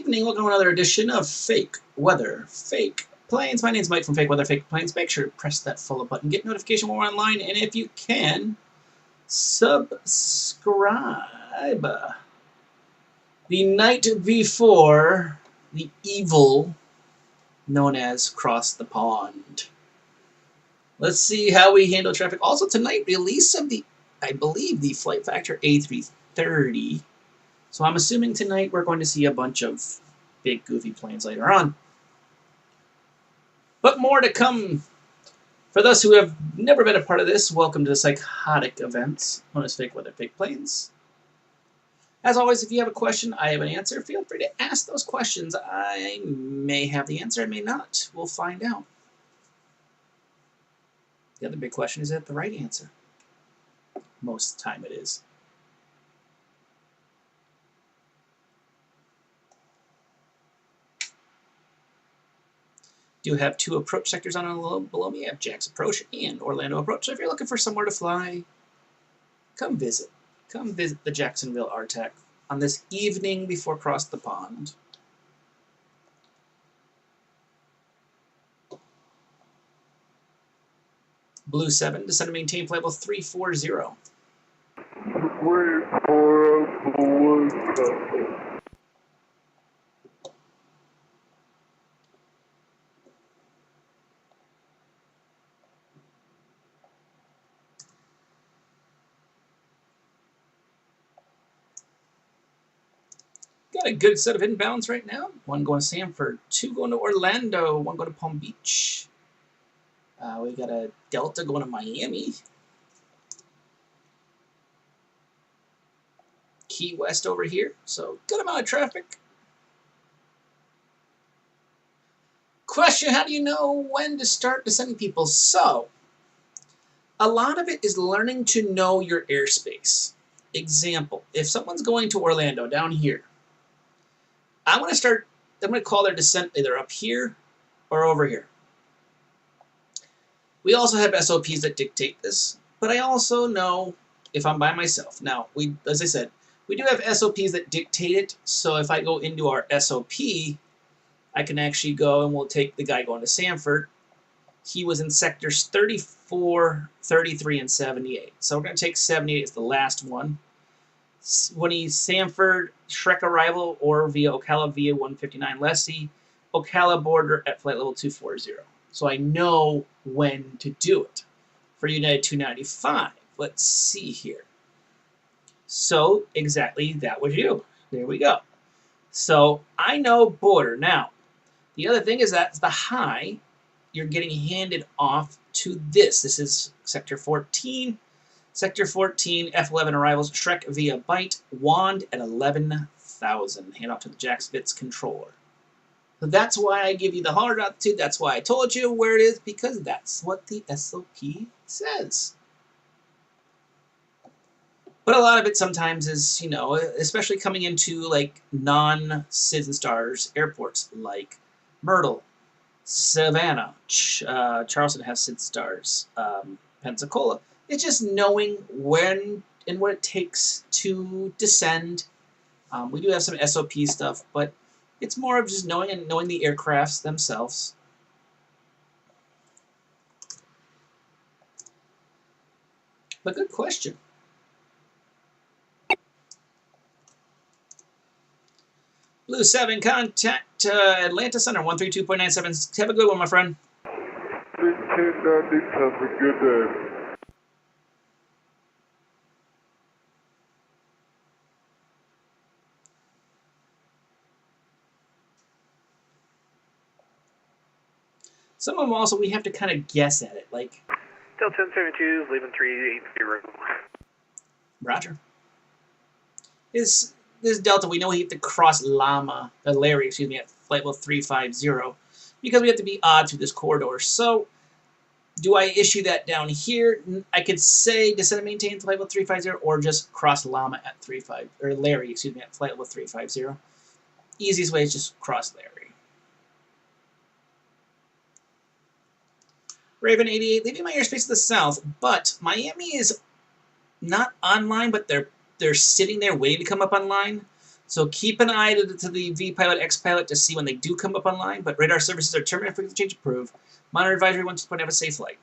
evening. Welcome to another edition of Fake Weather, Fake Planes. My name's Mike from Fake Weather, Fake Planes. Make sure to press that follow button, get notification when we're online, and if you can, subscribe. The night before the evil known as Cross the Pond. Let's see how we handle traffic. Also tonight, release of the, I believe, the Flight Factor A330. So I'm assuming tonight we're going to see a bunch of big goofy planes later on. But more to come. For those who have never been a part of this, welcome to the psychotic events known as Fake Weather, Fake Planes. As always, if you have a question, I have an answer. Feel free to ask those questions. I may have the answer, I may not. We'll find out. The other big question is that the right answer? Most of the time it is. Do have two approach sectors on below me. I have Jack's Approach and Orlando Approach. So if you're looking for somewhere to fly, come visit. Come visit the Jacksonville RTAC on this evening before Cross the Pond. Blue 7, descend and maintain flight level 340. Wait for us. Got a good set of inbounds right now. One going to Sanford, two going to Orlando, one going to Palm Beach. We got a Delta going to Miami. Key West over here, so good amount of traffic. Question, how do you know when to start descending people? So, a lot of it is learning to know your airspace. Example, if someone's going to Orlando down here, I'm going to call their descent either up here or over here. We also have SOPs that dictate this, but I also know if I'm by myself. Now, as I said, we do have SOPs that dictate it, so if I go into our SOP, I can actually go and we'll take the guy going to Sanford. He was in sectors 34, 33, and 78. So we're going to take 78 as the last one. When he's Sanford, Shrek arrival, or via Ocala via 159 lessee, Ocala border at flight level 240. So I know when to do it. For United 295, let's see here. So exactly that was you. There we go. So I know border. Now, the other thing is that the high, you're getting handed off to this. This is Sector 14. Sector 14, F11 arrivals, Shrek via Bite, Wand at 11,000. Hand off to the Jack Spitz controller. So that's why I give you the hard altitude. That's why I told you where it is, because that's what the SOP says. But a lot of it sometimes is, you know, especially coming into like non-Citizen Stars airports like Myrtle, Savannah, Charleston has Citizen Stars, Pensacola. It's just knowing when and what it takes to descend. We do have some SOP stuff, but it's more of just knowing the aircrafts themselves. But good question. Blue 7, contact Atlanta Center 132.97. Have a good one, my friend. 1090, have a good day. Some of them also, we have to kind of guess at it, like... Delta 1072 is leaving 380. Roger. This Delta, we know we have to cross Larry, excuse me, at flight level 350, because we have to be odd through this corridor. So, do I issue that down here? I could say descend and maintain flight level 350, or just cross Larry, excuse me, at flight level 350. Easiest way is just cross Larry. Raven 88, leaving my airspace to the south, but Miami is not online, but they're sitting there waiting to come up online. So keep an eye to the V-Pilot, X-Pilot to see when they do come up online, but radar services are terminated, frequency change approved. Monitor advisory once point have a safe flight.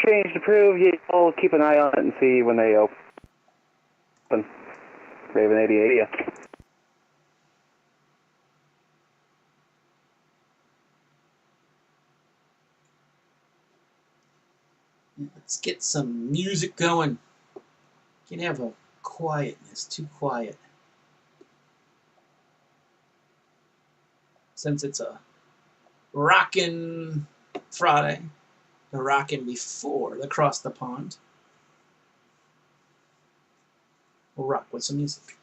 Change to prove, you'll keep an eye on it and see when they open. Raven 88, yeah. Let's get some music going. Can't have a quietness, too quiet. Since it's a rockin' Friday, the rockin' before the Across the Pond, we'll rock with some music.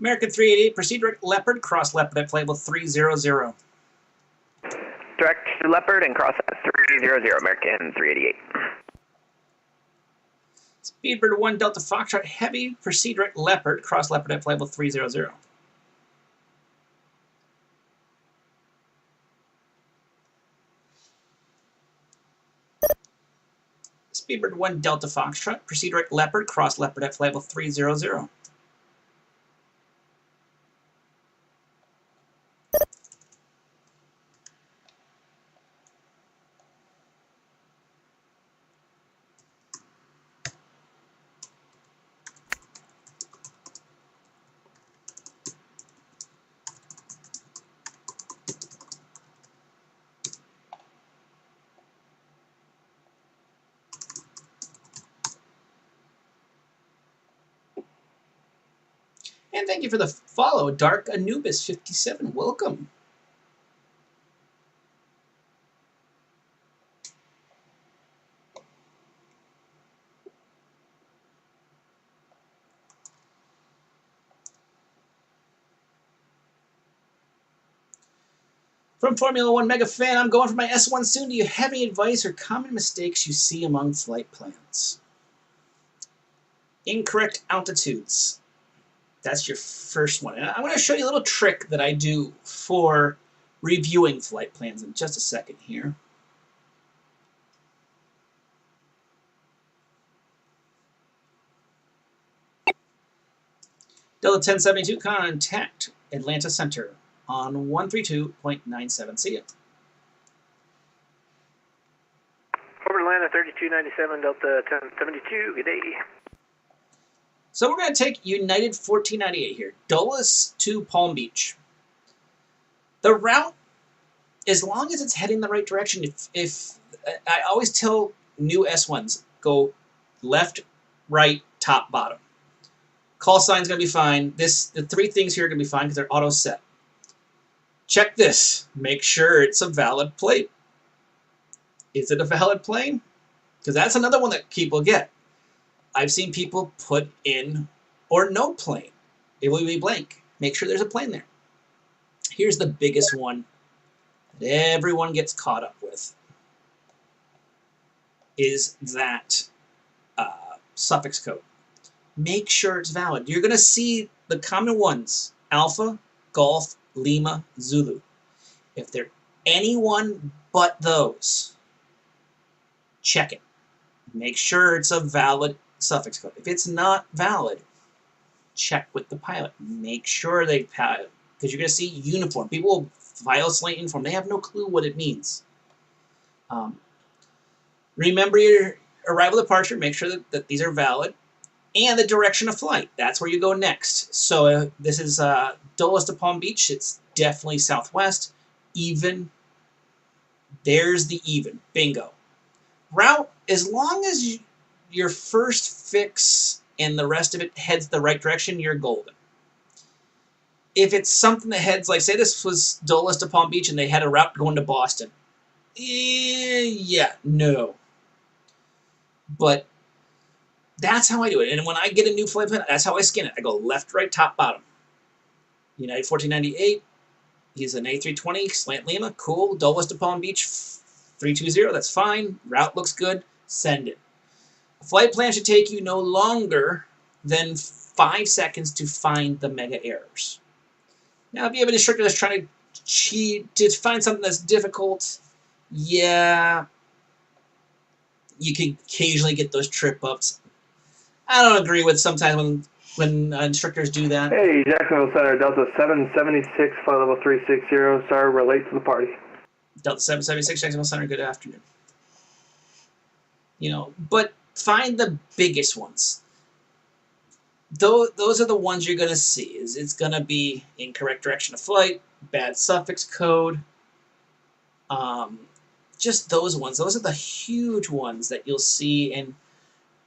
American 388, proceed direct Leopard, cross Leopard at flight level 300. Direct to Leopard and cross at 300, American 388. Speedbird 1 Delta Foxtrot Heavy, proceed direct Leopard, cross Leopard at flight level 300. Speedbird 1 Delta Foxtrot, proceed direct Leopard, cross Leopard at flight level 300. And thank you for the follow, Dark Anubis 57. Welcome. From Formula One Mega Fan, I'm going for my S1 soon. Do you have any advice or common mistakes you see among flight plans? Incorrect altitudes. That's your first one. And I'm going to show you a little trick that I do for reviewing flight plans in just a second here. Delta 1072, contact Atlanta Center on 132.97. See ya. Over Atlanta 3297, Delta 1072, good day. So we're going to take United 1498 here, Dulles to Palm Beach. The route, as long as it's heading the right direction, if I always tell new S1s, go left, right, top, bottom. Call sign's going to be fine. The three things here are going to be fine because they're auto set. Check this. Make sure it's a valid plate. Is it a valid plane? Because that's another one that people get. I've seen people put in or no plane. It will be blank. Make sure there's a plane there. Here's the biggest one that everyone gets caught up with. Is that suffix code. Make sure it's valid. You're going to see the common ones. Alpha, Golf, Lima, Zulu. If they're anyone but those, check it. Make sure it's a valid suffix code. If it's not valid, check with the pilot. Make sure they pilot, because you're going to see uniform. People will file slate uniform. They have no clue what it means. Remember your arrival departure. Make sure that these are valid. And the direction of flight. That's where you go next. So this is Dulles to Palm Beach. It's definitely southwest. Even. There's the even. Bingo. Route, as long as your first fix and the rest of it heads the right direction, you're golden. If it's something that heads, like say this was Dulles to Palm Beach and they had a route going to Boston. Yeah, no. But that's how I do it. And when I get a new flight plan, that's how I skin it. I go left, right, top, bottom. United 1498, He's an A320 slant Lima. Cool. Dulles to Palm Beach 320. That's fine. Route looks good. Send it. A flight plan should take you no longer than 5 seconds to find the mega errors. Now, if you have an instructor that's trying to find something that's difficult, yeah, you can occasionally get those trip ups. I don't agree with sometimes when instructors do that. Hey, Jacksonville Center, Delta 776, flight level 360, sorry, we're late to the party. Delta 776, Jacksonville Center, good afternoon. You know, but find the biggest ones. Those are the ones you're going to see. It's going to be incorrect direction of flight, bad suffix code, just those ones. Those are the huge ones that you'll see, and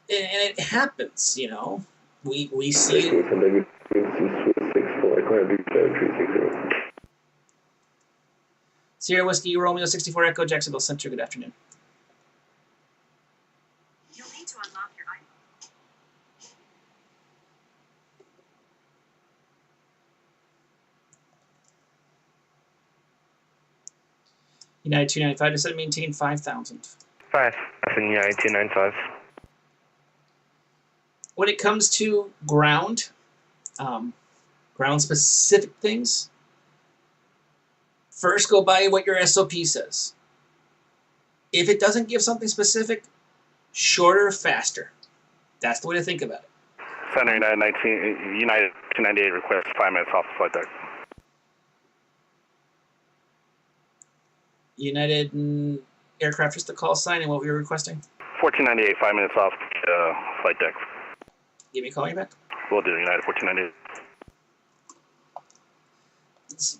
it happens, you know. We see it. Sierra Whiskey Romeo 64 Echo, Jacksonville Center, good afternoon. You'll need to unlock your item. United 295 to set maintain 5,000. 5, United 295. When it comes to ground specific things, first go by what your SOP says. If it doesn't give something specific, shorter, faster. That's the way to think about it. Center United 298 request 5 minutes off the flight deck. United aircraft, just the call sign and what we were requesting. 1498, 5 minutes off flight deck. Give me a call you back. We'll do United 1498.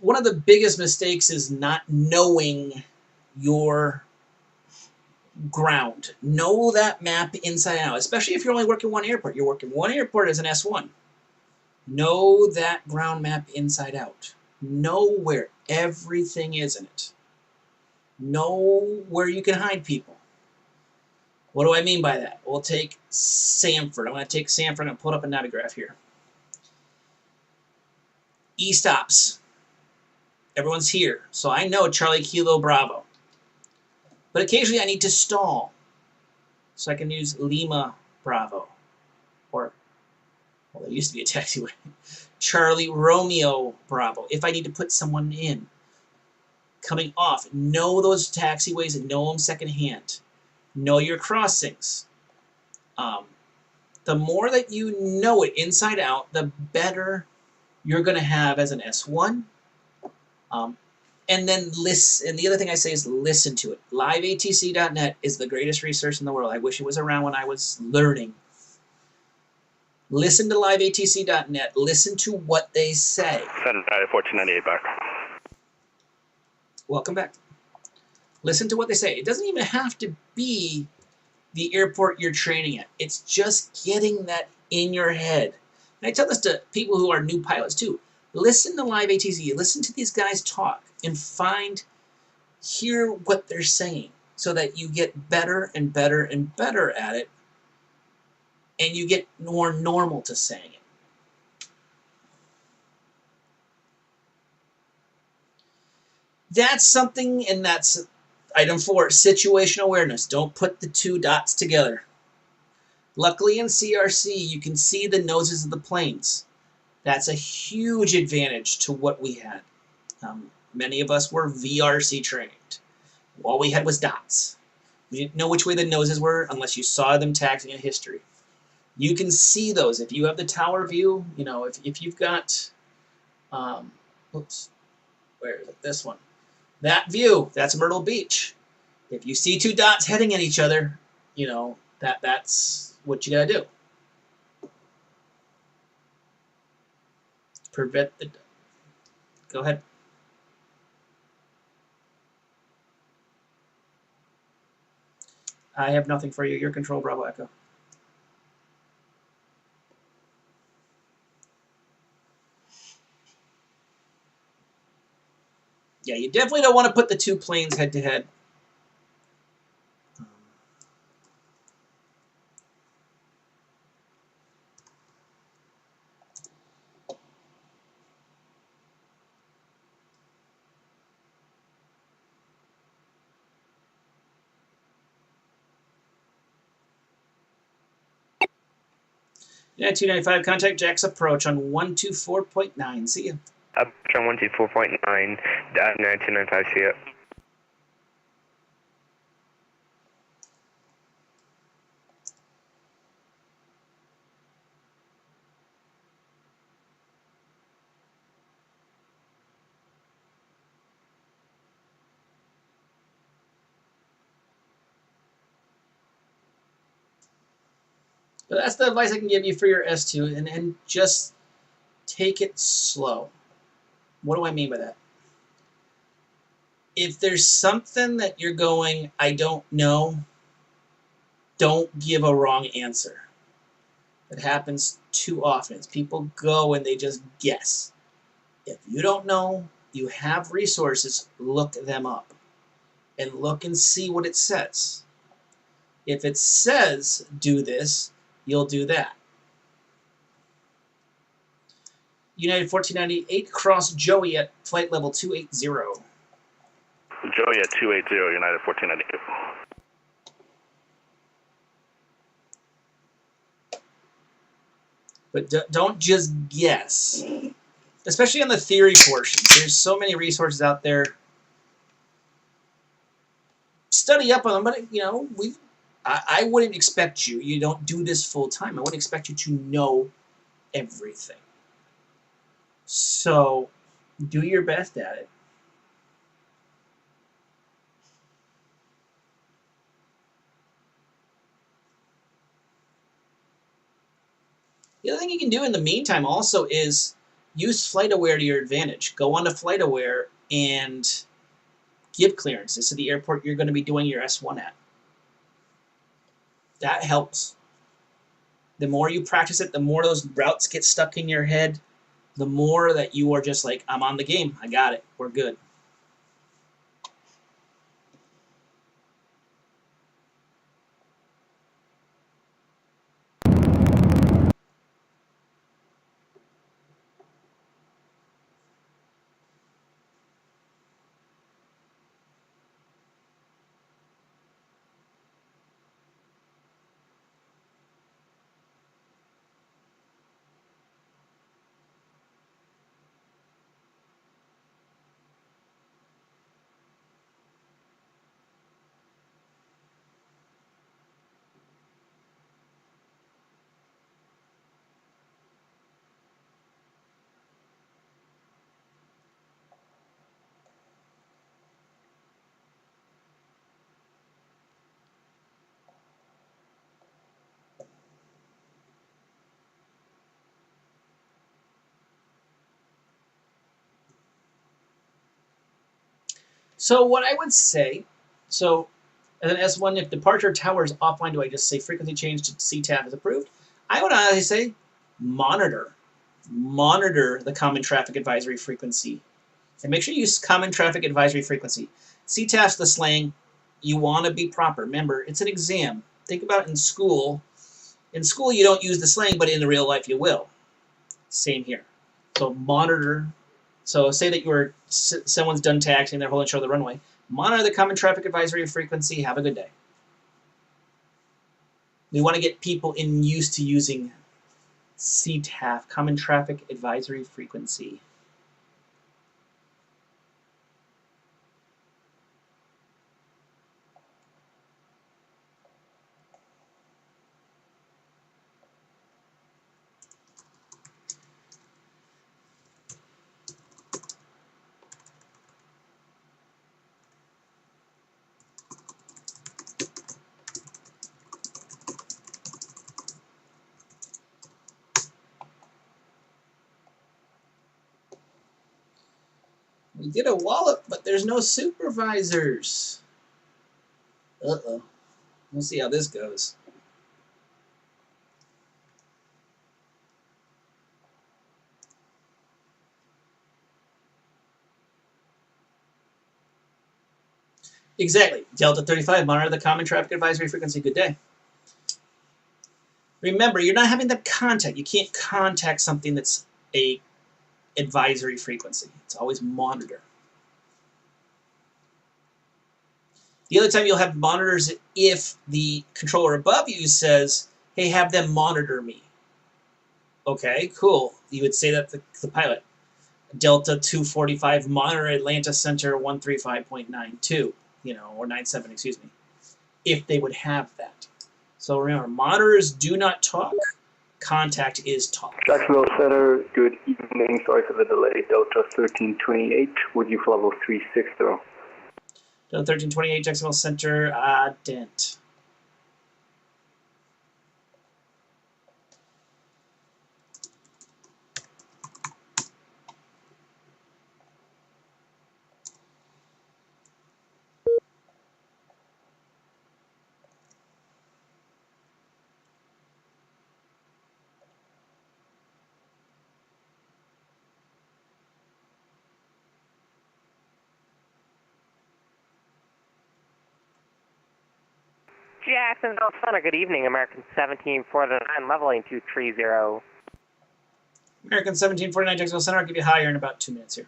One of the biggest mistakes is not knowing your ground. Know that map inside out, especially if you're only working one airport. You're working one airport as an S1. Know that ground map inside out. Know where everything is in it. Know where you can hide people. What do I mean by that? We'll take Sanford. I'm going to take Sanford and pull up a Navigraph here. E-stops. Everyone's here. So I know Charlie Kilo Bravo. But occasionally I need to stall. So I can use Lima Bravo. Or, well, there used to be a taxiway. Charlie Romeo Bravo. If I need to put someone in. Coming off. Know those taxiways and know them secondhand. Know your crossings. The more that you know it inside out, the better you're going to have as an S1. And then listen. And the other thing I say is listen to it. LiveATC.net is the greatest resource in the world. I wish it was around when I was learning. Listen to LiveATC.net. Listen to what they say. Center 1498 back. Welcome back. Listen to what they say. It doesn't even have to be the airport you're training at. It's just getting that in your head. And I tell this to people who are new pilots too. Listen to Live ATC. Listen to these guys talk and hear what they're saying so that you get better and better and better at it and you get more normal to saying it. That's something, and that's item 4, situational awareness. Don't put the two dots together. Luckily in CRC, you can see the noses of the planes. That's a huge advantage to what we had. Many of us were VRC trained. All we had was dots. We didn't know which way the noses were unless you saw them tagging in history. You can see those. If you have the tower view, you know, if you've got, oops, where is it? This one. That view, that's Myrtle Beach. If you see two dots heading at each other, you know, that's what you gotta do. Prevent the... Go ahead. I have nothing for you. Your control, Bravo Echo. Yeah, you definitely don't want to put the two planes head to head. Yeah, 295, contact Jack's approach on 124.9. See ya. Approach on 124.9, 9295, see ya. But that's the advice I can give you for your S2, and just take it slow. What do I mean by that? If there's something that you're going, I don't know, don't give a wrong answer. It happens too often. People go and they just guess. If you don't know, you have resources, look them up. And look and see what it says. If it says do this, you'll do that. United 1498, cross Joey at flight level 280. Joey at 280, United 1498. But don't just guess. Especially on the theory portion. There's so many resources out there. Study up on them, but you know, I wouldn't expect you. You don't do this full time. I wouldn't expect you to know everything. So do your best at it. The other thing you can do in the meantime also is use FlightAware to your advantage. Go on to FlightAware and give clearances to the airport you're going to be doing your S1 at. That helps. The more you practice it, the more those routes get stuck in your head, the more that you are just like, I'm on the game. I got it. We're good. So what I would say, so as an S1, if departure tower is offline, do I just say frequency change to CTAF is approved? I would honestly say monitor. Monitor the common traffic advisory frequency. And make sure you use common traffic advisory frequency. CTAF's the slang. You want to be proper. Remember, it's an exam. Think about it in school. In school, you don't use the slang, but in the real life, you will. Same here. So monitor. So say that someone's done taxiing, they're holding short of the runway. Monitor the common traffic advisory frequency. Have a good day. We want to get people used to using CTAF, common traffic advisory frequency. We did a wallop, but there's no supervisors. Uh-oh. We'll see how this goes. Exactly. Delta 35, monitor the common traffic advisory frequency. Good day. Remember, you're not having the contact. You can't contact something that's a advisory frequency. It's always monitor. The other time you'll have monitors if the controller above you says, hey, have them monitor me. Okay, cool. You would say that the pilot. Delta 245 monitor Atlanta Center 135.92, or 97, excuse me, if they would have that. So remember, monitors do not talk. Contact is talk. Jacksonville Center, good evening. Sorry for the delay. Delta 1328, would you for level 360? Delta 1328, Jacksonville Center, Dent. Jacksonville Center, good evening. American 1749, leveling 230. American 1749, Jacksonville Center. I'll give you higher in about 2 minutes here.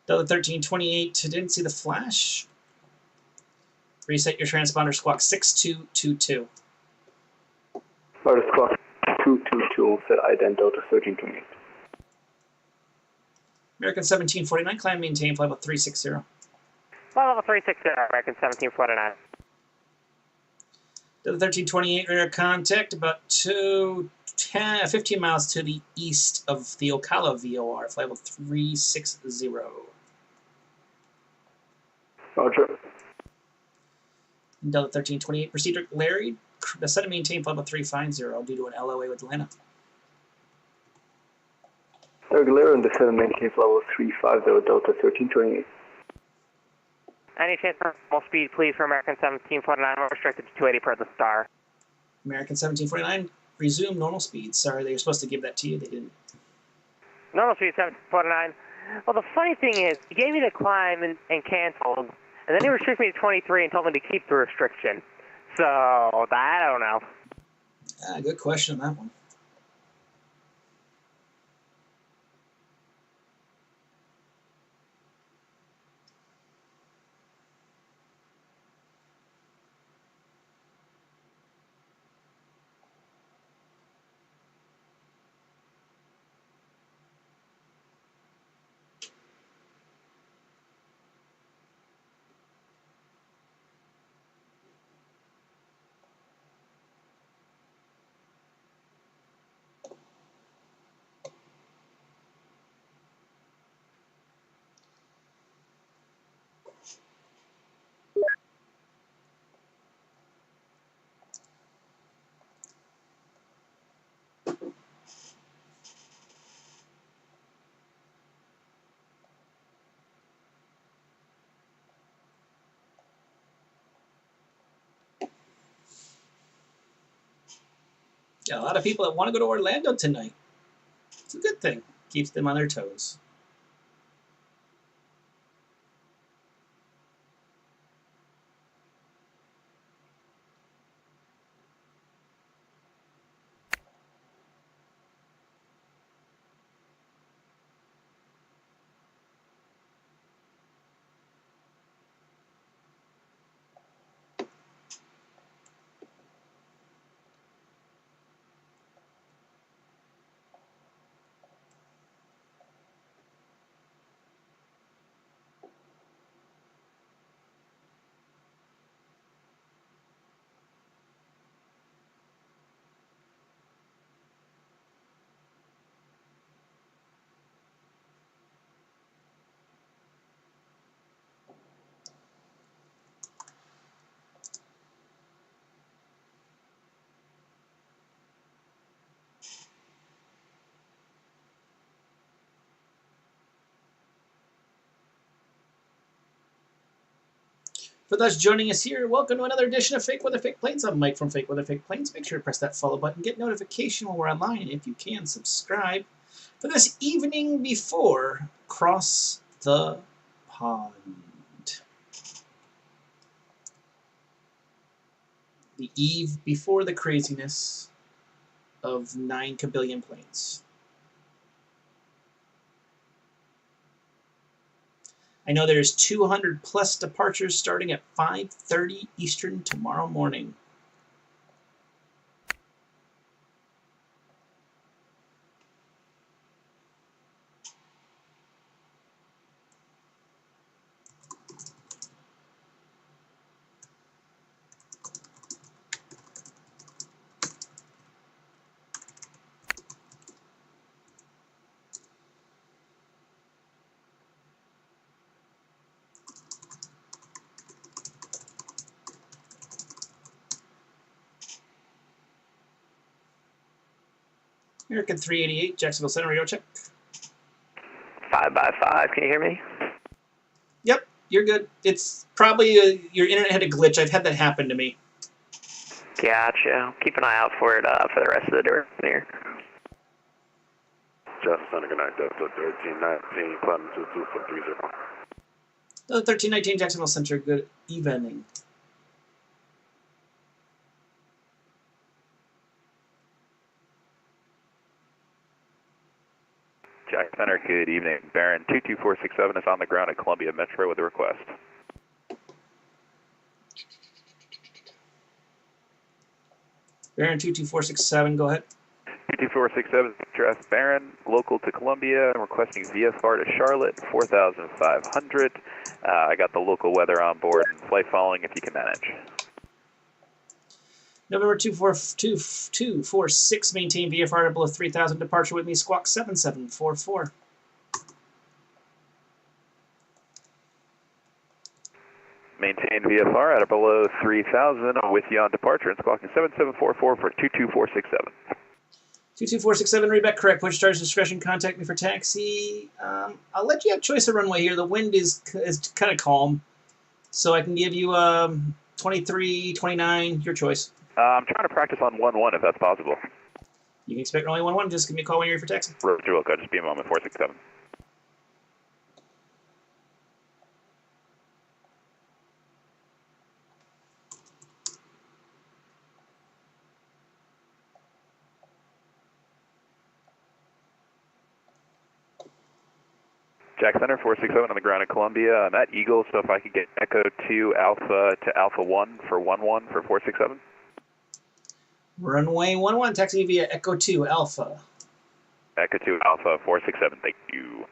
Delta 1328, didn't see the flash. Reset your transponder, squawk 6222. Started squawk 222, said ident Delta 1328. American 1749, climb maintain, flight level 360. Level 360, American 1749. Delta 1328, radar contact about 15 miles to the east of the Ocala VOR, flight level 360. Roger. Delta 1328, proceed to Larry, set and maintain flight level 350 due to an LOA with Atlanta. Regular and descend and maintain level 350, Delta 1328. Any chance for normal speed, please, for American 1749? We're restricted to 280 per the star. American 1749, resume normal speed. Sorry, they were supposed to give that to you. They didn't. Normal speed 1749. Well, the funny thing is, he gave me the climb and canceled, and then he restricted me to 23 and told me to keep the restriction. So, I don't know. Good question on that one. Got a lot of people that want to go to Orlando tonight. It's a good thing. Keeps them on their toes. For those joining us here, welcome to another edition of Fake Weather Fake Planes. I'm Mike from Fake Weather Fake Planes. Make sure to press that follow button, get notification when we're online, and if you can, subscribe for this evening before Cross the Pond. The eve before the craziness of 9 kabillion planes. I know there's 200 plus departures starting at 5:30 Eastern tomorrow morning. American 388, Jacksonville Center, radio check. 5x5, can you hear me? Yep, you're good. It's probably your internet had a glitch. I've had that happen to me. Gotcha. Keep an eye out for it for the rest of the duration here. Jackson Center, good night, Delta 1319, climbing 22430. 1319, Jacksonville Center, good evening. Jack Center, good evening. Baron 22467 is on the ground at Columbia Metro with a request. Baron 22467, go ahead. 22467, address Baron, local to Columbia, and requesting VFR to Charlotte, 4,500. I got the local weather on board and flight following if you can manage. November 246, maintain VFR below 3,000, departure with me, squawk 7744. Maintain VFR at or below 3,000 with you on departure and squawking 7744 for 22467. 22467, read back correct. Push charge discretion, contact me for taxi. I'll let you have choice of runway here. The wind is kind of calm, so I can give you 23, 29, your choice. I'm trying to practice on 1-1 if that's possible. You can expect only 1-1. Just give me a call when you're ready for taxi. Roger, Wilco, just be a moment, 467. Jack Center, 467 on the ground at Columbia. I'm at Eagle, so if I could get Echo 2 Alpha to Alpha 1 for 1-1 for 467. Runway 11, taxi via Echo 2 Alpha. Echo 2 Alpha, 467, thank you.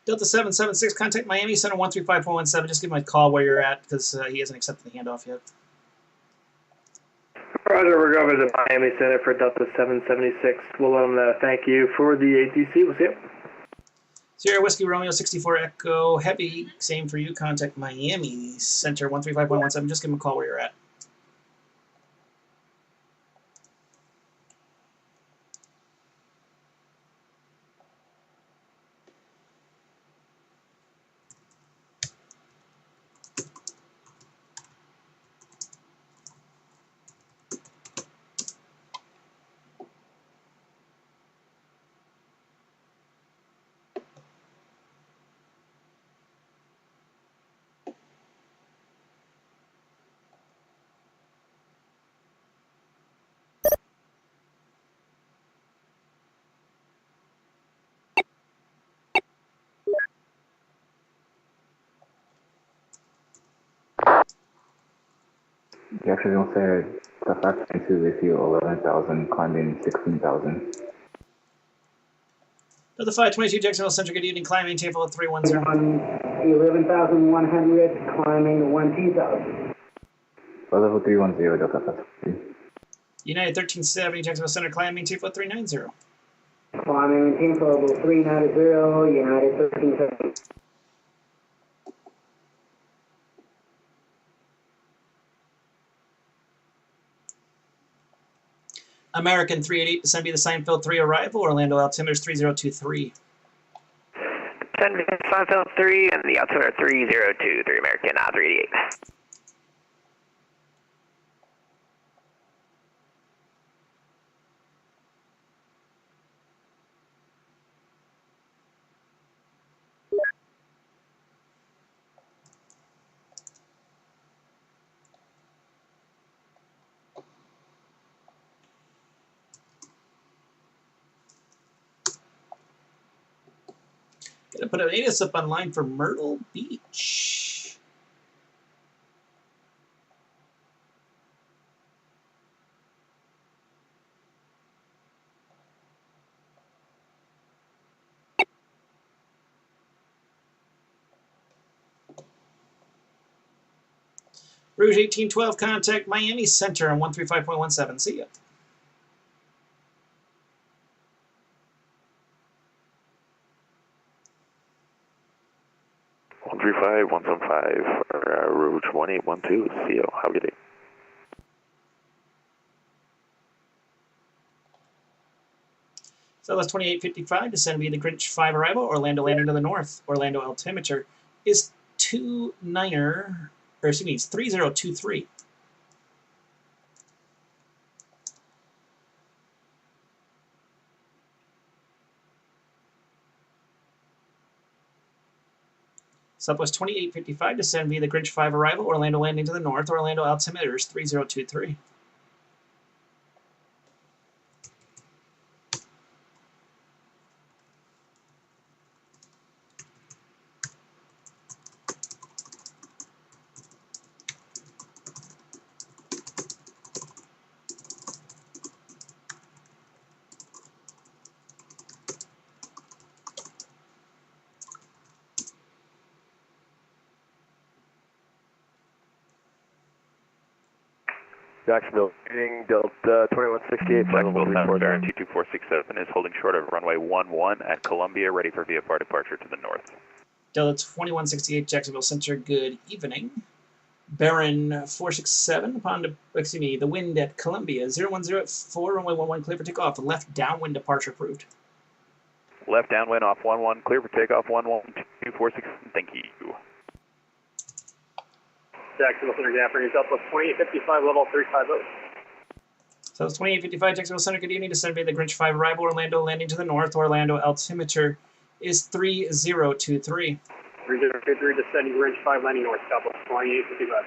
Delta 776, contact Miami Center 135417. Just give him a call where you're at because he hasn't accepted the handoff yet. Roger, we're going to the Miami Center for Delta 776. We'll let them know. Thank you for the ATC. We'll see you. Sierra Whiskey Romeo 64 Echo Heavy. Same for you. Contact Miami Center 135.17. Just give them a call where you're at. Jacksonville said the 522 with you 11,000, climbing 16,000. The 522 Jacksonville Center, good evening. Climbing table at 310. 11,100, climbing 1,000. Level 310, Delta 522. United 1370 Jacksonville Center, climbing table at 390. Climbing team level 390, United 1370. American 388 descend via the Seinfeld 3 arrival. Orlando altimeters 3023. Descend via Seinfeld 3 and the altimeter 3023, American 388. Gonna put an ATIS up online for Myrtle Beach. Rouge 1812, contact Miami Center on 135.17. See ya. One 175 for Rouge 1812. See you. Have a good day. So that's 2855, descend via the Grinch 5 arrival, Orlando landing to the north. Orlando altimeter is 3023. Southwest 2855, descend via the Grinch 5 arrival, Orlando landing to the north. Orlando altimeter is 3023. Jacksonville, meeting Delta 2168, Jacksonville Sound Baron report. 22467 is holding short of runway 11 at Columbia, ready for VFR departure to the north. Delta 2168, Jacksonville Center, good evening. Baron 467, the wind at Columbia, 010 at 4, runway 11, clear for takeoff, left downwind departure approved. Left downwind off 11, clear for takeoff 11246, thank you. Jacksonville Center, Gaffer, Delta 2855, level 350. So it's 2855 Jacksonville Center. Good evening. Descend via the Grinch 5 arrival. Orlando landing to the north. Orlando altimeter is 3023. 3023, descending Grinch 5, landing north, Delta 2855.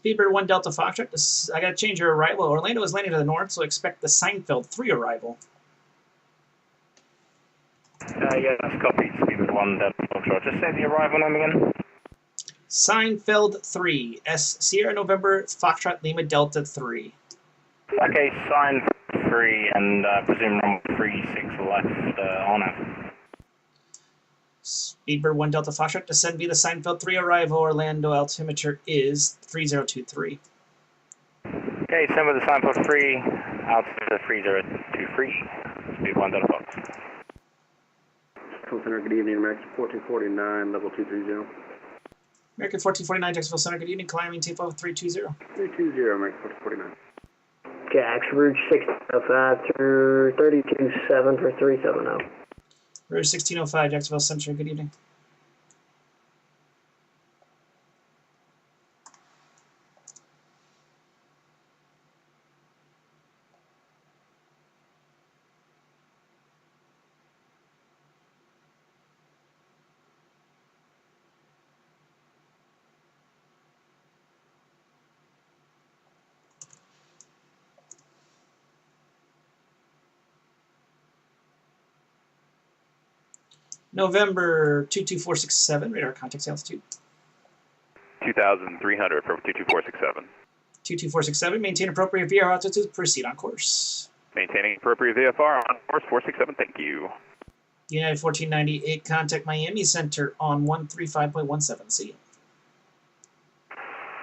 Speedbird 1 Delta Foxtrot. I got to change your arrival. Orlando is landing to the north, so expect the Seinfeld 3 arrival. Yeah, that's copied. Speedbird 1 Delta Foxtrot. Just say the arrival name again. Seinfeld 3. S Sierra November Foxtrot Lima Delta 3. Okay, sign 3 and presume runway 36 left on it. Speedbird 1 Delta Foxtrot, descend via the Seinfeld 3 arrival. Orlando altimeter is 3023. Okay, send with the Seinfeld 3, altitude 3023, speed 1 Delta Fox. Center, good evening, American 1449, level 230. American 1449, Jacksonville Center, good evening, climbing tape level 320. 320, American 1449. Jax, Rouge 1605 through 327 for 370. Rouge 1605, Jacksonville Center, good evening. November 22467, radar contact altitude. 2,300 for 22467. 22467, maintain appropriate VR altitude, proceed on course. Maintaining appropriate VFR on course 467, thank you. United 1498, contact Miami Center on 135.17, see you.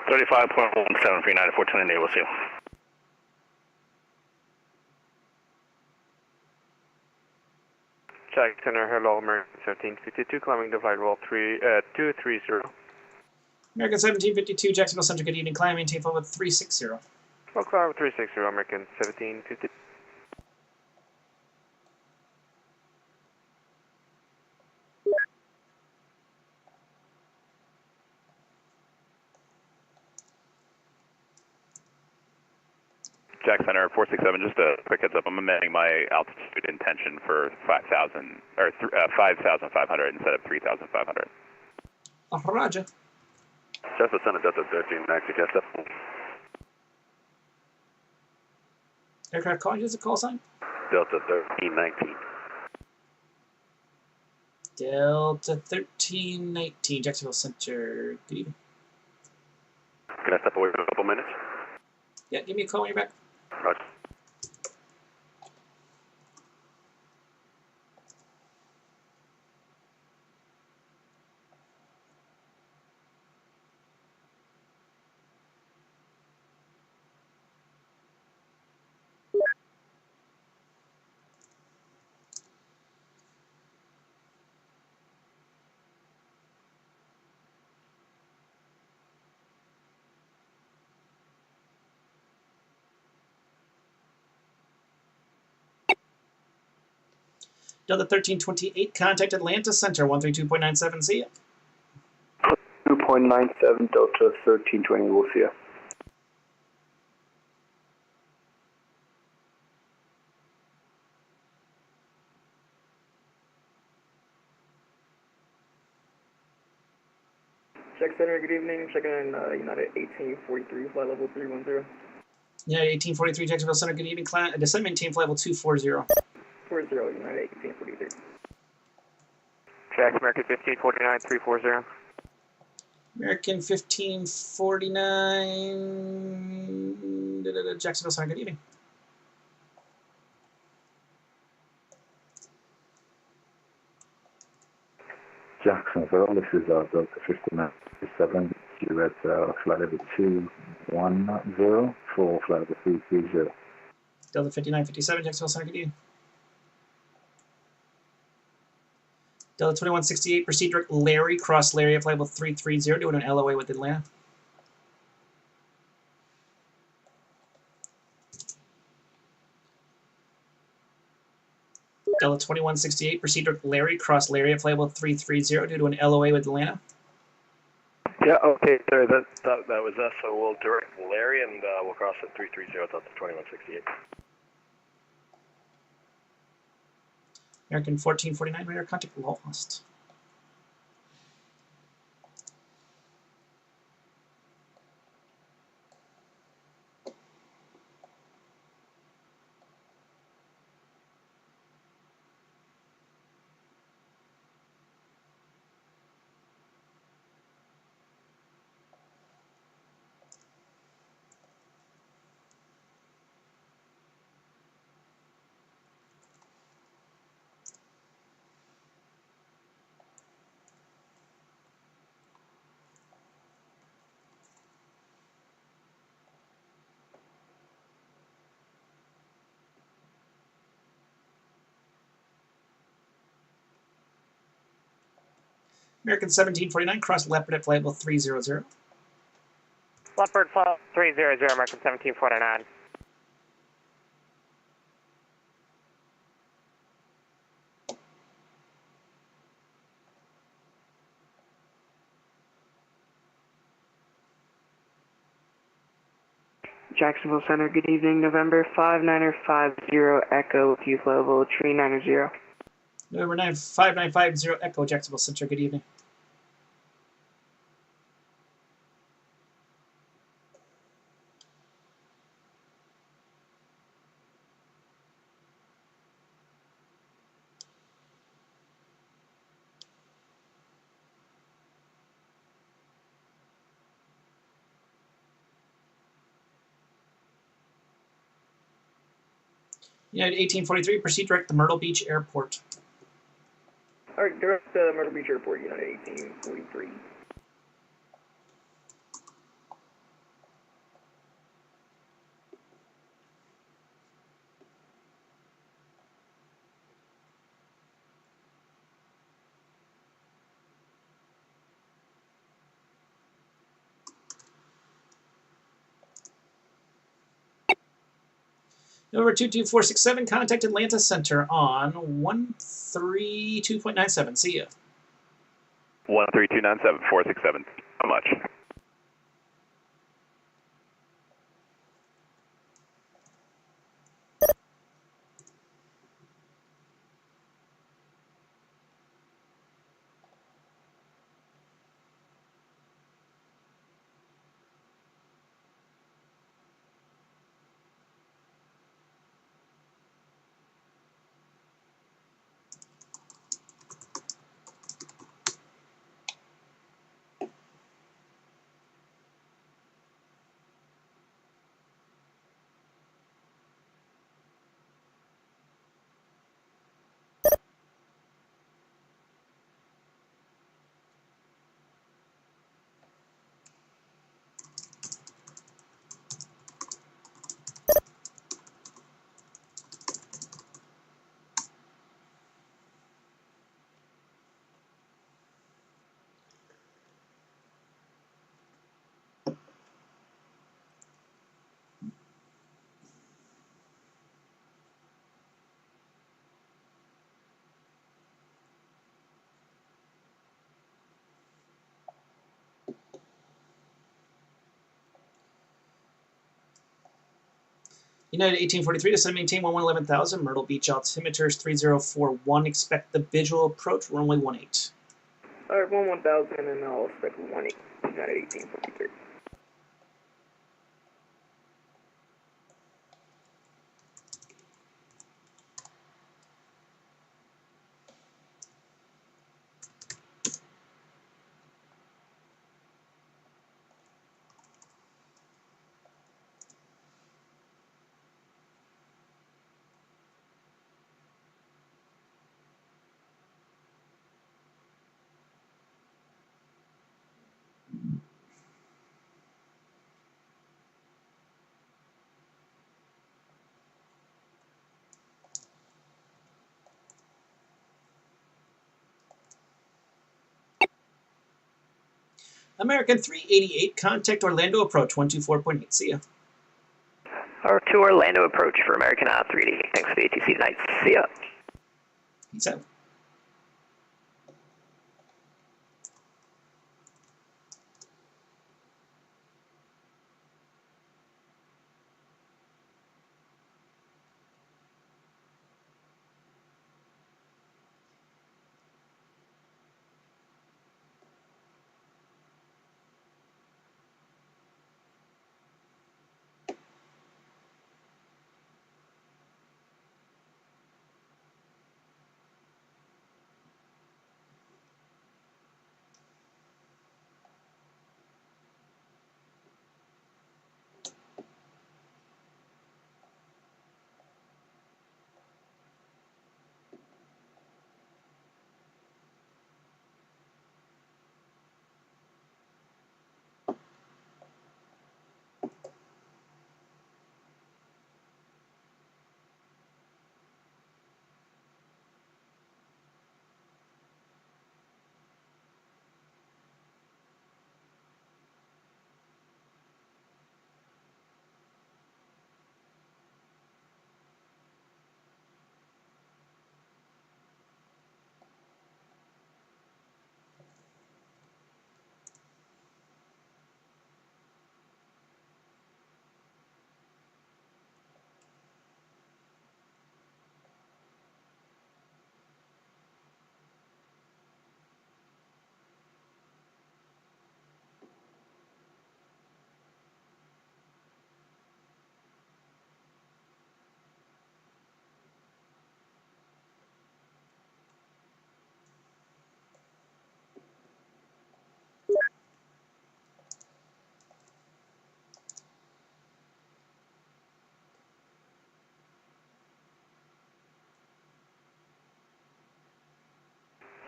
35.17 for United 1498, we'll see you. Jack Center, hello, American 1752, climbing the flight roll 230. American 1752, Jacksonville Center, good evening, climb, maintain flight with 360. Well, climb 360, American 1752. Jack Center 467, just a quick heads up, I'm amending my altitude intention for 5,000, or 5,500 instead of 3,500. Roger. Jasper Center, Delta 13, Maxi Jet Step. Aircraft calling you as a call sign? Delta 1319. Delta 1319, Jacksonville Center, good evening. Can I step away for a couple minutes? Yeah, give me a call when you're back. Roger. Delta 1328, contact Atlanta Center, 132.97, see ya. 2.97 Delta 1320, we'll see ya. Check Center, good evening. Checking in United 1843, flight level 310. United 1843, Jacksonville Center, good evening, descend maintain flight level 240. 40, United 1843. Jack, American 1549, 340. American 1549, Jacksonville Center, good evening. Jacksonville, this is Delta 5957, you at flight level 210 for flight level 330. Delta 5957, Jacksonville Center, good evening. Delta 2168, proceed direct Larry, cross Larry at flight level 330, doing an LOA with Atlanta. Delta 2168, proceed direct Larry, cross Larry at flight level 330, due to an LOA with Atlanta. Yeah, okay, sorry, that was us, so we'll direct Larry and we'll cross at 330 Delta 2168. American 1449, radar contact lost. American 1749, cross Leopard at flight level 300. Leopard flight 300, American 1749. Jacksonville Center, good evening. November 5950 Echo, with you level 390. November 5950 Echo, Jacksonville Center, good evening. United 1843, proceed direct to Myrtle Beach Airport. Alright, direct to Myrtle Beach Airport, United 1843. November 22467, contact Atlanta Center on 132.97. See ya. 13297, 467. How much? United 1843, descend maintain 111000, Myrtle Beach altimeter is 3041, expect the visual approach, runway 18. Alright, 1000, and I'll expect 18, United 1843. American 388, contact Orlando approach 124.8. See ya. Or to Orlando approach for American 388. Thanks for the ATC tonight. See ya. Peace out.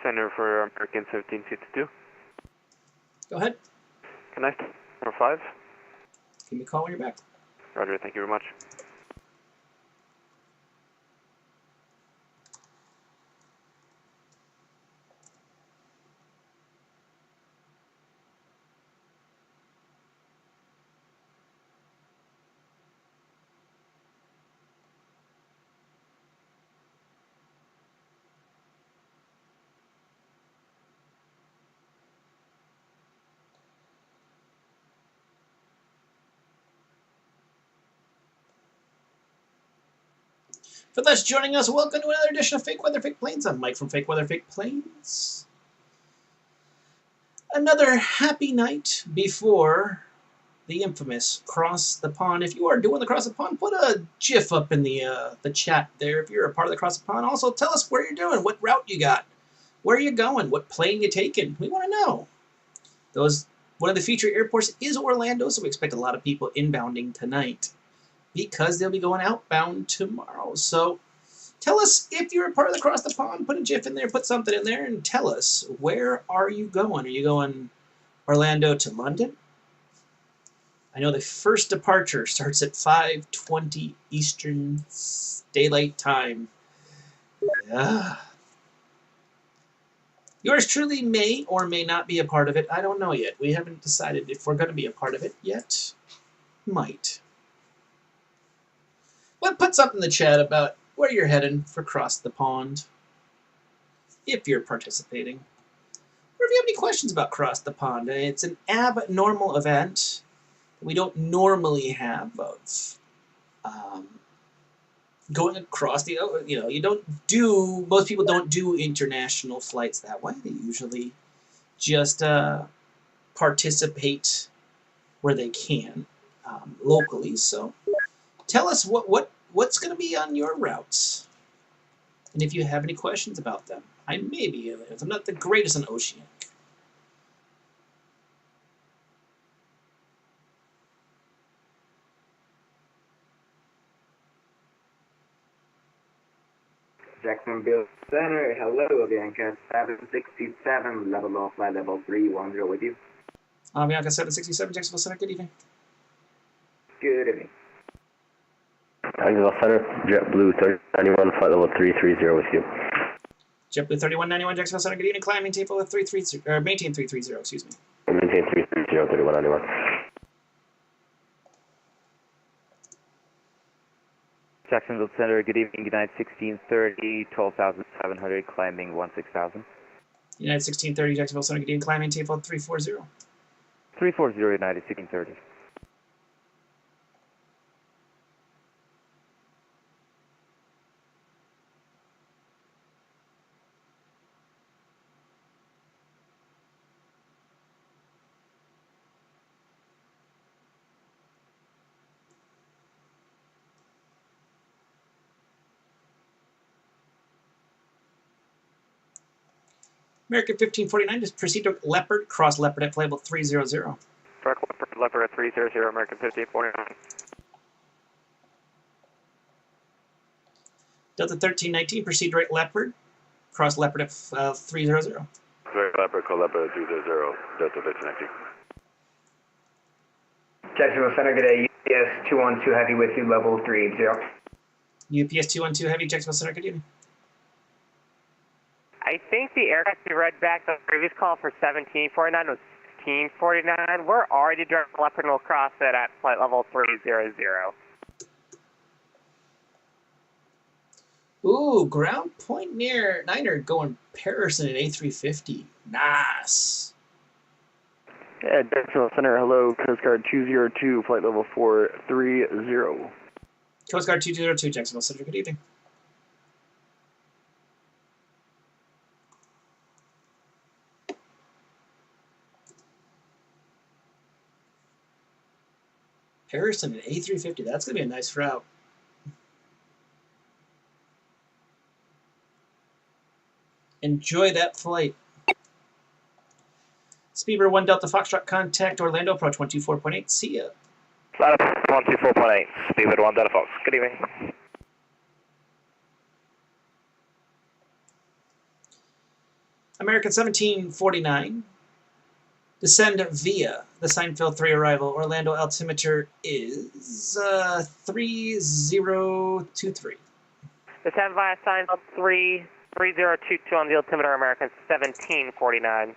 Center for American 1752. Go ahead. Can I start number 5? Give me a call when you're back. Roger, thank you very much. For those joining us, welcome to another edition of Fake Weather, Fake Planes. I'm Mike from Fake Weather, Fake Planes. Another happy night before the infamous Cross the Pond. If you are doing the Cross the Pond, put a GIF up in the chat there if you're a part of the Cross the Pond. Also, tell us where you're doing, what route you got, where you going, what plane you taking. We want to know. One of the featured airports is Orlando, so we expect a lot of people inbounding tonight, because they'll be going outbound tomorrow. So tell us if you're a part of the Cross the Pond. Put a GIF in there, put something in there, and tell us, where are you going? Are you going Orlando to London? I know the first departure starts at 5:20 Eastern Daylight Time. Yeah. Yours truly may or may not be a part of it. I don't know yet. We haven't decided if we're going to be a part of it yet. Might. But put something in the chat about where you're heading for Cross the Pond, if you're participating. Or if you have any questions about Cross the Pond. It's an abnormal event that we don't normally have of going across the, most people don't do international flights that way. They usually just participate where they can locally. So tell us what's going to be on your routes, and if you have any questions about them. I may be able to. I'm not the greatest on Oceanic. Jacksonville Center, hello, Bianca 767, level of flight level 310 with you. Bianca 767, Jacksonville Center, good evening. Good evening. Jacksonville Center, JetBlue 3091, flight level 330 with you. JetBlue 3191, Jacksonville Center, good evening. Climb, maintain level 330, or maintain 330, excuse me. Maintain 330, 3191. Jacksonville Center, good evening, United 1630, 12,700, climbing 16,000. United 1630, Jacksonville Center, good evening. Climb, maintain level 340. 340, United 1630. American 1549, just proceed to Leopard, cross Leopard at flight level 300. Direct Leopard at 300, American 1549. Delta 1319, proceed direct Leopard, cross Leopard at 300. Direct Leopard, call Leopard 300, Delta 1319. Jacksonville Center, good day, UPS 212 Heavy with you, level 380. UPS 212 Heavy, Jacksonville Center, good evening. I think the aircraft you read back the previous call for 1749 was 1549. We're already direct Leopard and we'll cross it at flight level 300. Ooh, ground point near Niner going Patterson at A350. Nice. Yeah, Jacksonville Center, hello, Coast Guard 202, flight level 430. Coast Guard 202, Jacksonville Center, good evening. Harrison at A350, that's going to be a nice route. Enjoy that flight. Speedbird 1 Delta Foxtrot, contact Orlando, approach 124.8. See ya. Flight 124.8, Speedbird 1 Delta Fox. Good evening. American 1749. Descend via the Seinfeld 3 arrival. Orlando altimeter is 3023. Descend via Seinfeld 3022 on the altimeter, American 1749.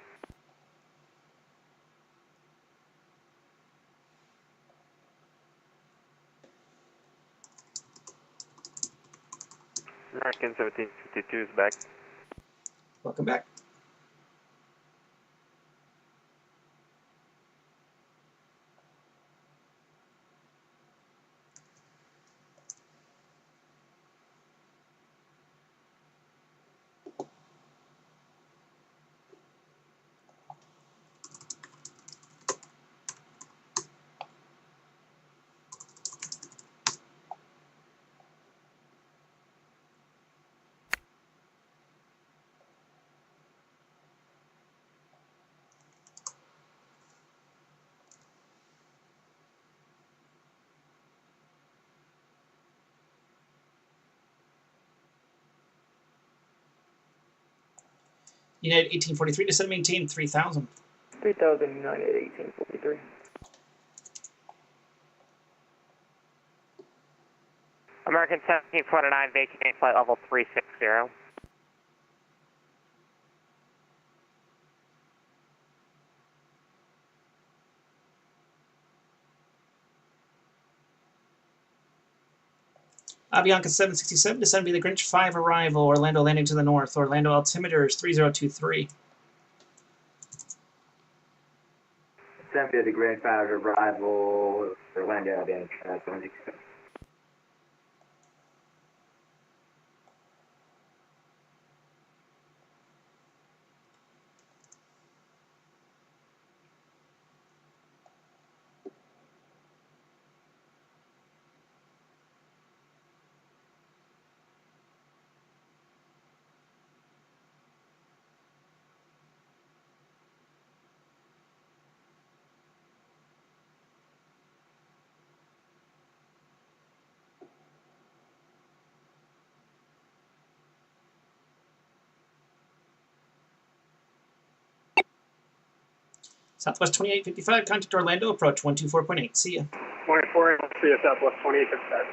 American 1752 is back. Welcome back. United 1843, descend maintain 3000. 3000 United 1843. American 1749, vacating flight level 360. Avianca 767, descend via the Grinch 5 arrival. Orlando landing to the north. Orlando altimeter is 3023. Descend via the Grand 5 arrival. Orlando Avianca 767. Southwest 2855, contact Orlando, approach 124.8. See ya. 24, see you Southwest 2855.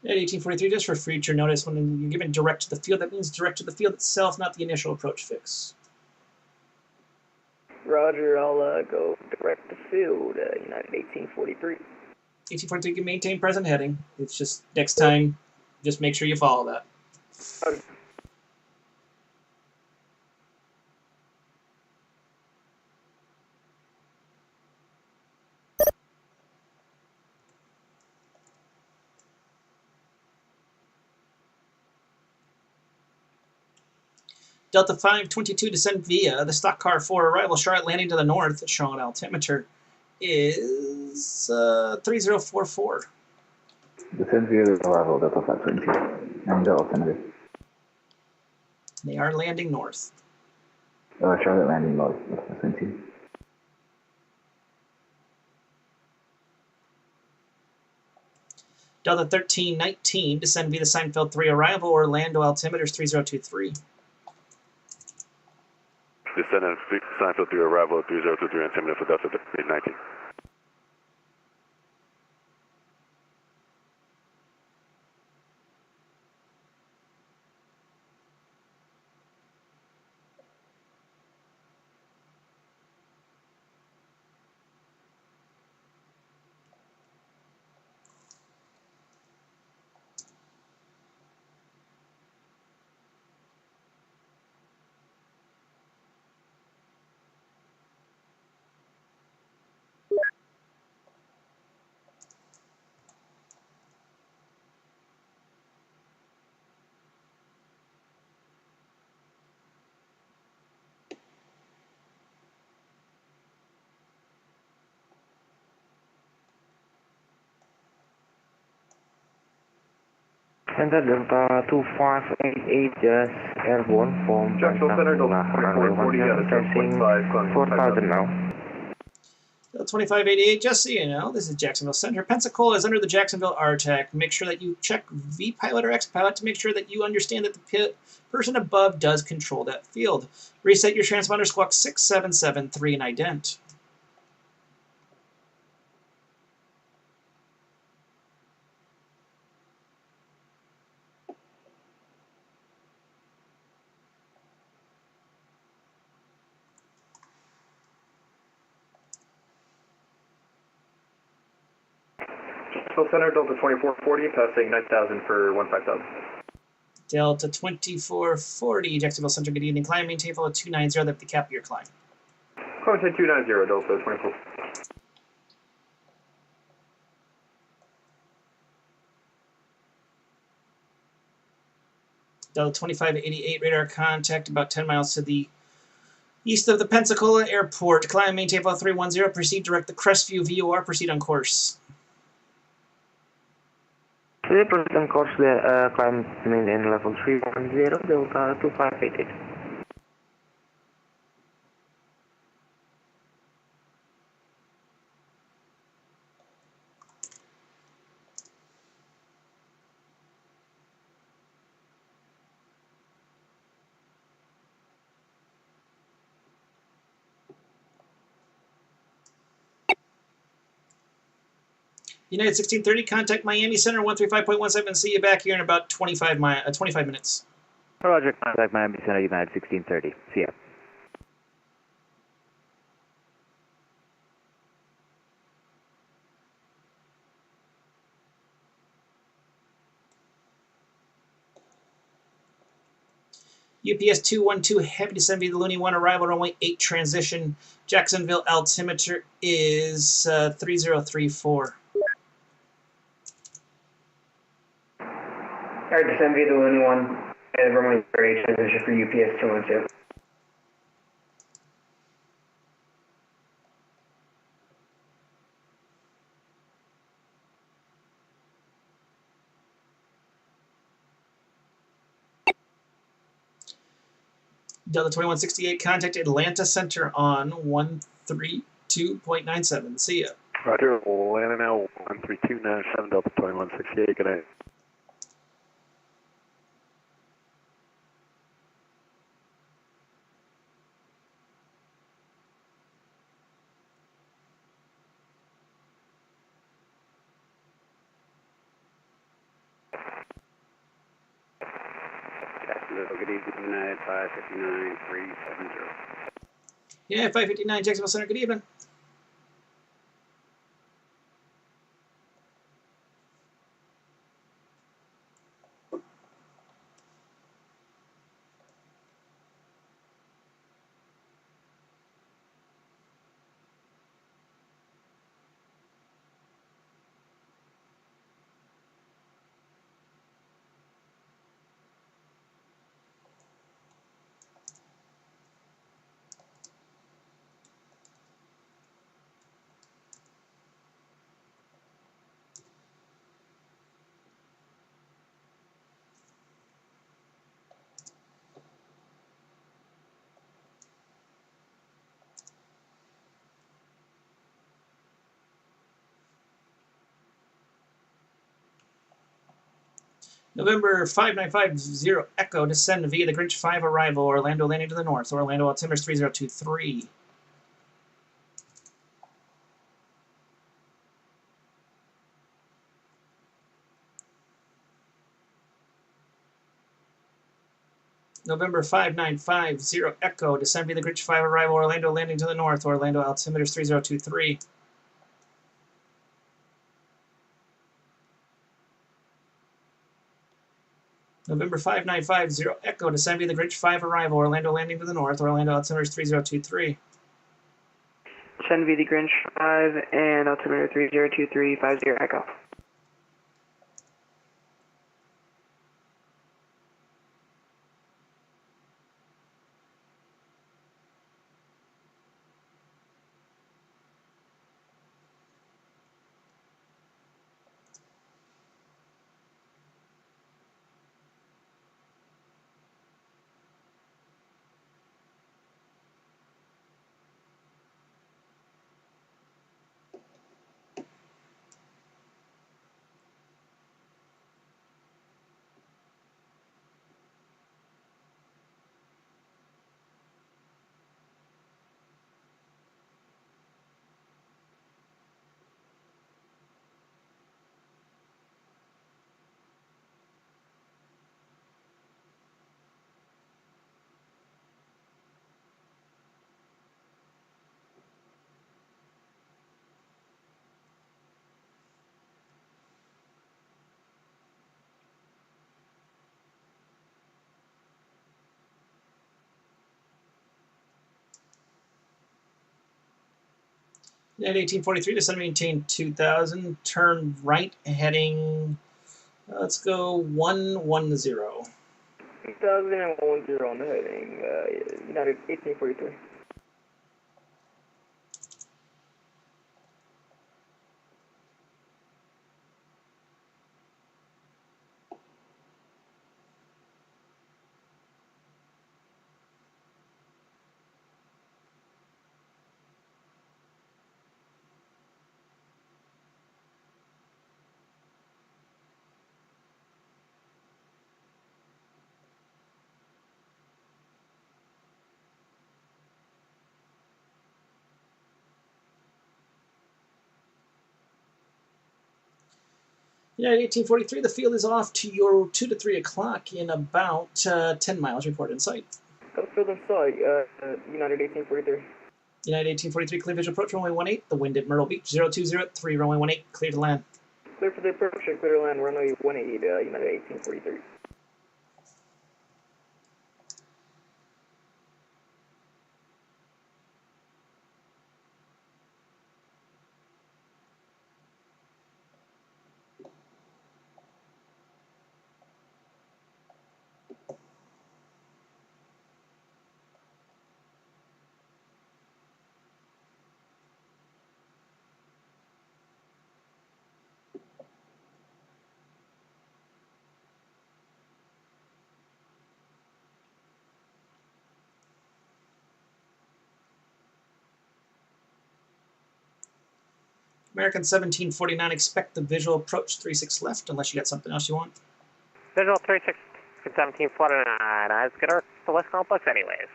At 1843, just for future notice, when you're given direct to the field, that means direct to the field itself, not the initial approach fix. Roger, I'll go direct to field, United 1843. 1843 can maintain present heading. It's just next time, just make sure you follow that. Delta 522, descend via the stock car 4 arrival. Charlotte landing to the north. Charlotte altimeter is 3044. Descend via the arrival, Delta 522. And the altimeter. They are landing north. Charlotte landing north, Delta 522. Delta 1319, descend via the Seinfeld 3 arrival. Orlando altimeter is 3023. Descend and Seinfeld 3 arrival 3023 and 10 minutes for Delta 1319. Center Delta 2588, just airborne from Jacksonville Center, Delta runway 2440 at a 17, 4000 now. Delta 2588, just so you know, this is Jacksonville Center. Pensacola is under the Jacksonville RTAC. Make sure that you check V-pilot or X-pilot to make sure that you understand that the person above does control that field. Reset your transponder, squawk 6773 and ident. Jacksonville Center, Delta 2440, passing 9,000 for 15,000. Delta 2440, Jacksonville Center, good evening. Climb, maintain flow 290, that the cap of your climb. Maintain 290, Delta 24. Delta 2588, radar contact about 10 miles to the east of the Pensacola Airport. Climb, maintain flow 310, proceed direct the Crestview VOR, proceed on course. Proceed on course there, climb maintain level 310, Delta 2588. United 1630, contact Miami Center 135.17. See you back here in about 25 minutes. Roger, contact Miami Center, United 1630. See ya. UPS 212, heavy descent via the Looney 1, arrival runway 8 transition. Jacksonville altimeter is 3034. Alright, descend via the Looney 1, and runway 8 transition for UPS 212. Delta 2168, contact Atlanta Center on 132.97. See ya. Roger, Atlanta now 13297, Delta 2168, good night. Good evening, United 559-370. Yeah, 559 Jacksonville Center, good evening. November 5950 Echo, descend via the Grinch 5 arrival, Orlando landing to the north, Orlando altimeter 3023. November 5950 Echo, descend via the Grinch 5 arrival, Orlando landing to the north, Orlando altimeter 3023. November 5950 Echo, descend via the Grinch 5 arrival, Orlando landing to the north, Orlando altimeter 3023. Descend via the Grinch 5 and altimeter 302350 Echo. At 1843, descend maintain 2000, turn right heading, let's go 110. 2010 on the heading, United 1843. United 1843, the field is off to your 2 to 3 o'clock in about 10 miles. Report in sight. Got the field in sight, United 1843. United 1843, clear visual approach, runway 18, the wind at Myrtle Beach, 0203, runway 18, clear to land. Clear for the approach, clear to land, runway 18, United 1843. American 1749, expect the visual approach 36 left, unless you got something else you want. Visual 36, 1749. I was gonna the West Complex anyways.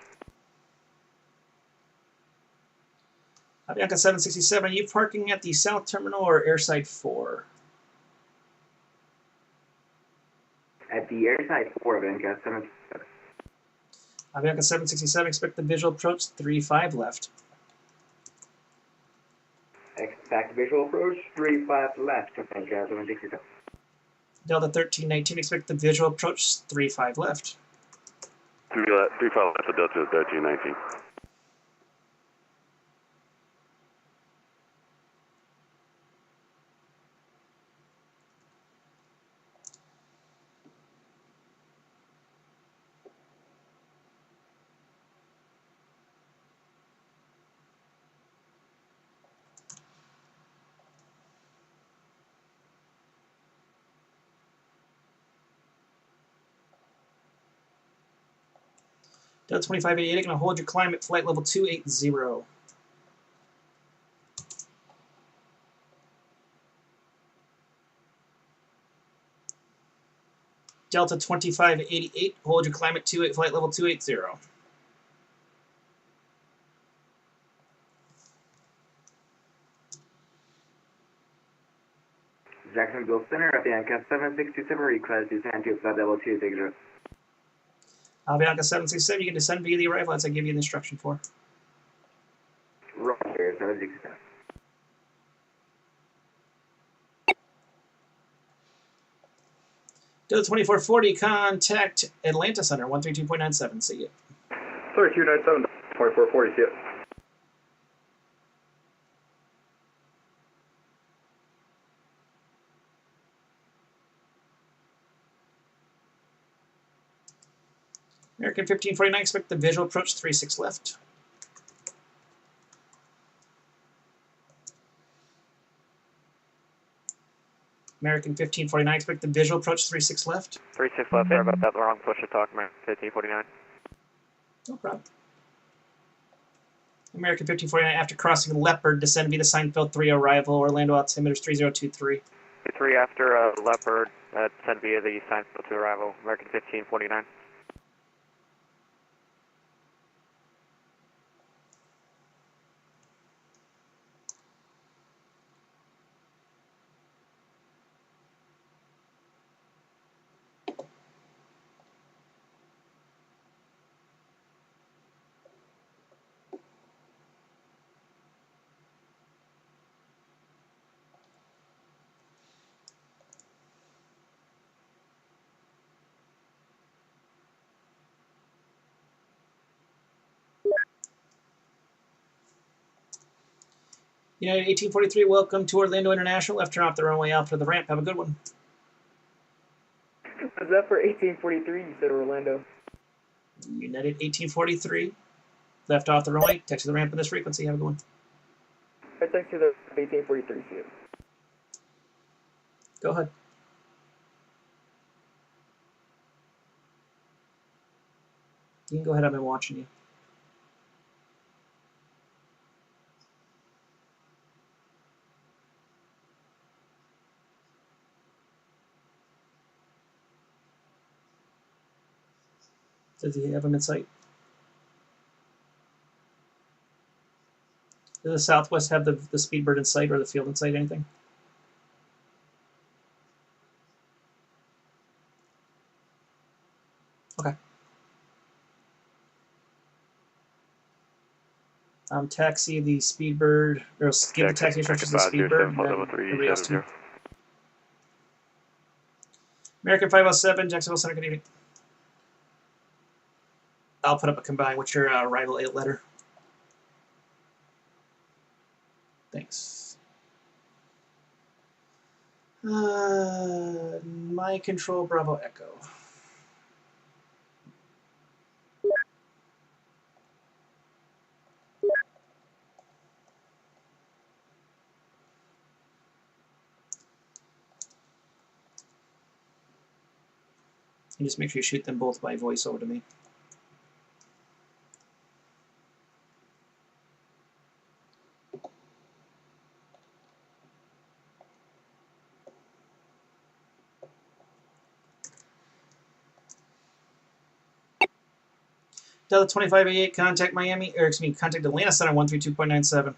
Avianca 767, are you parking at the South Terminal or Airside 4? At the airside 4, Avianca 767. Avianca 767, expect the visual approach 35 left. Expect visual approach 35 left, Avianca 767. Delta 1319, expect the visual approach 35 left. 35 left for Delta 1319. Delta 2588, going to hold your climb at flight level 280. Delta 2588, hold your climb at flight level 280. Jacksonville Center, Avianca 767, request descend to flight level 260. Avianca 767, you can descend via the arrival as I give you the instruction for. Roger, 767. Delta 2440, contact Atlanta Center, 132.97. See you. 3297, 2440, see it. American 1549, expect the visual approach 36 left. American 1549, expect the visual approach 36 left. 36 left, sorry about that, the wrong push to talk, man. 1549. No problem. American 1549, after crossing Leopard, descend via the Seinfeld 30 arrival, Orlando altimeters 3023. 3 after Leopard, send via the Seinfeld to arrival, American 1549. United 1843, welcome to Orlando International. Left turn off the runway out for the ramp. Have a good one. Was that for 1843? You said Orlando. United 1843, left off the runway. Taxi the ramp in this frequency. Have a good one. I texted you the 1843. See it. Go ahead. You can go ahead. I've been watching you. Does he have him in sight? Does the Southwest have the Speedbird in sight or the field in sight? Anything? Okay. Taxi the Speedbird, or give the taxi instructions to the Speedbird, and then everybody else too. American 507, Jacksonville Center, good evening. I'll put up a combine. What's your arrival letter? Thanks. My control, Bravo Echo. And just make sure you shoot them both by voice over to me. Delta 2588, contact Miami, or excuse me, contact Atlanta Center 132.97.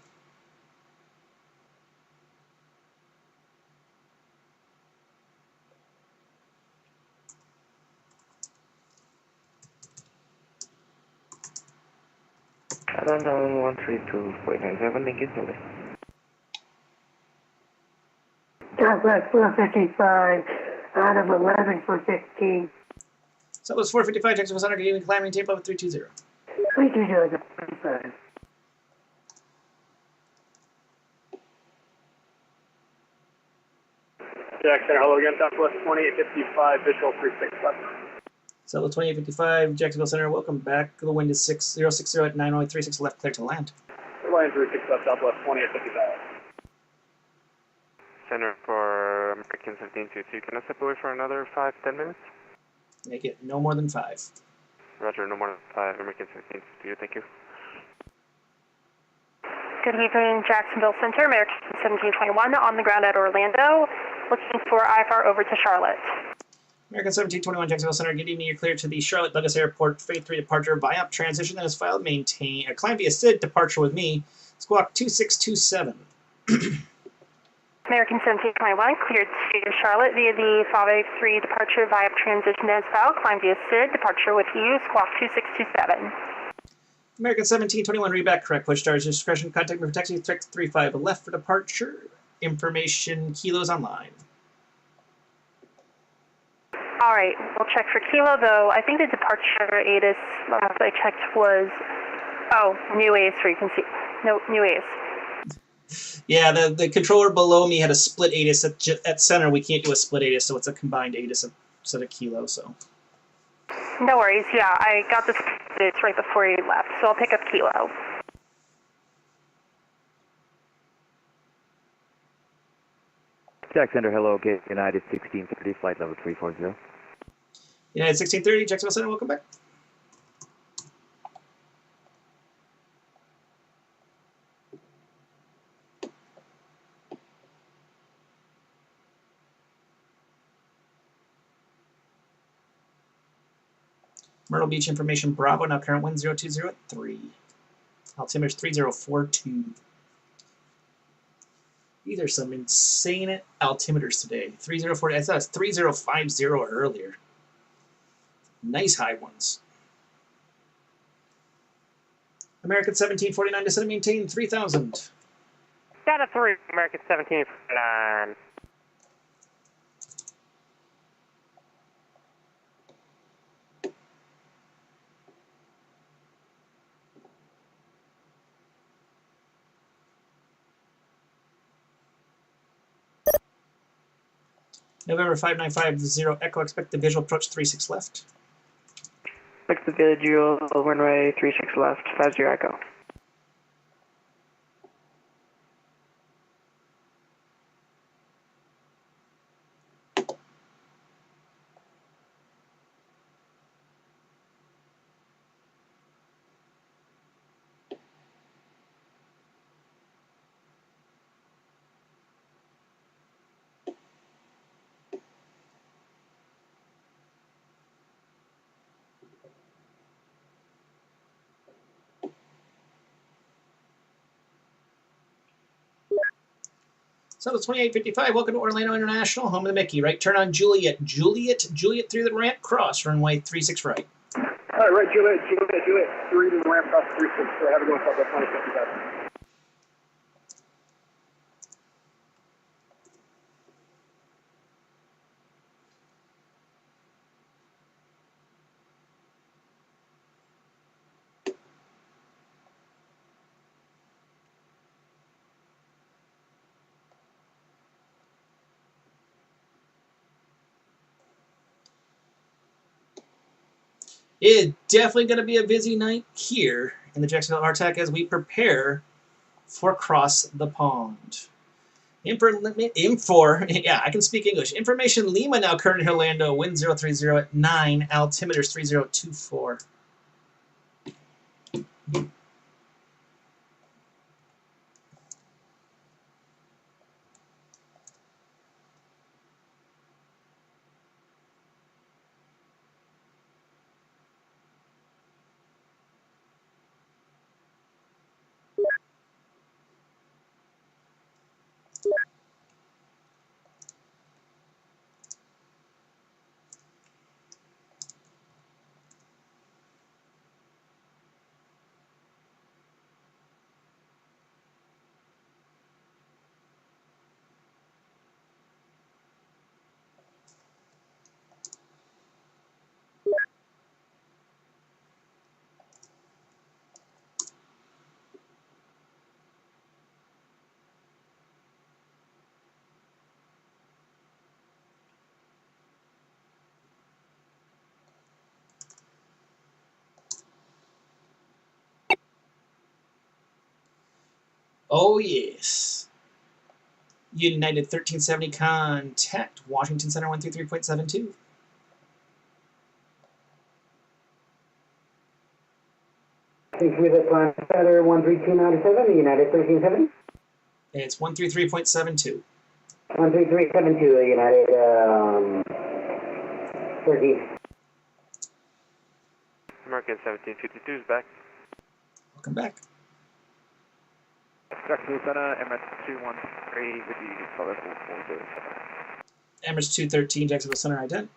Atlanta 132.97, thank you, Sally. Southwest 455 out of 11 for 15. Southwest 455, Jacksonville Center, good evening, climbing tape level 320. 320 to 45. Jack Center, hello again, Southwest 2855, visual 365. Southwest 2855, Jacksonville Center, welcome back. The wind is 6060 at 90836 left, clear to land. Line 36 left, Southwest 2855. Center for American 1722, can I step away for another 5-10 minutes? Make it no more than 5. Roger, no more than 5, American 1722, thank you. Good evening, Jacksonville Center, American 1721, on the ground at Orlando, looking for IFR over to Charlotte. American 1721, Jacksonville Center, good evening, you're clear to the Charlotte Douglas Airport, Phase 3 departure, VIOP transition that is filed, maintain, climb via SID, departure with me, squawk 2627. American 1721, cleared to Charlotte via the 583 departure VIOP transition as filed, climb via SID, departure with you, squawk 2627. American 1721, read back, correct, push stars, discretion, contact me for taxi, 35 left for departure, information, kilos online. All right, we'll check for kilo, though. I think the departure ATIS, last I checked, was, new ATIS frequency. No, new ATIS. Yeah, the controller below me had a split ATIS. At center, we can't do a split ATIS, so it's a combined ATIS instead of kilo, so. No worries, yeah, I got this ATIS right before you left, so I'll pick up kilo. Jack Center, hello, okay, United 1630, flight level 340. United 1630, Jacksonville Center, welcome back. Myrtle Beach information, Bravo, now current wind 020 at 3. Altimeter 3042. These are some insane altimeters today. 3040, I thought it was 3050 earlier. Nice high ones. American 1749, descend and maintain 3000. Data 3, American 1749. November 5950 Echo, expect the visual approach 36 left. Expect the visual runway 36 left, 50 Echo. So the 2855, welcome to Orlando International, home of the Mickey. Right turn on Juliet. Juliet through the ramp, cross, runway 36 right. All right, Juliet, 3 to the ramp, cross 36, so have a go for 2057. It's definitely going to be a busy night here in the Jacksonville RTAC as we prepare for Cross the Pond. Yeah, I can speak English. Information Lima now current in Orlando, wind 030 at 9, altimeters 3024. Oh, yes. United 1370 contact Washington Center 133.72. With a climb feather 13297, United 1370. It's 133.72. 13372, United 13. American 1752 is back. Welcome back. Jacksonville Center, MS213 with you, follow 440. Emirates 213, Jacksonville Center ident.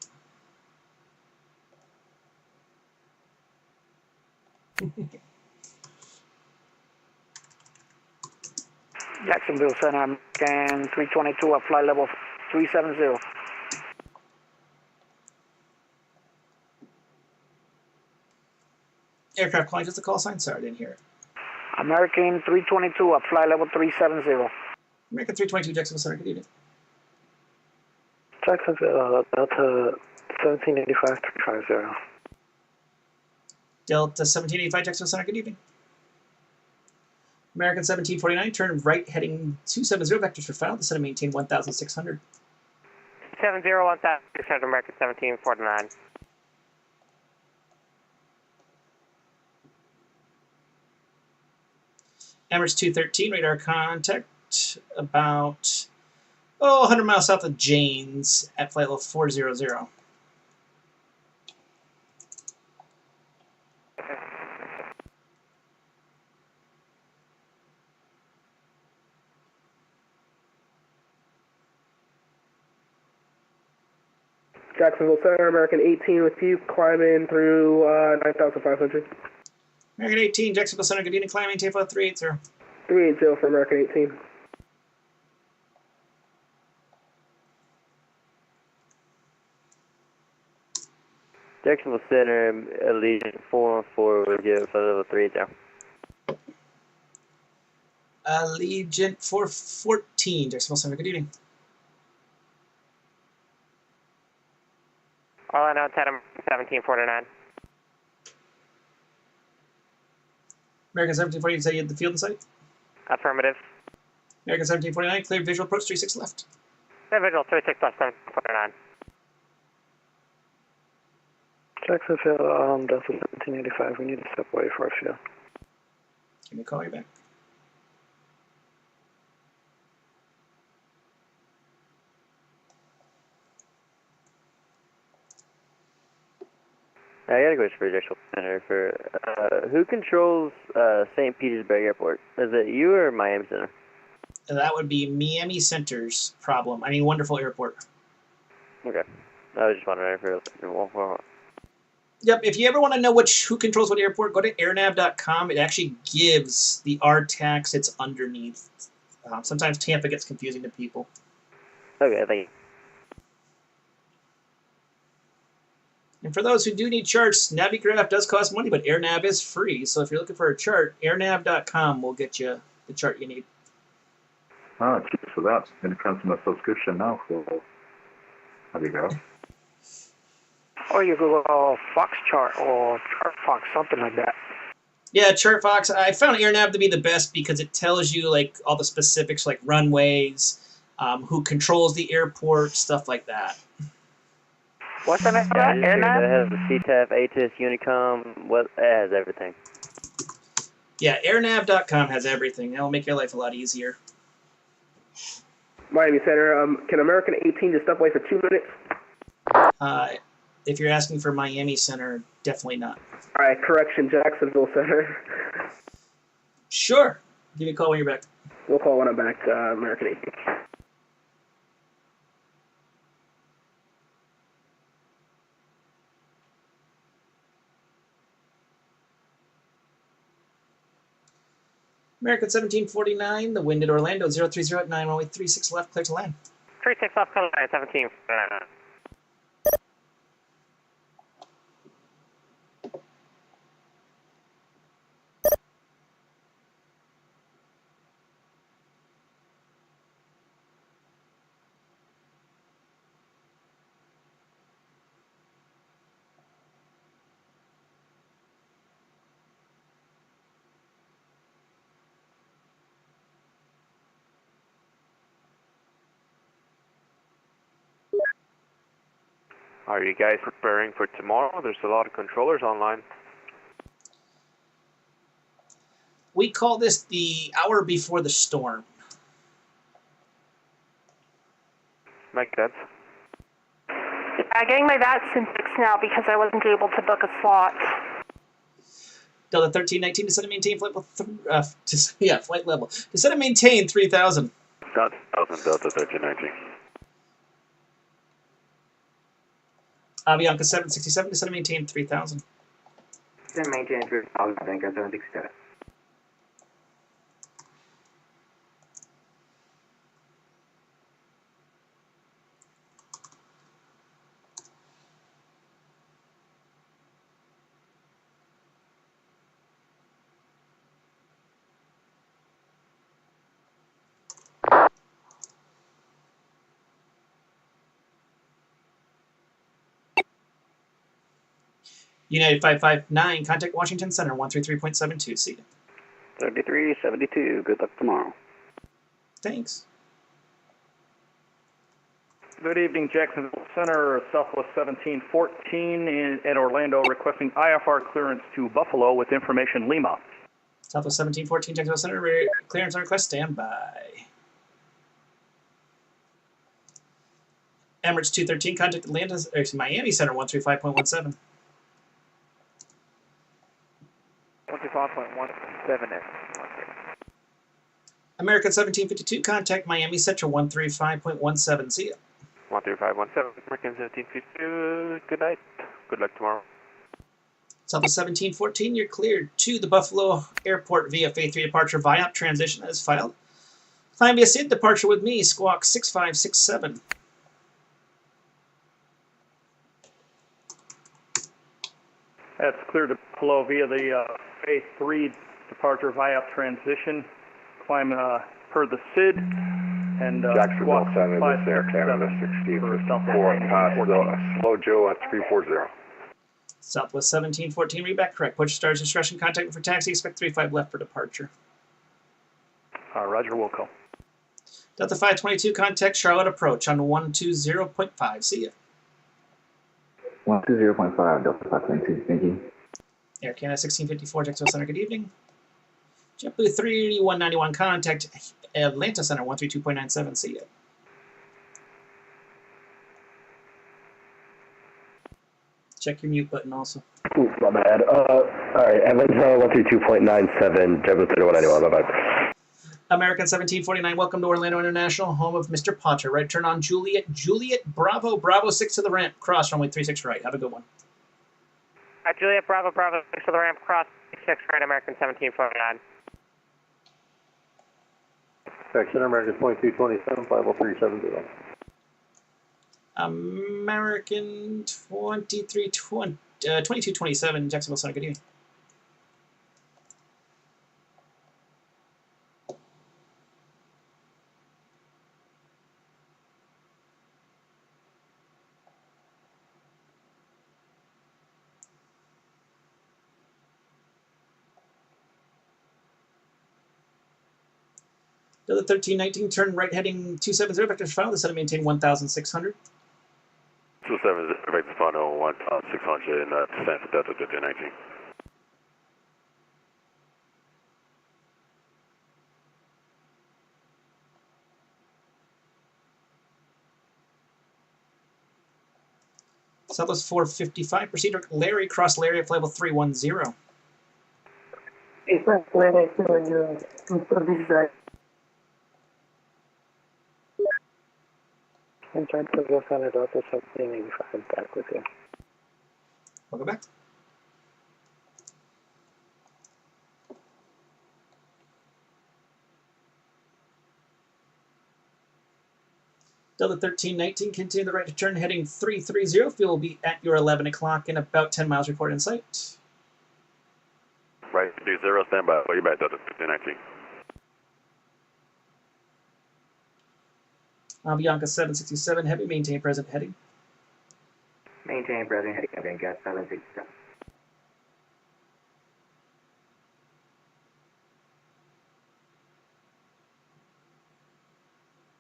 Jacksonville Center, scan 322 at flight level 370. Aircraft calling, just a call sign. Sorry, I didn't hear it. American 322 at flight level 370. American 322, Jacksonville Center, good evening. Jacksonville, Delta 1785 350. Delta 1785, Jacksonville Center, good evening. American 1749, turn right heading 270, vectors for final, descend and maintain 1,600. 701,600, American 1749. Emirates 213, radar contact about 100 miles south of Janes at flight level 400. Jacksonville Center, American 18 with you, climbing through 9,500. American 18, Jacksonville Center, good evening, climbing, TFO 380. 380 for American 18. Jacksonville Center, Allegiant 414 with you, flight level 380. Allegiant 414, Jacksonville Center, good evening. Orlando 1749. American 1740, you say you had the field in sight? Affirmative. American 1749, clear visual approach 36 left. Visual 36 left 749. Jacksonville, Delta 1785, we need to step away for a few. Give me a call, you back. I got a question for the Jacksonville Center. For who controls St. Petersburg Airport? Is it you or Miami Center? And that would be Miami Center's problem. I mean, wonderful airport. Okay. I was just wondering for Yep, if you ever want to know who controls what airport, go to airnav.com. It actually gives the RTAX it's underneath. Sometimes Tampa gets confusing to people. Okay, thank you. And for those who do need charts, Navigraph does cost money, but AirNav is free. So if you're looking for a chart, airnav.com will get you the chart you need. Ah, cheers for that. It comes from a subscription now, so there you go. Or you Google Foxchart or ChartFox, something like that. Yeah, ChartFox. I found AirNav to be the best because it tells you like all the specifics, like runways, who controls the airport, stuff like that. What's the name of that? It AirNav? has the CTP, ATIS, Unicom, it has everything. Yeah, airnav.com has everything. It'll make your life a lot easier. Miami Center, can American 18 just step away for 2 minutes? If you're asking for Miami Center, definitely not. All right, correction, Jacksonville Center. Sure. Give me a call when you're back. We'll call when I'm back, American 18. American 1749, the wind at Orlando, 030 at 9, runway 36 left, clear to land. 36 left, clear to land, 1749. Are you guys preparing for tomorrow? There's a lot of controllers online. We call this the hour before the storm. Makes sense. Getting my VATS in fixed now because I wasn't able to book a slot. Delta 1319, descend and maintain flight level, flight level. Descend and maintain 3000. Delta 1319. Avianca 767, descend and maintain 3000. Descend and maintain 3000, Avianca 767. United 559, contact Washington Center, 133.72. See you. 3372, good luck tomorrow. Thanks. Good evening, Jacksonville Center, Southwest 1714 at Orlando, requesting IFR clearance to Buffalo with information Lima. Southwest 1714, Jacksonville Center, clearance on request, stand by. Emirates 213, contact Miami Center, 135.17. 25.17. American 1752, contact Miami Center, 135.17. See ya. 13517, American 1752, good night. Good luck tomorrow. Southwest 1714, you're cleared to the Buffalo Airport via Phase 3 departure VIOP transition as filed. Climb via SID departure with me, squawk 6567. That's clear to Buffalo via the Phase 3 departure VIOP transition. Climb per the SID. And Jacksonville squawk Center, this Air Canada 1654, pass Slow Joe at 340. Southwest 1714, read back correct. Push stars discretion, contact for taxi, expect 35 left for departure. Roger, Wilco. Delta 522, contact Charlotte approach on 120.5. See ya. 120.5, Delta 522, thank you. Air Canada 1654, Jacksonville Center, good evening. JetBlue 3191, contact Atlanta Center 132.97. See ya. Check your mute button also. Ooh, my bad. Alright, Atlanta 132.97, JetBlue 3191, bye-bye. American 1749, welcome to Orlando International, home of Mr. Potter. Right turn on Juliet, Bravo, Bravo 6 to the ramp, cross runway 36 right. Have a good one. Juliet, Bravo, 6 to the ramp, cross 6 right, American 1749. Center American 2227, 50370. American 2227, Jacksonville Center, good evening. Delta 1319, turn right heading 270, vector final, descend and maintain 1,600. 270, vector final 1,600, and descent for Delta 1319. Southwest 455, proceed to Larry, cross Larry at level 310. It's like when I feel like you're this side. I'm trying to go find a Delta 1785 back with you. Welcome back. Delta 1319, continue the right to turn, heading 330. Fuel will be at your 11 o'clock in about 10 miles, report in sight. Right, 30, stand by. Well, you're back, Delta 1319. Bianca 767, heavy, maintain present heading. Maintain present heading, Bianca 767.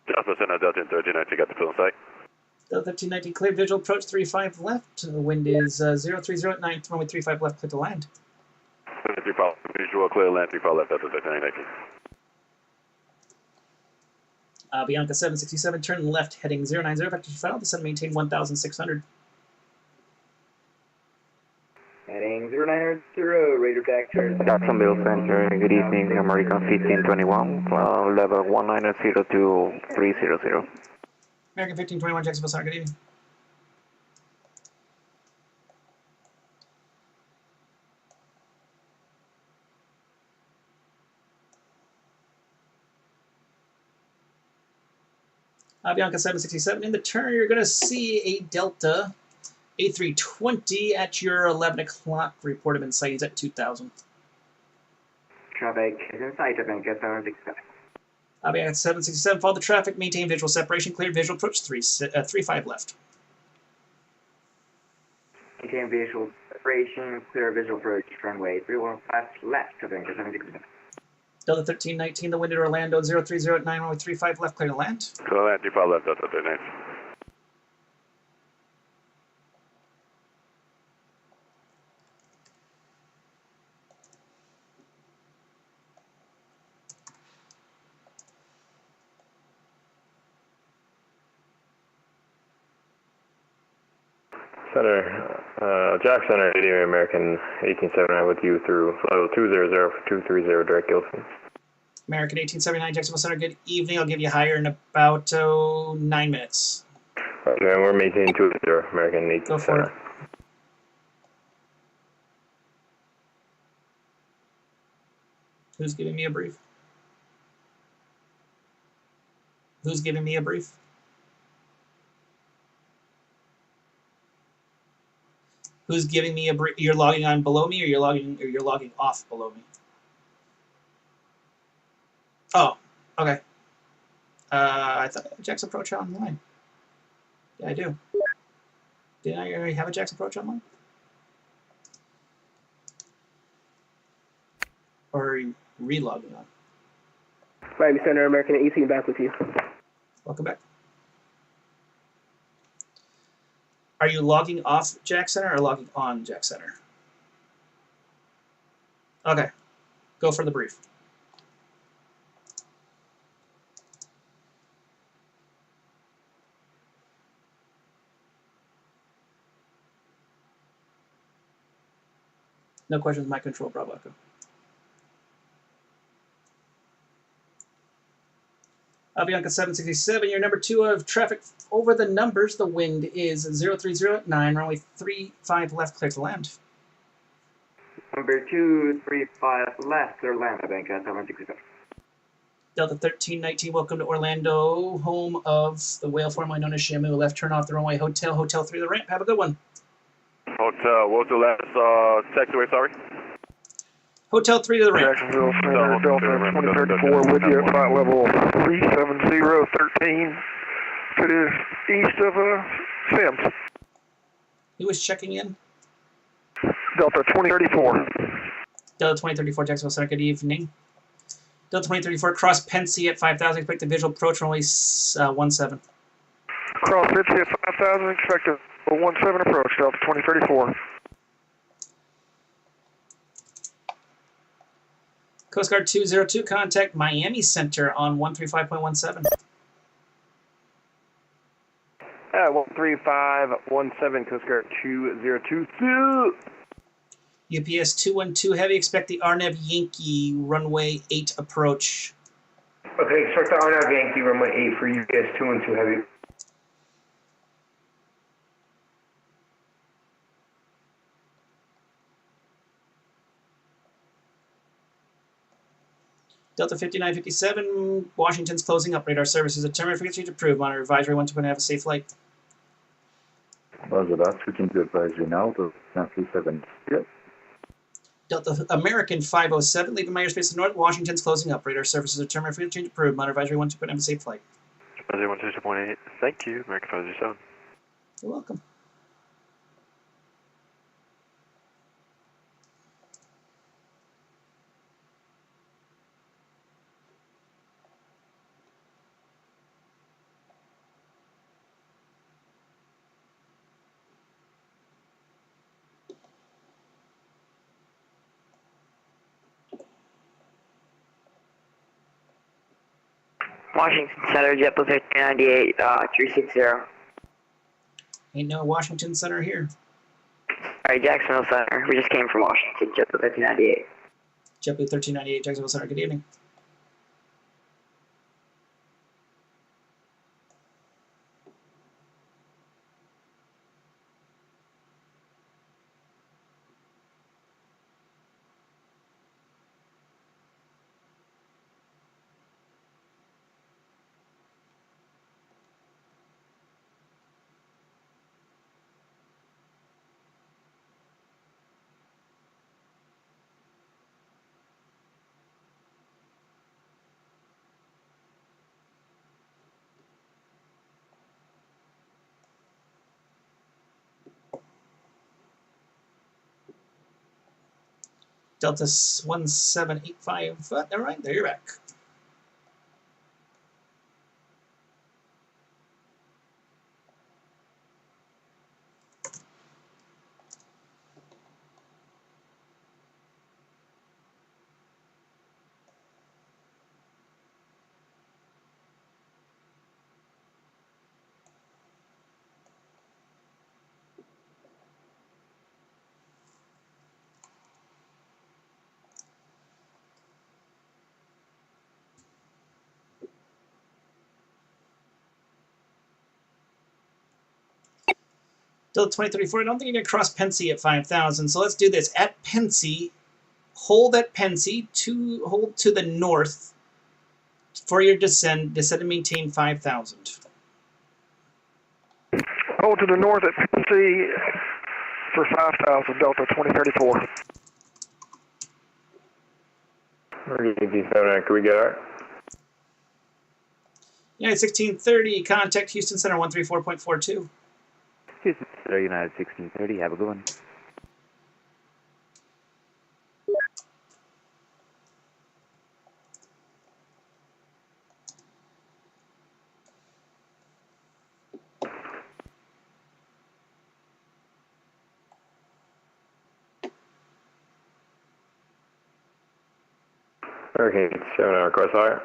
Delta Center, Delta 1319, got the fuel in sight. Delta 1319, clear, visual, approach 35 left. The wind is 030 at 9, runway 35 left, clear to land. 35, visual, clear, land, 35 left, Delta 1319. Bianca 767, turn left, heading 090, vector final, descend, maintain 1,600. Heading 090, radar vector. Jacksonville Center, good evening, American 1521, level 190 to 300. American 1521, Jacksonville Center, good evening. Bianca 767, in the turn, you're going to see a Delta A320 at your 11 o'clock. Report him in sight. He's at 2,000. Traffic is in sight, Bianca 767. Bianca 767, follow the traffic, maintain visual separation, clear visual approach, 35 left. Maintain visual separation, clear visual approach, runway 315 left, Bianca 767. Delta 1319, the wind at Orlando, 030 at 9, runway 35 left, clear to land. Clear land, 35 left, Delta 1319. Center, Jack Center, American 1879 with you through level 200 for 230 direct Gilson. American 1879, Jacksonville Center, good evening. I'll give you higher in about 9 minutes. Right, and we're maintaining 200, American 1879. Go for it. Who's giving me a brief? Who's giving me a brief? Who's giving me a brief? You're logging on below me, or you're logging off below me? Oh, okay. I thought Jack's Approach online. Yeah, I do. Didn't I already have a Jack's Approach online? Or are you relogging on? Miami Center, American 18 back with you. Welcome back. Are you logging off Jack Center or logging on Jack Center? Okay. Go for the brief. No questions, my control, Bravo Echo. Avianca 767, you're number 2 of traffic over the numbers. The wind is 0309, runway 35 left, clear to land. Number 235 left, clear land, Avianca 767. Delta 1319, welcome to Orlando, home of the whale formerly known as Shamu. Left turn off the runway, Hotel 3 the ramp. Have a good one. Hotel, what was the last taxiway, sorry? Hotel 3 to the ramp. Jacksonville Center, Delta 2034 with you at flight level 37013 to the east of Sims. Who was checking in? Delta 2034. Delta 2034, Jacksonville Center, good evening. Delta 2034, cross Pensy at 5,000, expect the visual approach runway 17. Cross Pensy at 5,000, expect a 17 approach, Delta 2034. Coast Guard 202, contact Miami Center on 135.17. 13517, Coast Guard 202. UPS 212 Heavy, expect the Arnev Yankee runway 8 approach. Okay, expect the Arnev Yankee runway 8 for UPS 212 Heavy. Delta 5957, Washington's closing up. Radar services determined frequency to approve. Monitor advisory 12, have a safe flight. Roger that. Switching to advisory now to 937. Yep. Delta American 507, leaving my airspace to north. Washington's closing up. Radar services determined frequency to approve. Monitor advisory 12, have a safe flight. 012.8. Thank you, American 507. You're welcome. Washington Center, JetBlue 1398, 360. Ain't no Washington Center here. Alright, Jacksonville Center. We just came from Washington, JetBlue 1398. JetBlue 1398, Jacksonville Center, good evening. Delta 1785, never mind, there you're back. Delta 2034, I don't think you're going to cross Pensy at 5,000, so let's do this. At Pensy, hold at Pensy, hold to the north for your descend and maintain 5,000. Hold to the north at Pensy for 5,000, Delta 2034. 87, can we get our? United 1630, contact Houston Center 134.42. Houston Center, United 1630. Have a good one. American 7 request higher.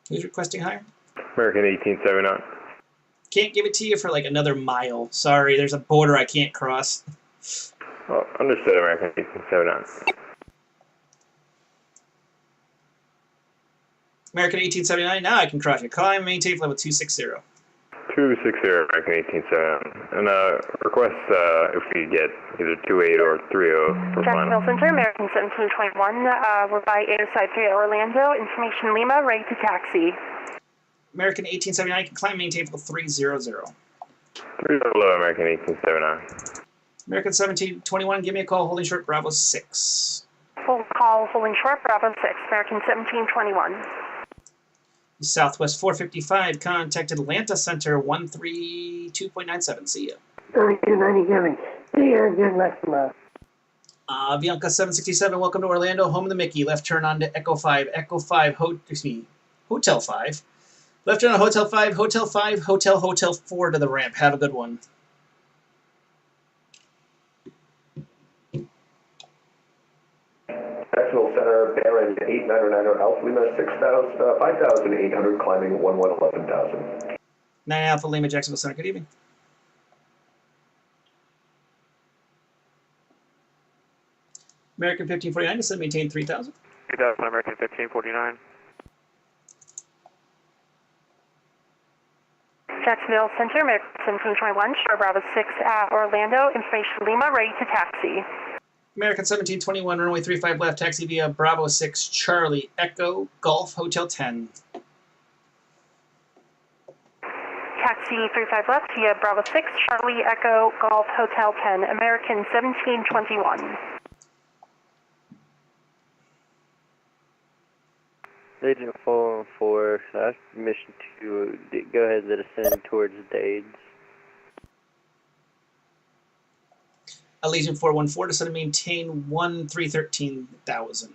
Who's requesting higher? American 1879. Can't give it to you for like another mile. Sorry, there's a border I can't cross. Oh, understood, American 1879. American 1879, now I can cross you. Climb, maintain level 260. 260, American 1879. And request if we get either 28 or 30 for final. Jacksonville Center, American 1721. We're by airside 3 Orlando. Information Lima, ready to taxi. American 1879 can climb, maintain level 300. 300, American 1879. American 1721, give me a call, holding short, Bravo 6. Full call, holding short, Bravo 6, American 1721. Southwest 455, contact Atlanta Center 132.97. See ya. 3297. See ya, good Maxima. Bianca 767, welcome to Orlando, home of the Mickey. Left turn on to Echo 5, Echo 5, Hotel 5. Left turn on Hotel 5, Hotel 5, Hotel 4 to the ramp. Have a good one. Jacksonville Center, Baron 8990 Alpha Lima 5,800, climbing 11,000. 9 Alpha Lima, Jacksonville Center, good evening. American 1549, descend maintain 3,000. 3,000, American 1549. Jacksonville Center, American 1721, Shore Bravo 6 at Orlando. Information Lima, ready to taxi. American 1721, runway 35 left, taxi via Bravo 6, Charlie, Echo, Golf, Hotel 10. Taxi 35 left via Bravo 6, Charlie, Echo, Golf, Hotel 10, American 1721. Agent 414, that's mission 2, go ahead and descend towards Dades. Allegiant 414, descend and maintain 1313,000.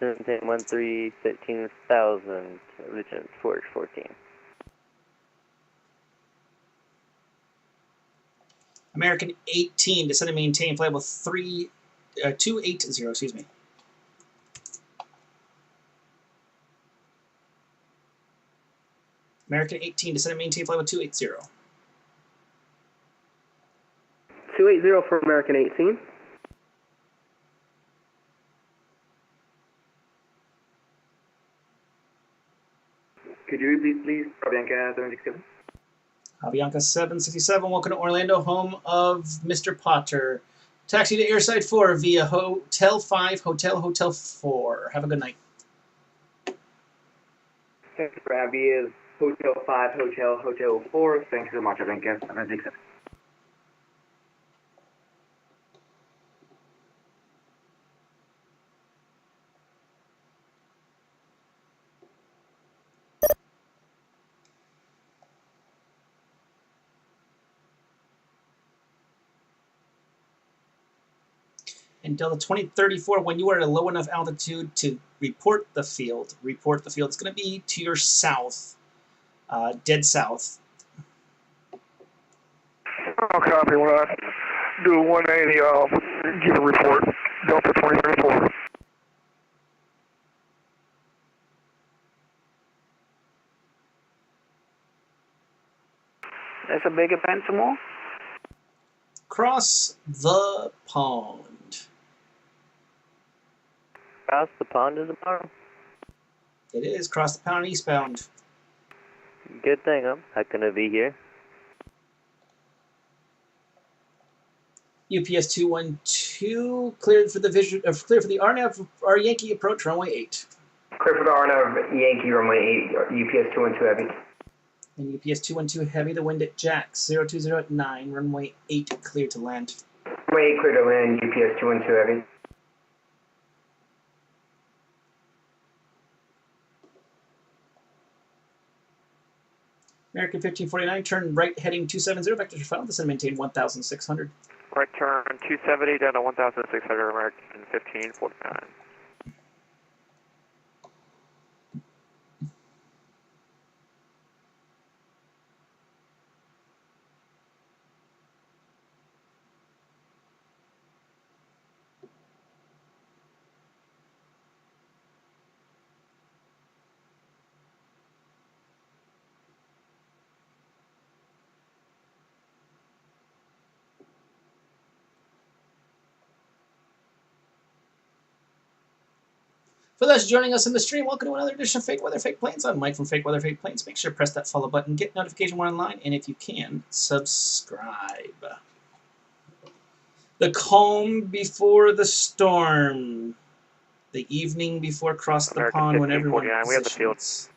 Maintain 1313,000, Allegiant 414. American 18, descend and maintain flight level 280, excuse me. American 18, descend and maintain flight level 280. 280 for American 18. Could you repeat, please? Avianca 767. Avianca 767, welcome to Orlando, home of Mr. Potter. Taxi to Airside 4 via Hotel 5, Hotel 4. Have a good night. Thanks for via Hotel 5, Hotel 4. Thank you so much, Avianca 767. And Delta 2034, when you are at a low enough altitude to report the field. It's going to be to your south, dead south. I'll copy when I do 180, I'll give a report. Delta 2034. There's a big event tomorrow? Cross the pond. Cross the pond is tomorrow? It is. Cross the pond eastbound. Good thing I'm not going to be here. UPS 212, cleared for the clear for the RNAV, our Yankee approach, runway 8. Clear for the RNAV Yankee, runway 8, UPS 212 heavy. And UPS 212 heavy, the wind at Jax, 020 at 9, runway 8, clear to land. Runway 8, clear to land, UPS 212 heavy. American 1549, turn right heading 270, vectors are found, descend maintain 1,600. Right turn 270 down to 1,600, American 1549. For those joining us in the stream, welcome to another edition of Fake Weather, Fake Planes. I'm Mike from Fake Weather, Fake Planes. Make sure to press that follow button, get notification when online, and if you can, subscribe. The calm before the storm. The evening before cross the pond when everyone positions.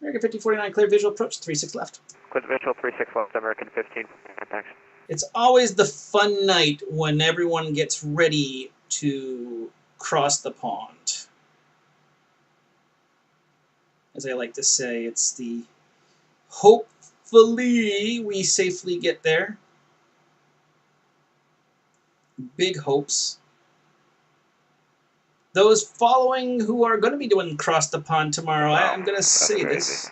American 1549, clear visual approach, 36 left. Clear visual, 36 left, American 1549, thanks. It's always the fun night when everyone gets ready to cross the pond. As I like to say, it's the hopefully we safely get there. Big hopes. Those following who are going to be doing cross the pond tomorrow, I'm going to say this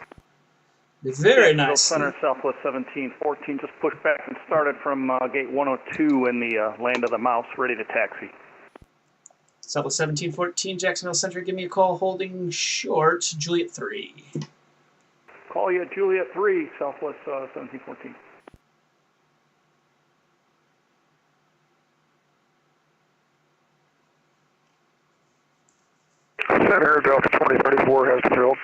very nicely. Center, Southwest 1714, just pushed back and started from gate 102 in the land of the mouse, ready to taxi. Southwest 1714, Jacksonville Center, give me a call holding short, Juliet 3. Call you at Juliet 3, Southwest 1714. Center, Delta 2034 has filled.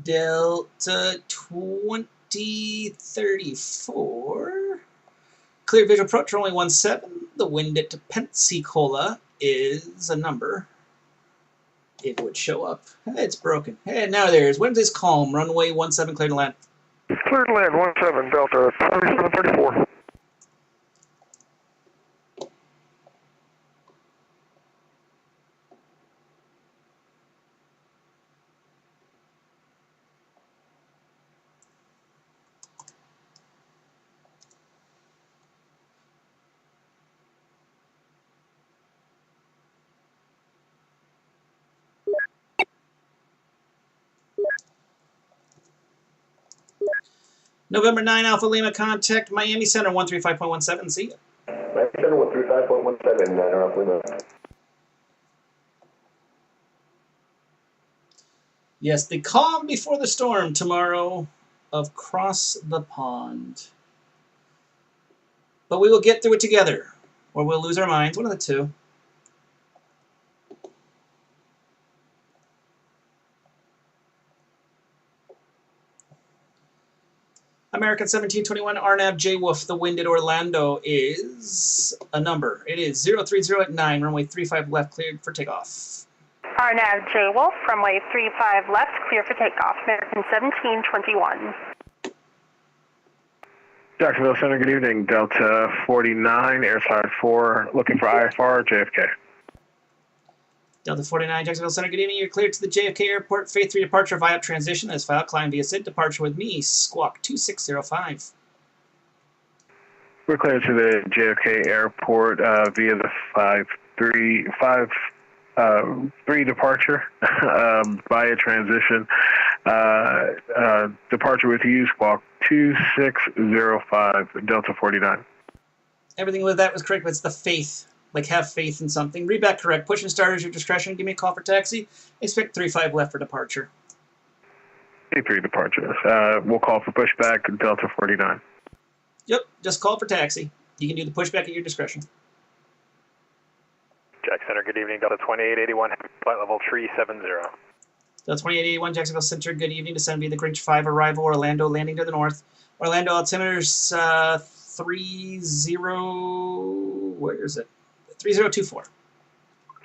Delta 2034. Clear visual approach, runway 17. The wind at Pensacola is a number. It would show up. Hey, it's broken. Hey, now there's wind is calm. Runway 17, clear to land. Clear to land, 17, Delta 2734. November 9, Alpha Lima, contact Miami Center 135.17. See ya. Miami Center 135.17, Alpha Lima. Yes, the calm before the storm tomorrow of Cross the Pond. But we will get through it together, or we'll lose our minds. One of the two. American 1721 Arnav J. Wolf, the wind at Orlando is a number. It is 030 at 9, runway 35 left, cleared for takeoff. Arnav J. Wolf, runway 35 left, clear for takeoff. American 1721. Jacksonville Center, good evening. Delta 49, airside 4, looking for IFR, JFK. Delta 49, Jacksonville Center, good evening. You're cleared to the JFK Airport. Phase 3 departure via transition. As file climb via SID. Departure with me, Squawk 2605. We're cleared to the JFK Airport via the 5-3 departure via transition. Departure with you, Squawk 2605, Delta 49. Everything with that was correct, but it's the faith. Like, have faith in something. Read back correct. Push and start is your discretion. Give me a call for taxi. Expect 35 left for departure. 3 departure. We'll call for pushback, Delta 49. Yep, just call for taxi. You can do the pushback at your discretion. Jack Center, good evening. Delta 2881, flight level 370. Delta 2881, Jacksonville Center, good evening. Descend via the Grinch 5 arrival, Orlando landing to the north. Orlando altimeter's 30, where is it? 3024. All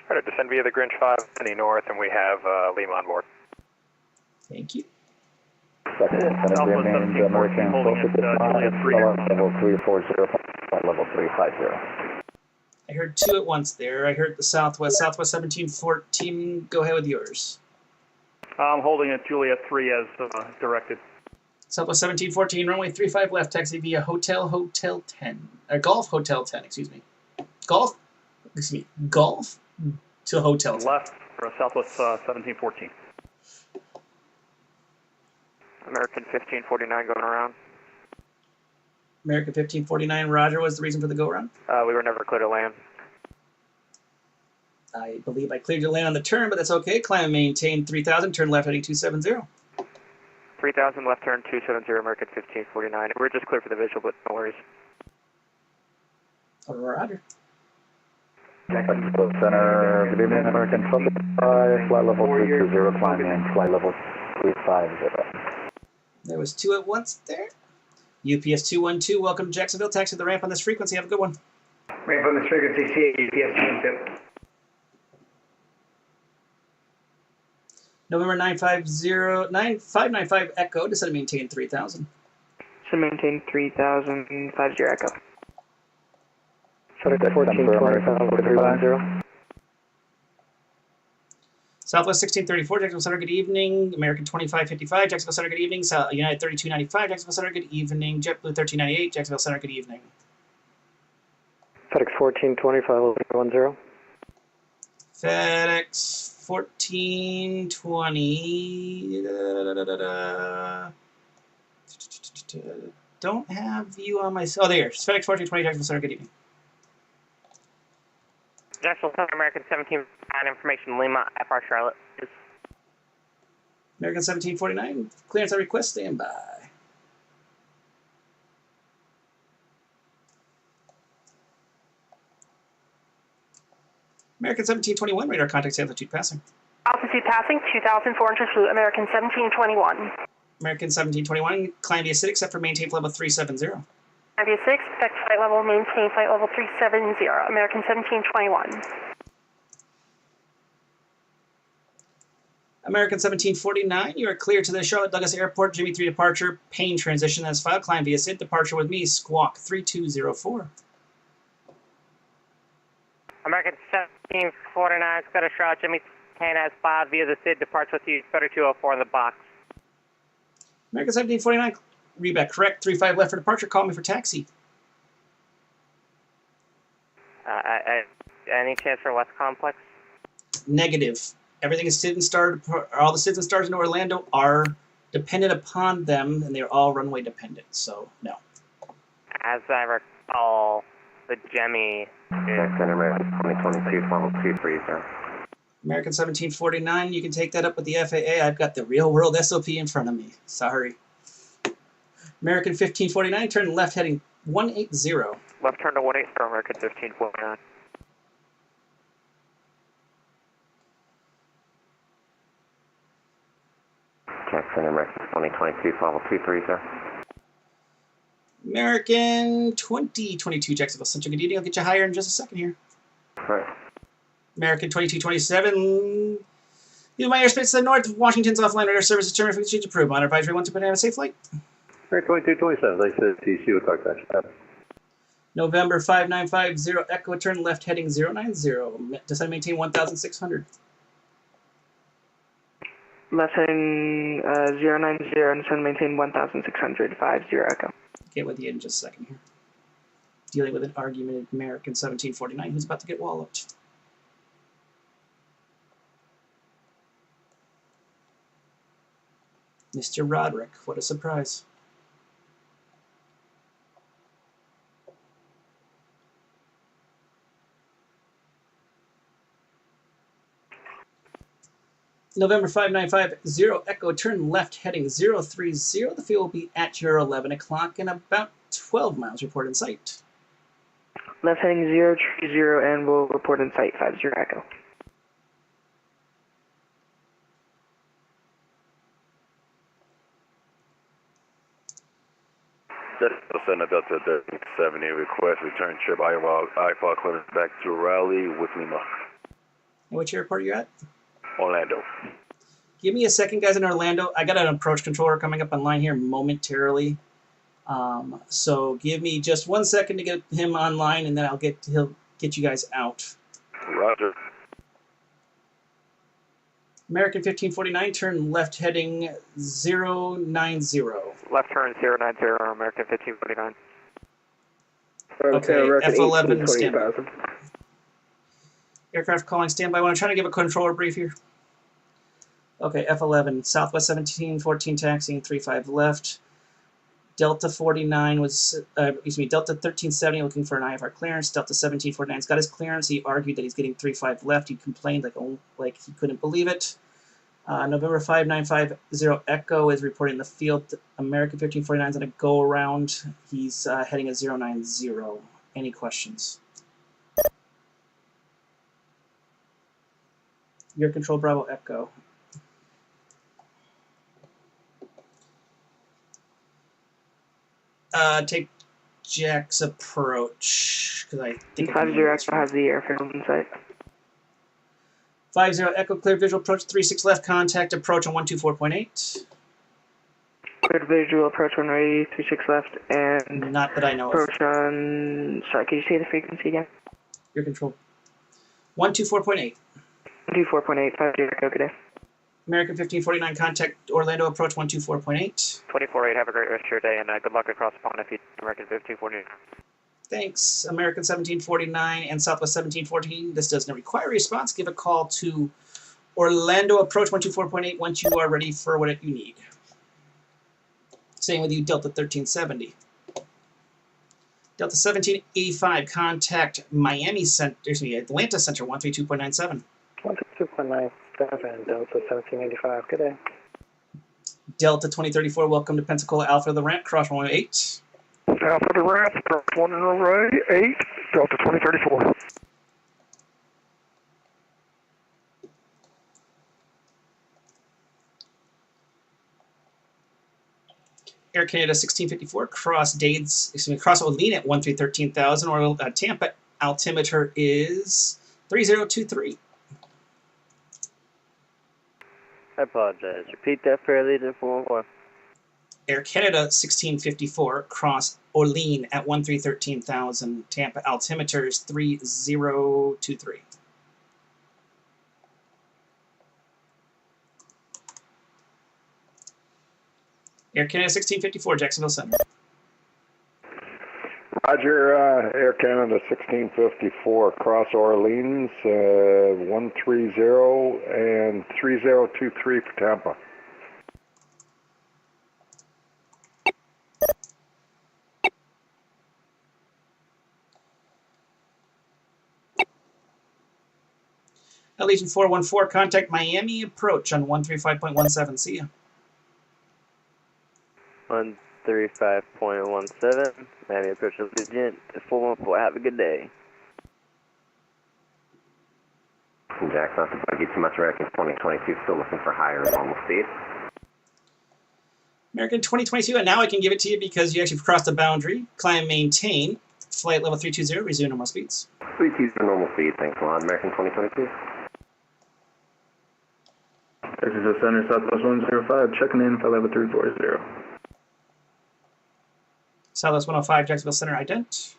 right, descend via the Grinch 5, heading north, and we have Lima on board. Thank you. Southwest 1714, holding at Juliet 3. Level 340, level 350. I heard two at once there. I heard the Southwest. Southwest 1714, go ahead with yours. I'm holding at Juliet 3 as directed. Southwest 1714, runway 35 left, taxi via Hotel 10. Golf Hotel 10, excuse me. Golf to Hotel 10. Left for Southwest 1714. American 1549 going around. American 1549, Roger, was the reason for the go-around? We were never clear to land. I believe I cleared your land on the turn, but that's okay. Climb and maintain 3000, turn left heading 270. 3000 left turn 270, American 1549. We're just clear for the visual, but no worries. Roger. Expo Center, good evening, American 1255, flight level 320, climb in, flight level 350. There was two at once there. UPS 212, welcome to Jacksonville. Taxi to the ramp on this frequency. Have a good one. Ramp on this frequency, see UPS 212. November 9595 Echo, descend and maintain 3000. So maintain 3000, 50 Echo. FedEx 1420, Southwest 1634, Jacksonville Center, good evening. American 2555, Jacksonville Center, good evening. United 3295, Jacksonville Center, good evening. JetBlue 1398, Jacksonville Center, good evening. FedEx 1425, FedEx 1420. Don't have you on my. Oh, there. FedEx 1420, Jacksonville Center, good evening. Jacksonville Center, American 17, information Lima, FR Charlotte. American 1749, clearance I request, stand by. American 1721, radar contact altitude passing. Altitude passing, 2,400 flew, American 1721. American 1721, climb via 6, except for maintain level 370. Climb via 6, expect flight level, maintain flight level 370, American 1721. American 1749, you are clear to the Charlotte Douglas Airport, Jimmy 3 departure, Payne transition as filed, climb via SID, departure with me, squawk 3204. American 1749, Scudder Charlotte, Jimmy 10 as filed via the SID, departs with you, Scudder 204 in the box. American 1749, readback correct, 35 left for departure, call me for taxi. Any chance for West Complex? Negative. Everything is SID and star, all the SIDs and stars in Orlando are dependent upon them, and they're all runway dependent, so no. As I recall, the Jemmy Jackson, American 2022, level 23, sir. American 1749, you can take that up with the FAA. I've got the real world SOP in front of me. Sorry. American 1549, turn left heading 180. Left turn to 180, American 1549. Jackson, American 2022, level 23, sir. American 2022, Jacksonville Central, good evening. I'll get you higher in just a second here. Right. American 2227, use my airspace to the north of Washington's offline radar service determined if we change approved. On advisory 1 to put in a safe flight. American 2227, like I said, TC with talk back. November 5950, Echo, turn left heading 090, descend maintain 1,600. Left heading 090, and descend maintain 1,600, 50 Echo. Get with you in just a second here. Dealing with an argument American 1749 who's about to get walloped. Mr. Roderick, what a surprise. November 5950, Echo, turn left heading 030. The fuel will be at your 11 o'clock and about 12 miles, report in sight. Left heading 030 and we'll report in sight, 50 Echo. Center Delta 70, request return trip IFR clearance back to Raleigh with Lima. Which airport are you at? Orlando. Give me a second, guys, in Orlando. I got an approach controller coming up online here momentarily. So give me just 1 second to get him online, and then he'll get you guys out. Roger. American 1549, turn left heading 090. Left turn 090, American 1549. Okay, American F11 18, standby. 28,000. Aircraft calling standby. I'm trying to give a controller brief here. Okay, F11, Southwest 1714 taxiing 35 left. Delta 49 was, Delta 1370 looking for an IFR clearance. Delta 1749's got his clearance. He argued that he's getting 35 left. He complained like he couldn't believe it. November 5950 Echo is reporting the field. American 1549's on a go around. He's heading at 090. Any questions? Your control Bravo Echo. Take Jack's approach, because I think 50 Echo has the airfield in sight. 50 Echo, clear visual approach, 36 left, contact approach on 124.8. Cleared visual approach on ready, 36 left, and not that I know approach of. On, sorry, could you say the frequency again? Your control. 124.8. 124.8, 50 Echo, good day. American 1549, contact Orlando approach 124.8. 24-8, have a great rest of your day, and good luck across the pond if you American 1549. Thanks, American 1749 and Southwest 1714. This doesn't require a response. Give a call to Orlando approach 124.8 once you are ready for what you need. Same with you, Delta 1370. Delta 1785, contact Miami Center, Atlanta Center 132.97. 132.97, Delta 1785, good day. Delta 2034, welcome to Pensacola Alpha the ramp, cross runway 8. Alpha the ramp, cross runway 8, Delta 2034. Air Canada 1654, cross Olean at 13,000, or Tampa altimeter is 3023. I apologize. Repeat that fairly to 414. Air Canada 1654, cross Olean at 13,000, Tampa altimeter is 3023. Air Canada 1654, Jacksonville Center. Roger, Air Canada 1654, cross Orleans, 130 and 3023 for Tampa. Allegiant 414, contact Miami approach on 135.17. See ya. 135.17, Miami approach Allegiant 414. Have a good day. Jack, not to bug you too much, American 2022, still looking for higher normal speed. American 2022, and now I can give it to you because you actually crossed the boundary. Climb, maintain, flight level 320, resume normal speeds. 320 normal speed, thanks a lot, American 2022. Texas Center, Southwest 105, checking in, flight level 340. Southwest 105, Jacksonville Center, ident.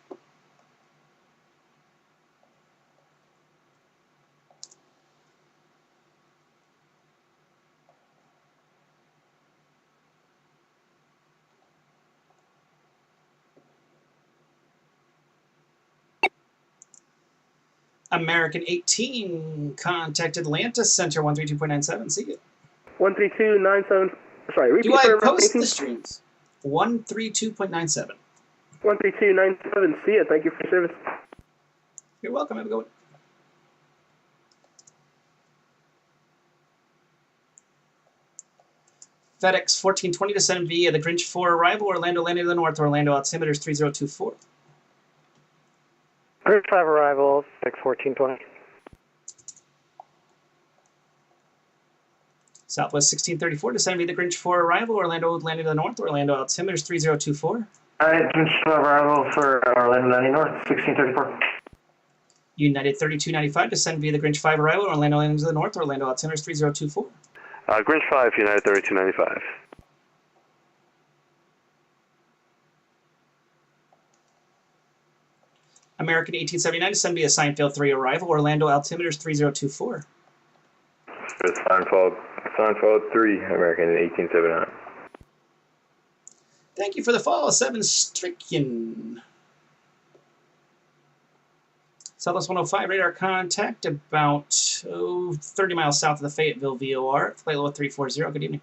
American 18, contact Atlanta Center 132.97. See you. 132.97. Sorry, repeat. Do I for post 18? the streams? 132.97. 132.97. See ya. Thank you for your service. You're welcome. Have a good one. FedEx 1420 to send via the Grinch 4 arrival. Orlando landing to the north. Orlando altimeter is 3024. Group 5 arrival, 61420. Southwest 1634 to send via the Grinch 4 arrival. Orlando landing to the north. Orlando altimeter is 3024. Grinch 5 arrival for Orlando landing north, 1634. United 3295 to send via the Grinch 5 arrival. Orlando landing to the north. Orlando altimeter is 3024. Grinch 5, United 3295. American 1879 to send via Seinfeld 3 arrival. Orlando altimeter is 3024. Just Seinfeld 3, American 1879. Thank you for the follow, 7 Stricken. Southwest 105 radar contact about 30 miles south of the Fayetteville VOR. Flight level 340. Good evening.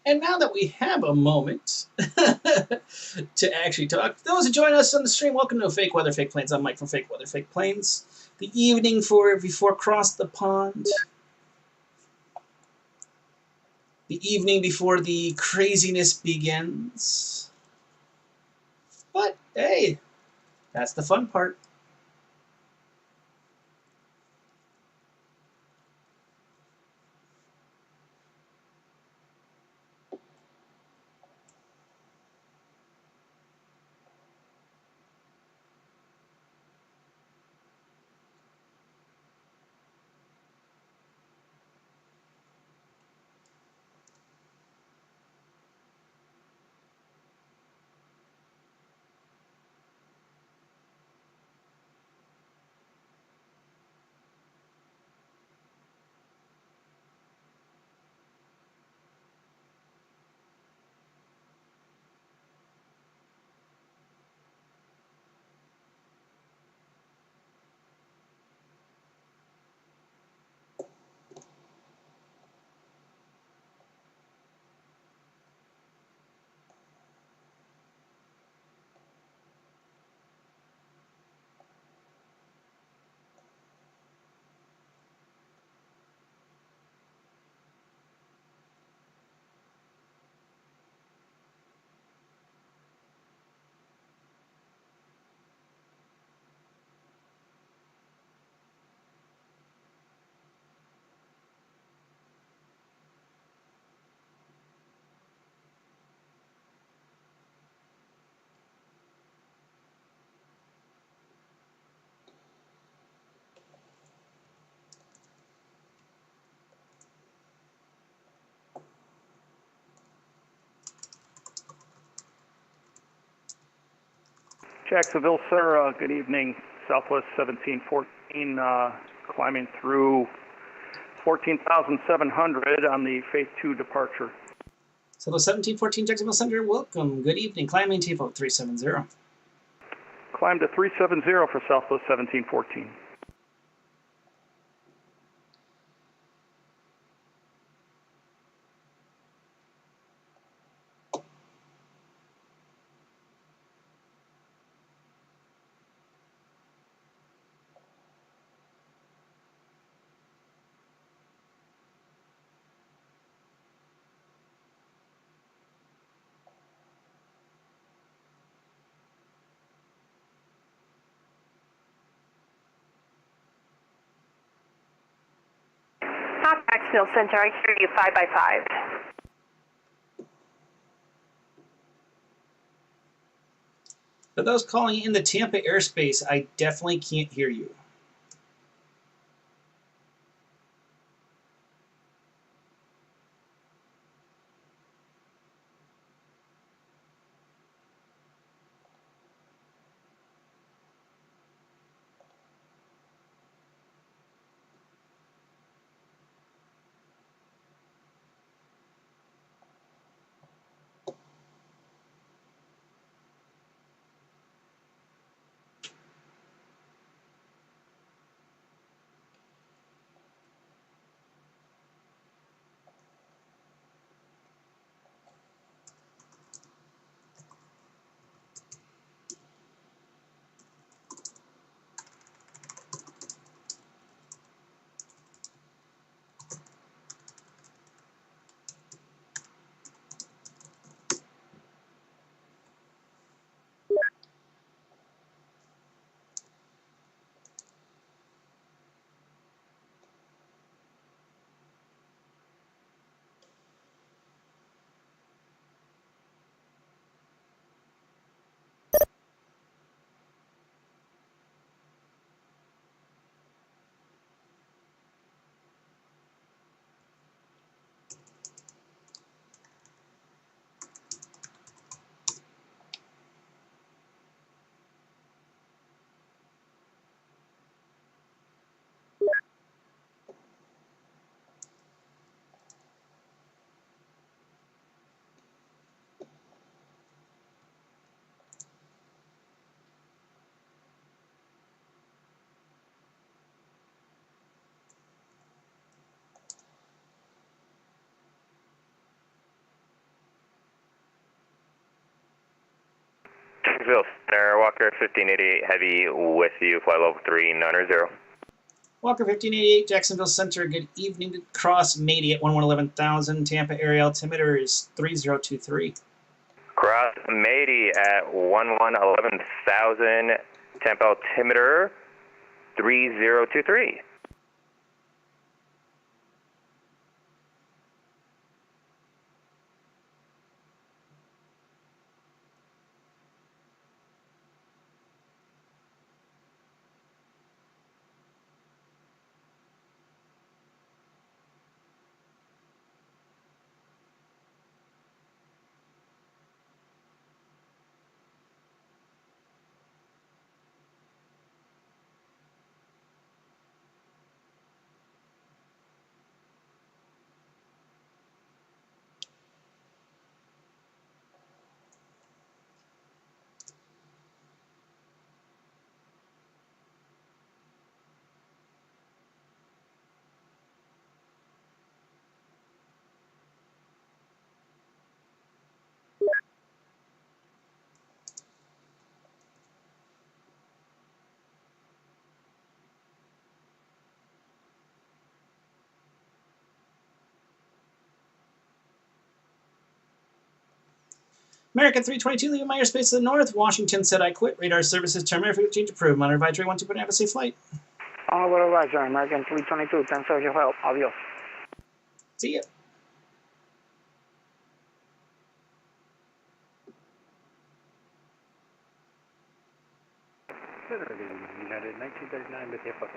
And now that we have a moment to actually talk, those who join us on the stream, welcome to Fake Weather, Fake Planes. I'm Mike from Fake Weather, Fake Planes. The evening before Cross the Pond. The evening before the craziness begins. But, hey, that's the fun part. Jacksonville, sir, good evening. Southwest 1714, climbing through 14,700 on the Faith 2 departure. So the 1714 Jacksonville Center, welcome. Good evening. Climbing TFO 370. Climb to 370 for Southwest 1714. Jacksonville Center, I hear you 5 by 5. For those calling in the Tampa airspace, I definitely can't hear you. Jacksonville Center, Walker 1588 Heavy with you, flight level 3900. Walker 1588, Jacksonville Center, good evening. Cross Mady at 1111,000. Tampa area altimeter is 3023. Cross Mady at 1111,000. Tampa altimeter 3023. American 322, leaving my airspace to the north. Washington said I quit. Radar services terminated for change approved. Monitor advisory 12, have a safe flight. Onward advisor, American 322, thanks for your help. Adios. See ya. United 1939 with F 30.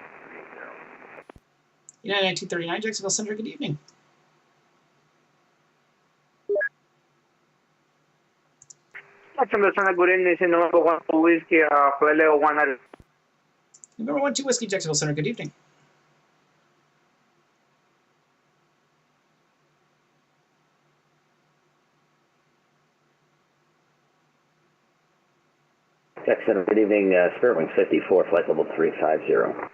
United 1939, Jacksonville Center, good evening. Jacksonville Center, good evening. This is number 1 Whiskey, flight level 100. Number 12 Whiskey, Jacksonville Center, good evening. Jackson, good evening. Spirit Wings 54, flight level 350.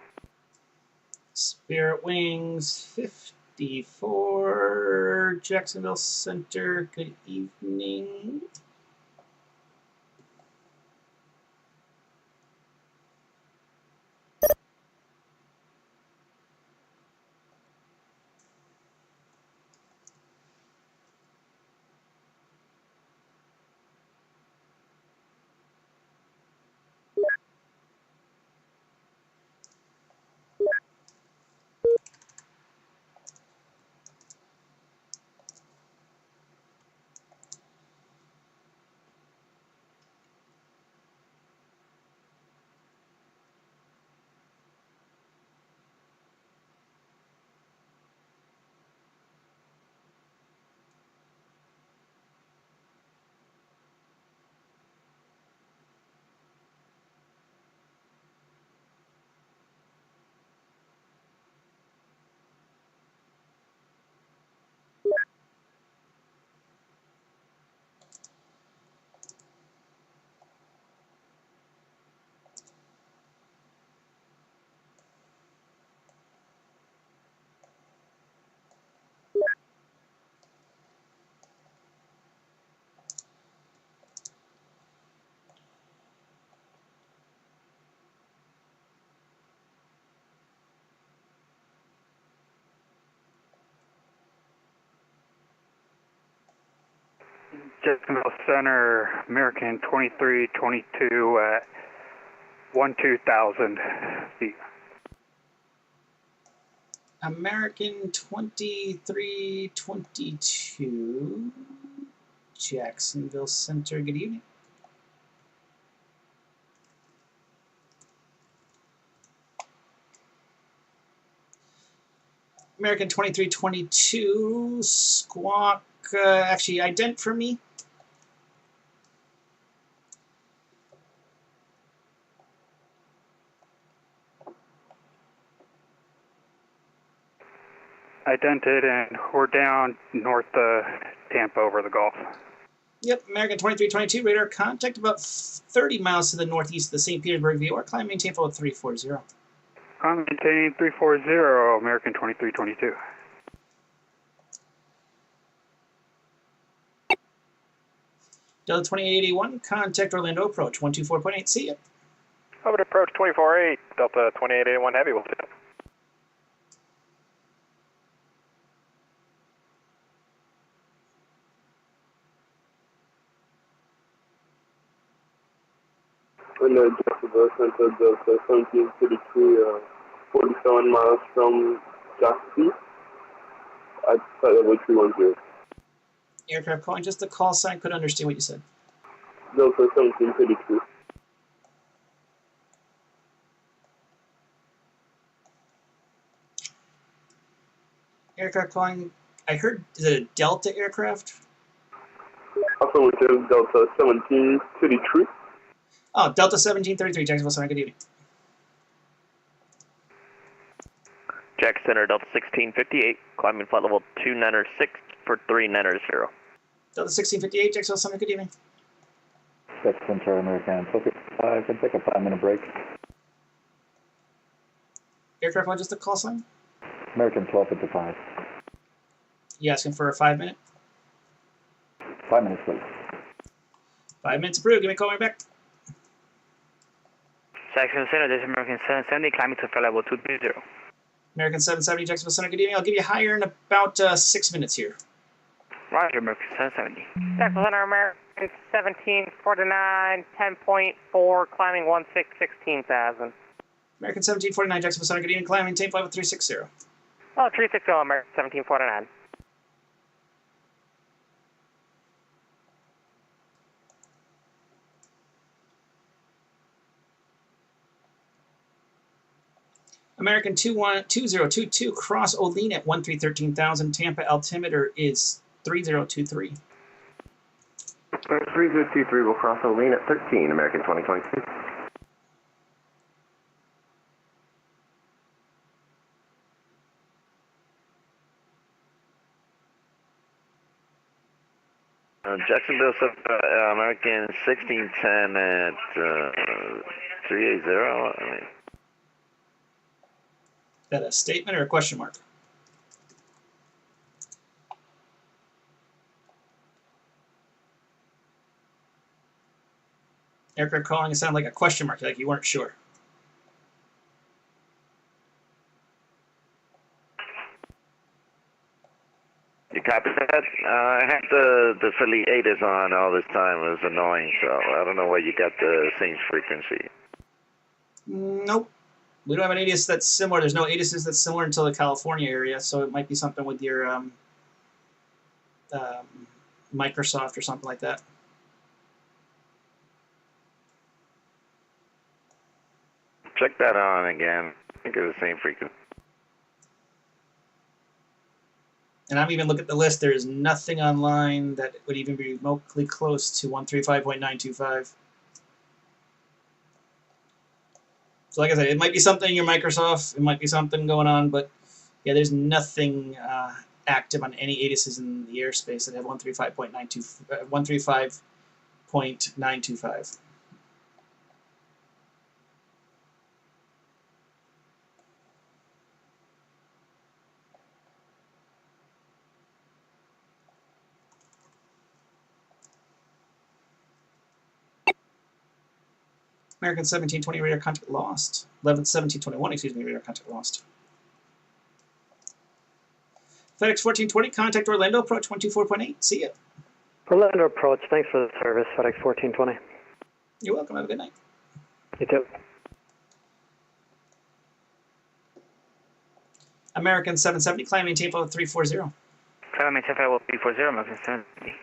Spirit Wings 54, Jacksonville Center, good evening. Jacksonville Center, American 2322 at 12,000 feet. American 2322, Jacksonville Center, good evening. American 2322, squawk, actually ident for me. Idented, and we're down north Tampa over the Gulf. Yep, American 2322, radar contact about 30 miles to the northeast of the St. Petersburg VOR, climb maintain flow 340. I'm maintaining 340, American 2322. Delta 2881, contact Orlando approach 124.8. See ya. Over to approach 24.8, Delta 2881 Heavy, we'll see you. Jacksonville Center, Delta 1733, 47 miles from Jacksonville at flight level 310. Aircraft calling, just the call sign, couldn't understand what you said. Delta 1733. Aircraft calling, I heard, is it a Delta aircraft? Affirmative, Delta 1733. Oh, Delta 1733, Jacksonville Center, good evening. Jack Center, Delta 1658, climbing flight level 296 for 390. Delta 1658, Jacksonville Center, good evening. Jack Center, American, focus 5, and take a 5-minute break. Aircraft calling, just the call sign? American 1255. You asking for a 5-minute? 5 minutes, please. 5 minutes approved, give me a call right back. Jacksonville Center, this is American 770, climbing to flight level 230. American 770, Jacksonville Center, good evening. I'll give you higher in about 6 minutes here. Roger, American 770. Jacksonville Center, American 1749, 10.4, climbing 16,000. American 1749, Jacksonville Center, good evening. Climb, maintain flight level 360. Oh, 360, American 1749. American 2022, cross Olean at 1313,000. Tampa altimeter is 3023. 3023 will cross Olean at 13, American 2022. Jacksonville, American 1610 at 380. I mean, Is that a statement or a question mark? Aircraft calling, it sounded like a question mark, like you weren't sure. you copy that? I had the Philly 8s on all this time. It was annoying, so I don't know why you got the same frequency. Nope. We don't have an ATIS that's similar. There's no ATISs that's similar until the California area, so it might be something with your Microsoft or something like that. Check that on again. I think it's the same frequency. And I'm even looking at the list. There is nothing online that would even be remotely close to 135.925. So like I said, it might be something in your Microsoft. It might be something going on, but yeah, there's nothing active on any ATISs in the airspace that have 135.925. American 1720 radar contact lost. 1721, excuse me, radar contact lost. FedEx 1420, contact Orlando, approach 124.8. See ya. Orlando approach, thanks for the service, FedEx 1420. You're welcome, have a good night. You too. American 770, climb maintain flight 340. Climb maintain flight level 340, American 770.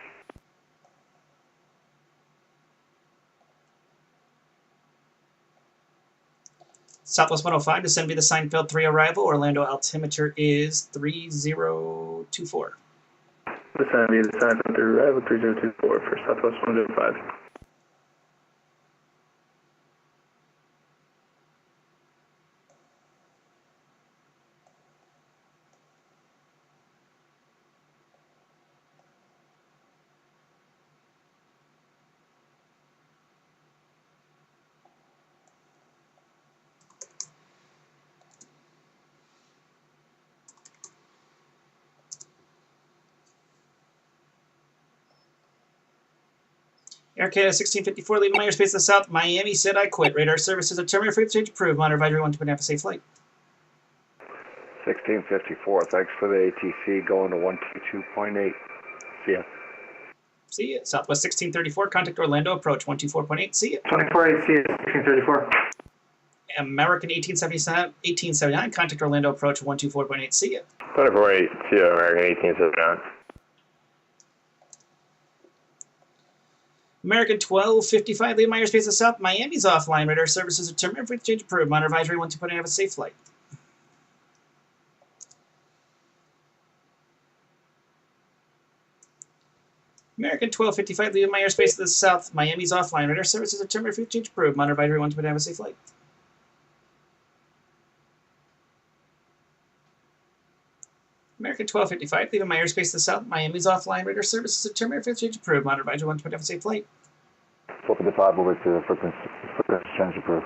Southwest 105, descend via the Seinfeld 3 arrival. Orlando altimeter is 3024. Descend via the Seinfeld 3 arrival, 3024 for Southwest 105. Canada 1654, leaving my airspace to the south. Miami said I quit. Radar services are terminated. Free exchange approved. Monitor advisory 121. Have a safe flight. 1654, thanks for the ATC, going to 122.8. See ya. See ya. Southwest 1634, contact Orlando, approach 124.8. See ya. 24.8, see ya, 1634. American 1879, contact Orlando, approach 124.8. See ya. 24.8, see ya, American 1879. American 1255, leaving my airspace to the south. Miami's offline. Radar services are terminated. Free exchange approved. Monitor advisory 124.8. Have a safe flight. American 1255, leaving my airspace to the south. Miami's offline. Radar services are terminated. Free exchange approved. Monitor advisory 124.8. Have a safe flight. American 1255, leaving my airspace to the south. Miami's offline. Radar services are terminated. Free exchange approved. Monitor advisory 124.8. Have a safe flight. 455 over to frequency change approved.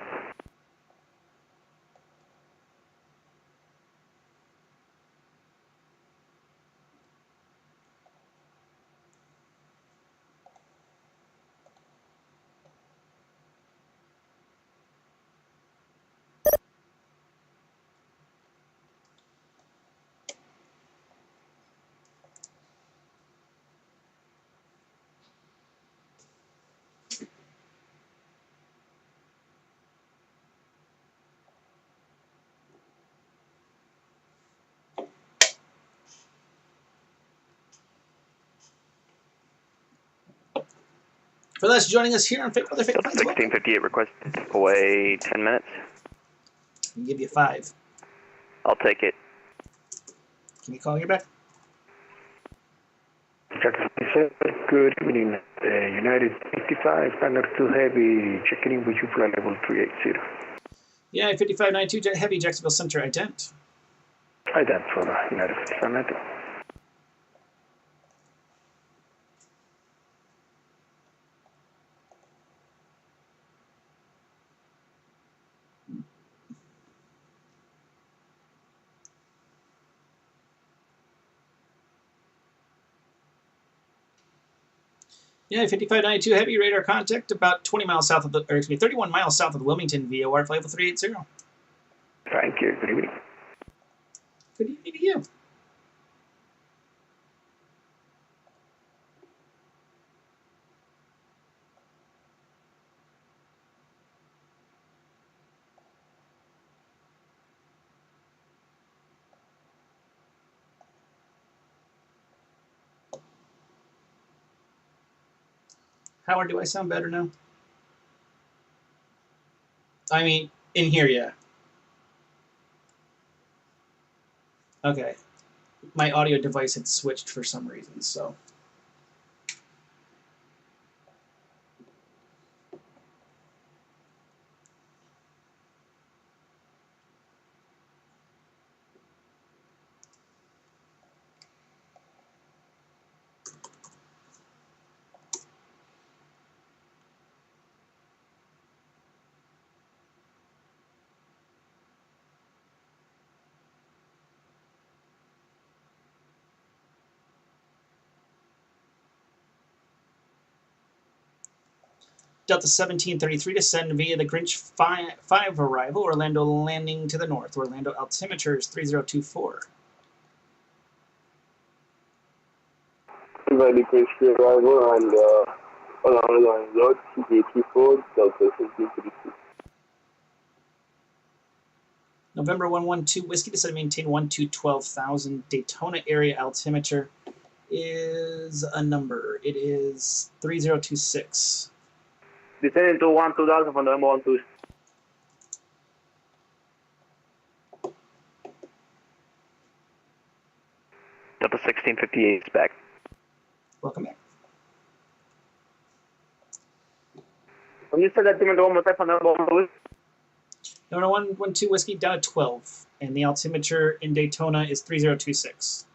For those joining us here on Fake Weather, Fake Flights, 1658 request away 10 minutes. I'll give you 5. I'll take it. Can you call you back? Good evening, United 55, Standard 2 Heavy, checking in with you, flight level 380. Yeah, 5592 Jet Heavy, Jacksonville Center, ident. Ident for United 55. Yeah, 5592 Heavy, radar contact about 20 miles south of the, or excuse me, 31 miles south of the Wilmington, VOR, flight level 380. Thank you, good evening. Good evening to you. Howard, do I sound better now? I mean, in here, yeah. Okay. My audio device had switched for some reason, so. Delta 1733 descend via the Grinch 5 arrival, Orlando landing to the north. Orlando altimeter is 3024. Ready Grinch arrival and along line road 2824, Delta 1733. November 112 Whiskey descend maintain 12,000. Daytona area altimeter is a number. It is 3026. Descending to 12,000 from November 12. Delta 1658 is back. Welcome back. When you said that, one more time from November 12. No, 112 Whiskey down at 12. And the altimeter in Daytona is 3026.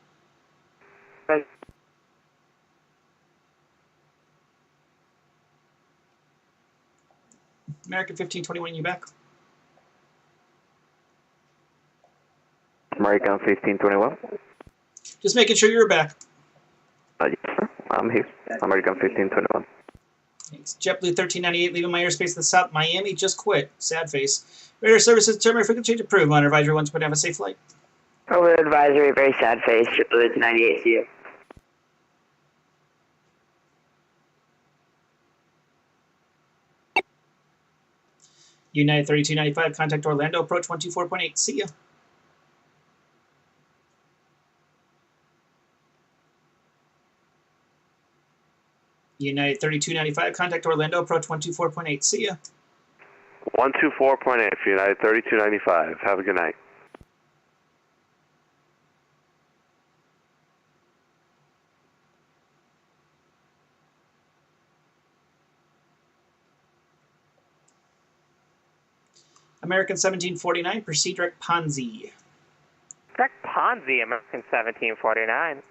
Right. American 1521, you back? American 1521. Just making sure you're back. Yes, sir. I'm here. American 1521. Thanks. JetBlue 1398 leaving my airspace to the south. Miami just quit. Sad face. Radar services determined frequency change approved. Monitor advisory 1 have a safe flight. Over advisory, very sad face. JetBlue 98, see you. United 3295, contact Orlando, approach 124.8. See ya. United 3295, contact Orlando, approach 124.8. See ya. 124.8 for United 3295. Have a good night. American 1749, proceed direct Ponzi. Direct Ponzi, American 1749.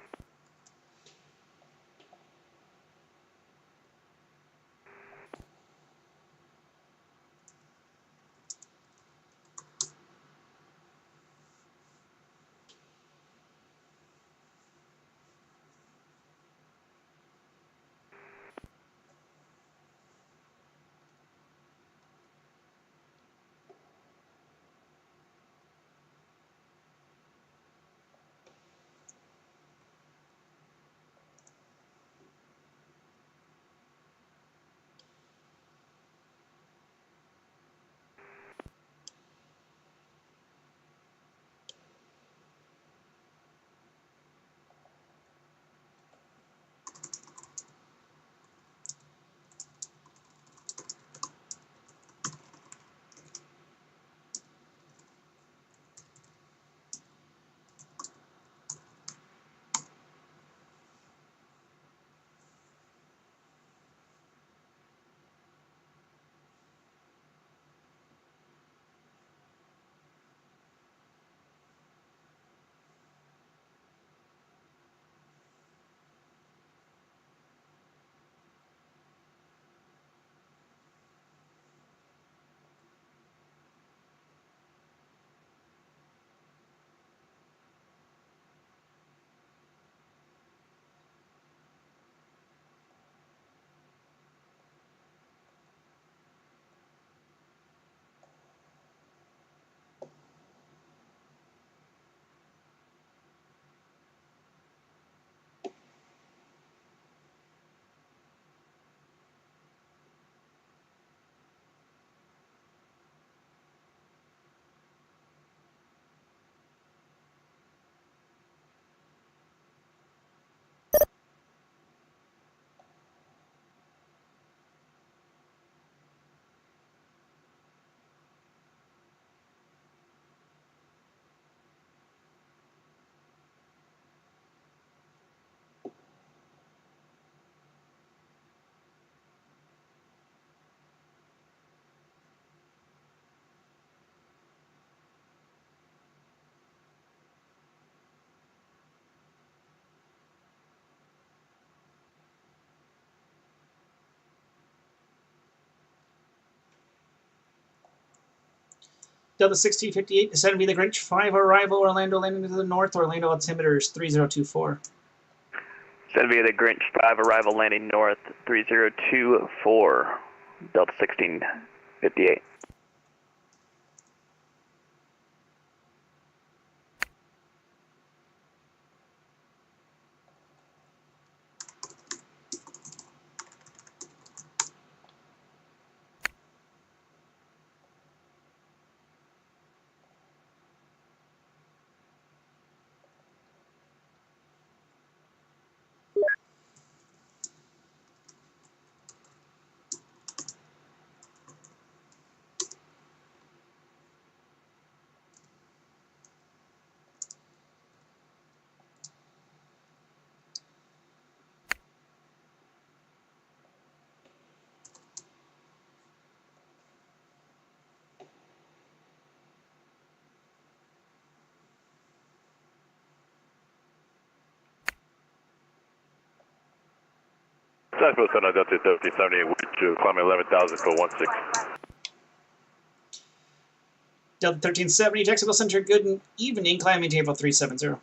Delta 1658, descend be the Grinch 5 arrival, Orlando landing to the north, Orlando altimeters 3024. Send via the Grinch 5 arrival landing north 3024. Delta 1658. Southwest on Delta 3078, which climbing 11,000 for 16. Delta 1370, Jacksonville Center, good evening, climbing table 370.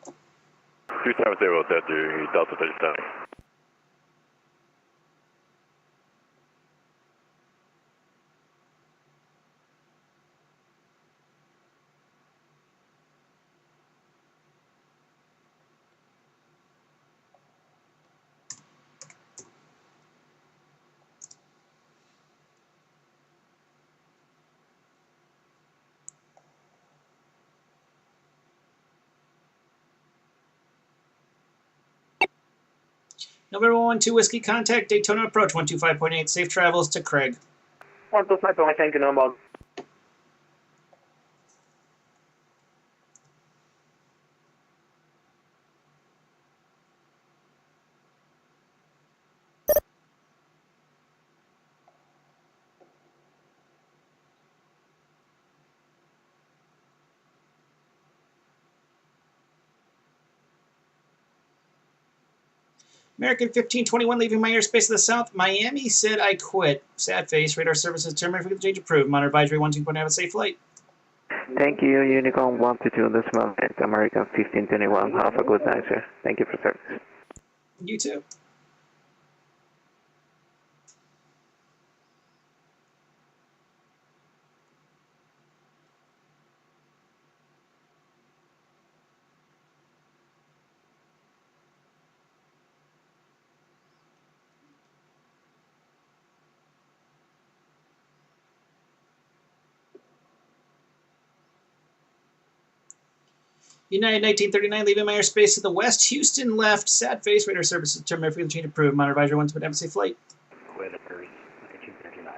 370, Delta 3070. November 112 Whiskey, contact Daytona approach 125.8. Safe travels to Craig. 125.8, thank you, normal. American 1521 leaving my airspace to the south. Miami said I quit. Sad face. Radar services terminated for the change approved. Monitor advisory 12.8. Have a safe flight. Thank you, Unicorn 122 this moment. American 1521. Have a good night, sir. Thank you for service. You too. United 1939 leaving my airspace to the west. Houston left. Sad face. Radar services terminated for the change approved. Monitor advisory 12.8. Have a safe flight. Quitters, 1939.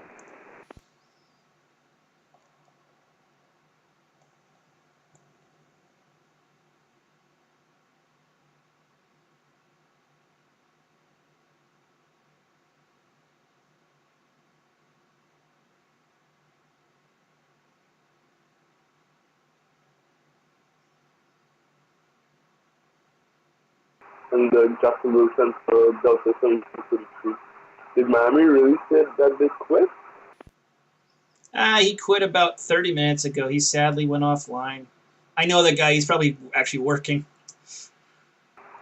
And Justin Wilson for Delta 733. Did Miami really say that they quit? He quit about 30 minutes ago. He sadly went offline. I know that guy. He's probably actually working.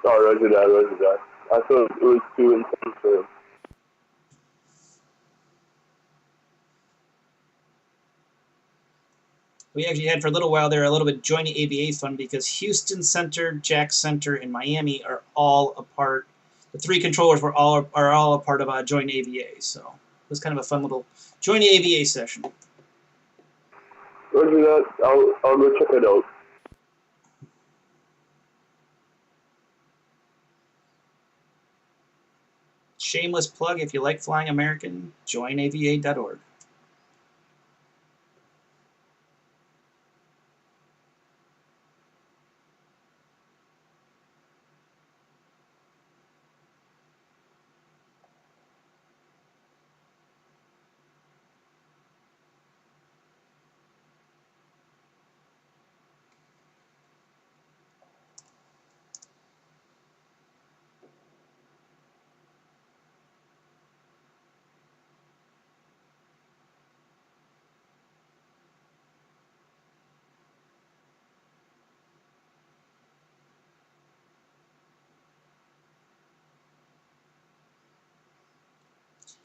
Oh, roger that, roger that. I thought it was too intense for him. We actually had for a little while there a little bit joint AVA fun because Houston Center, Jack Center, and Miami are all a part. The three controllers are all a part of a joint AVA. So it was kind of a fun little joint AVA session. Roger that. I'll go check it out. Shameless plug, if you like flying American, joinava.org.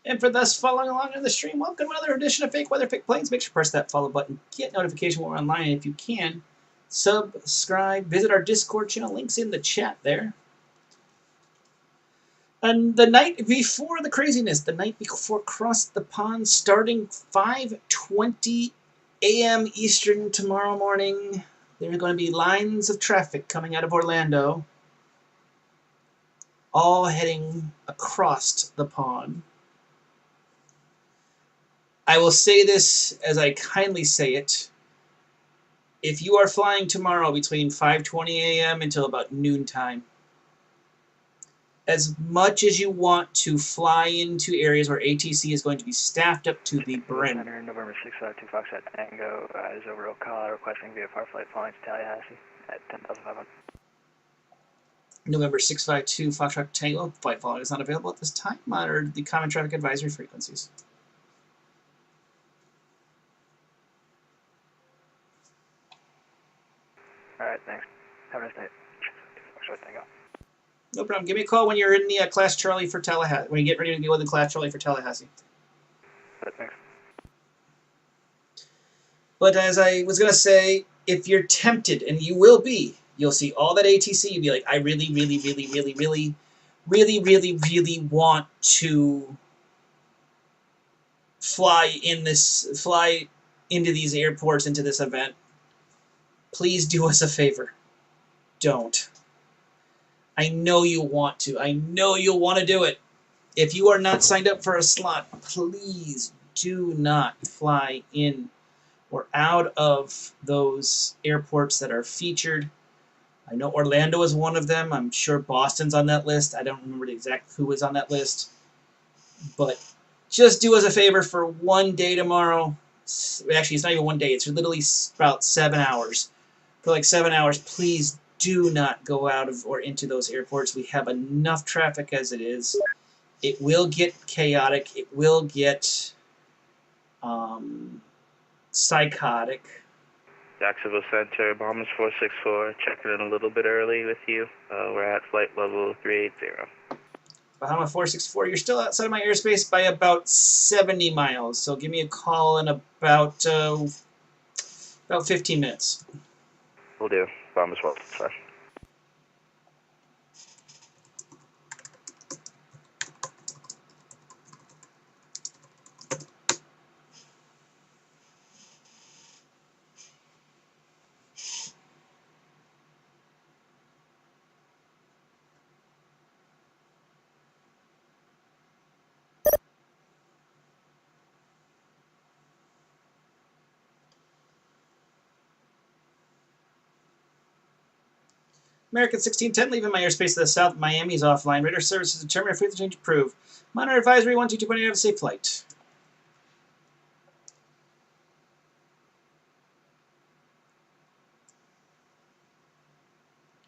And for those following along in the stream, welcome to another edition of Fake Weather, Fake Planes. Make sure to press that follow button, get notification when we're online, and if you can, subscribe, visit our Discord channel, links in the chat there. And the night before the craziness, the night before Cross the Pond, starting 5:20 a.m. Eastern tomorrow morning, there are going to be lines of traffic coming out of Orlando, all heading across the pond. I will say this as I kindly say it. If you are flying tomorrow between 5:20 a.m. until about noontime, as much as you want to fly into areas where ATC is going to be staffed up to the brim. November 652 Foxtrot Tango is over Ocala requesting VFR flight flying to Tallahassee at 10,500. November 652 Foxtrot Tango, flight following is not available at this time. Monitor the common traffic advisory frequencies. Alright, thanks. Have a nice night. Foxtrot Tango. No problem. Give me a call when you're in the Class Charlie for Tallahassee. When you get ready to go in the Class Charlie for Tallahassee. Thanks. But as I was going to say, if you're tempted, and you will be, you'll see all that ATC, you'll be like, I really want to fly into these airports, into this event. Please do us a favor. Don't. I know you want to. I know you'll want to do it. If you are not signed up for a slot, please do not fly in or out of those airports that are featured. I know Orlando is one of them. I'm sure Boston's on that list. I don't remember exactly who is on that list. But just do us a favor for one day tomorrow. Actually, it's not even one day. It's literally about 7 hours. For like 7 hours, please do not go out of or into those airports. We have enough traffic as it is. It will get chaotic. It will get psychotic. Jacksonville Center, Bombers 464, checking in a little bit early with you. We're at flight level 380. Bahama 464, you're still outside of my airspace by about 70 miles. So give me a call in about 15 minutes. Will do. Bombers 464. American 1610, leaving my airspace to the south. Miami's offline. Radar services determined. Free to change approved. Monitor advisory 122.8, have a safe flight.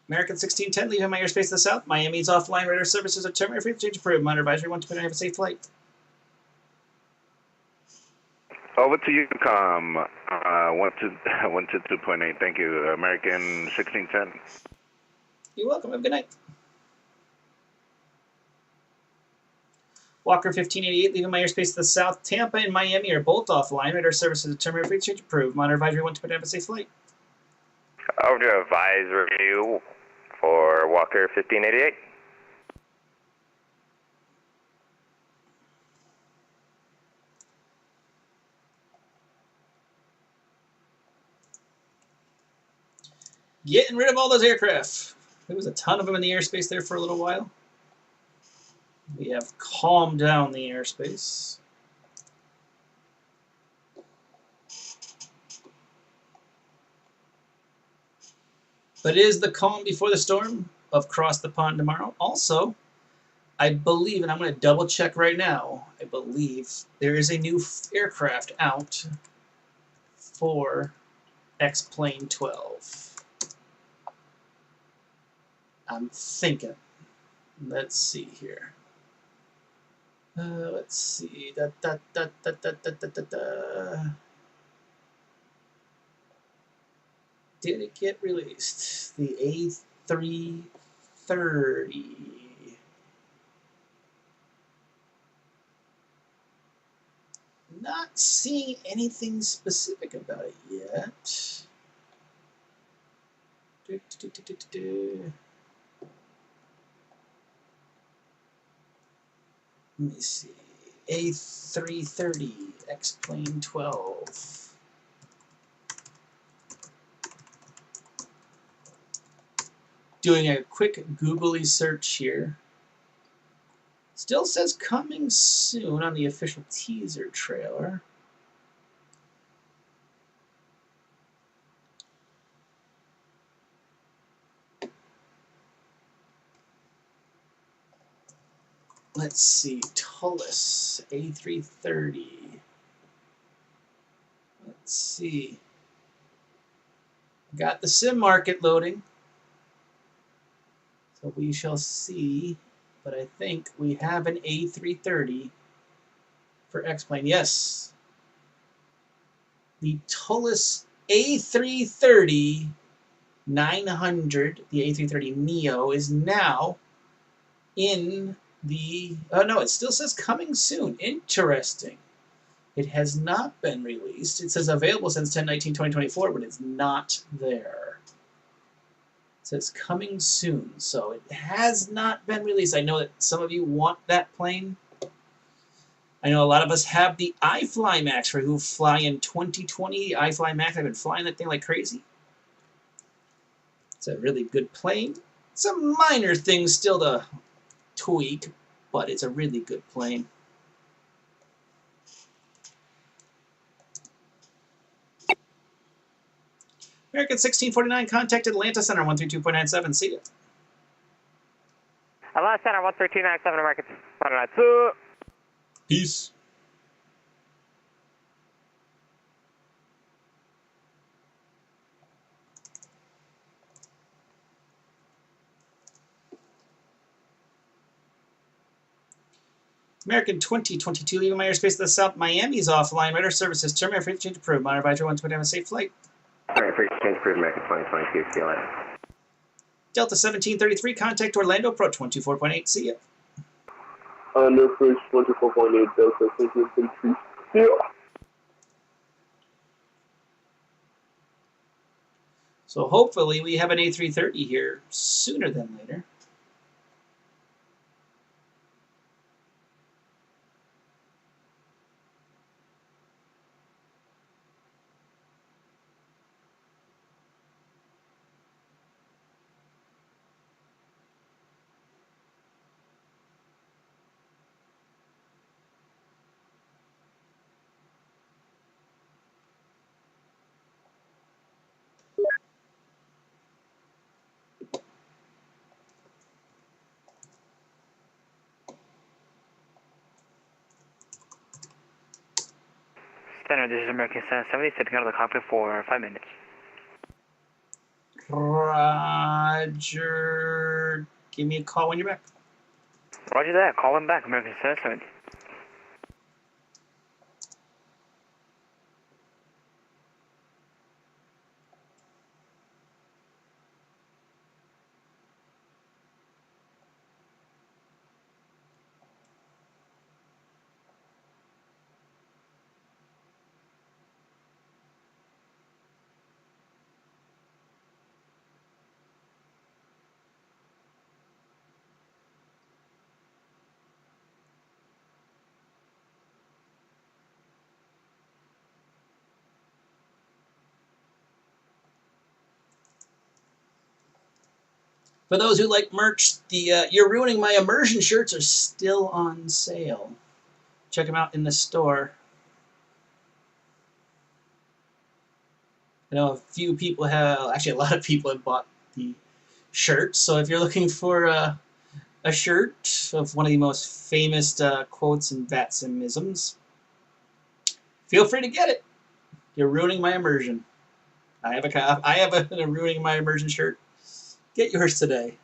American 1610, leaving my airspace to the south. Miami's offline. Radar services determined. Free to change approved. Monitor advisory 122.8, have a safe flight. Over to you, com. 122.8. Thank you. American 1610. You're welcome. Have a good night. Walker 1588, leaving my airspace to the south. Tampa and Miami are both offline. Radar services determined. Free to change approved. Monitor advisory 122.8, have a safe flight. Over to advisory for Walker 1588. Getting rid of all those aircraft. There was a ton of them in the airspace there for a little while. We have calmed down the airspace. But it is the calm before the storm of Cross the Pond tomorrow. Also, I believe, and I'm going to double check right now, I believe there is a new aircraft out for X-Plane 12. I'm thinking. Let's see here. Let's see. Did it get released? The A330. Not seeing anything specific about it yet. Let me see. A330 X-Plane 12. Doing a quick googly search here. Still says coming soon on the official teaser trailer. Let's see, Tullus A330. Let's see. Got the sim market loading. So we shall see. But I think we have an A330 for X-Plane. Yes. The Tullus A330 900, the A330 Neo, is now in the... Oh, no, it still says coming soon. Interesting. It has not been released. It says available since 10/19/2024, but it's not there. It says coming soon, so it has not been released. I know that some of you want that plane. I know a lot of us have the iFly Max for who fly in 2020. iFly Max, I've been flying that thing like crazy. It's a really good plane. Some minor things still to tweak, but it's a really good plane. American 1649, contact Atlanta Center 132.97. See ya. Atlanta Center 13297, American 1649. Peace. American 2022, leaving my airspace to the south. Miami's offline. Radar services terminated. Free to change approved. Monitor advisory 120. Have a safe flight. Alright, free to change approved, American 2022. See you later. Delta 1733, contact Orlando approach 124.8. See ya. Under approach 124.8, Delta 1733. See ya. So hopefully we have an A330 here sooner than later. Center, this is American 770, sitting out of the cockpit for 5 minutes. Roger. Give me a call when you're back. Roger that. Call him back, American 770. For those who like merch, the You're Ruining My Immersion shirts are still on sale. Check them out in the store. I know a few people have, actually a lot of people have bought the shirts. So if you're looking for a shirt of one of the most famous quotes and Vatsimisms, feel free to get it. You're ruining my immersion. I have a Ruining My Immersion shirt. Get yours today.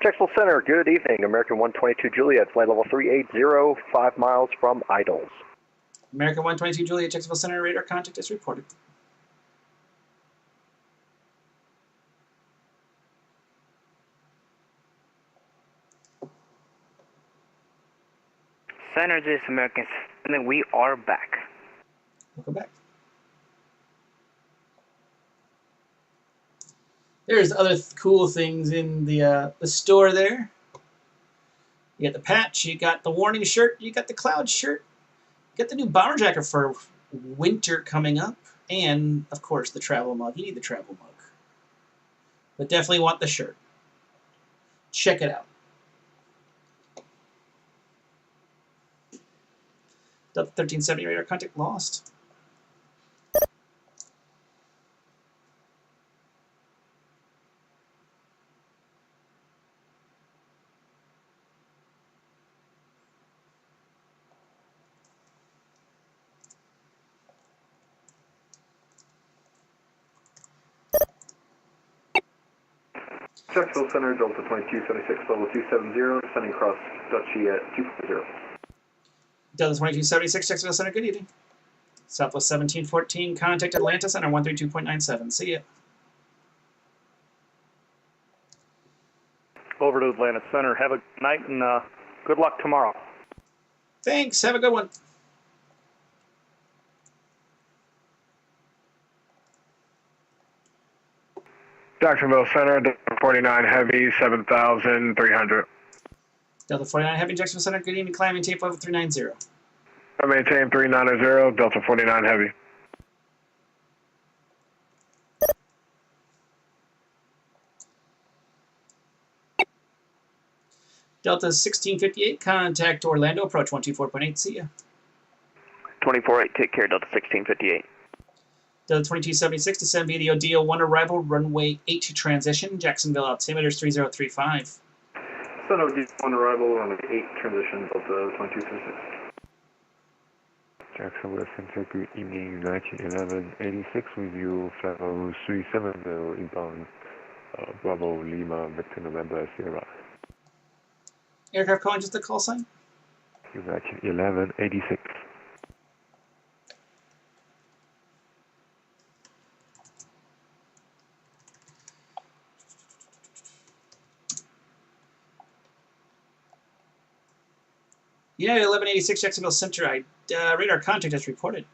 Jacksonville Center, good evening. American 122 Juliet, flight level 380, 5 miles from Idols. American 122 Juliet, Jacksonville Center, radar contact is reported. Center, this is American 770, we are back. Welcome back. There's other cool things in the store there. You got the patch, you got the warning shirt, you got the cloud shirt, you got the new bomber jacket for winter coming up, and of course the travel mug. You need the travel mug, but definitely want the shirt. Check it out. Delta 1370 radar contact lost. Jacksonville Center, Delta 2276, level 270, descending across Dutchy at 240. Delta 2276, Jacksonville Center, good evening. Southwest 1714, contact Atlanta Center 132.97. See ya. Over to Atlanta Center. Have a good night and good luck tomorrow. Thanks. Have a good one. Jacksonville Center, Delta 49 Heavy, 7,300. Delta 49 Heavy, Jacksonville Center, good evening. Climbing tape level 390. I maintain 390, Delta 49 Heavy. Delta 1658, contact Orlando, approach 124.8, see ya. 24-8, take care, Delta 1658. Delta 2276, descend via the Odio 1 arrival, runway 8 transition, Jacksonville altimeters 3035. Sun OD 1 arrival, runway 8 transition, Delta 2276. Jacksonville Center, good evening, United 1186 with you, flight level 370 inbound, Bravo Lima, Victor November Sierra. Aircraft calling just a call sign? United 1186. United 1186 Jacksonville Center, radar contact as reported.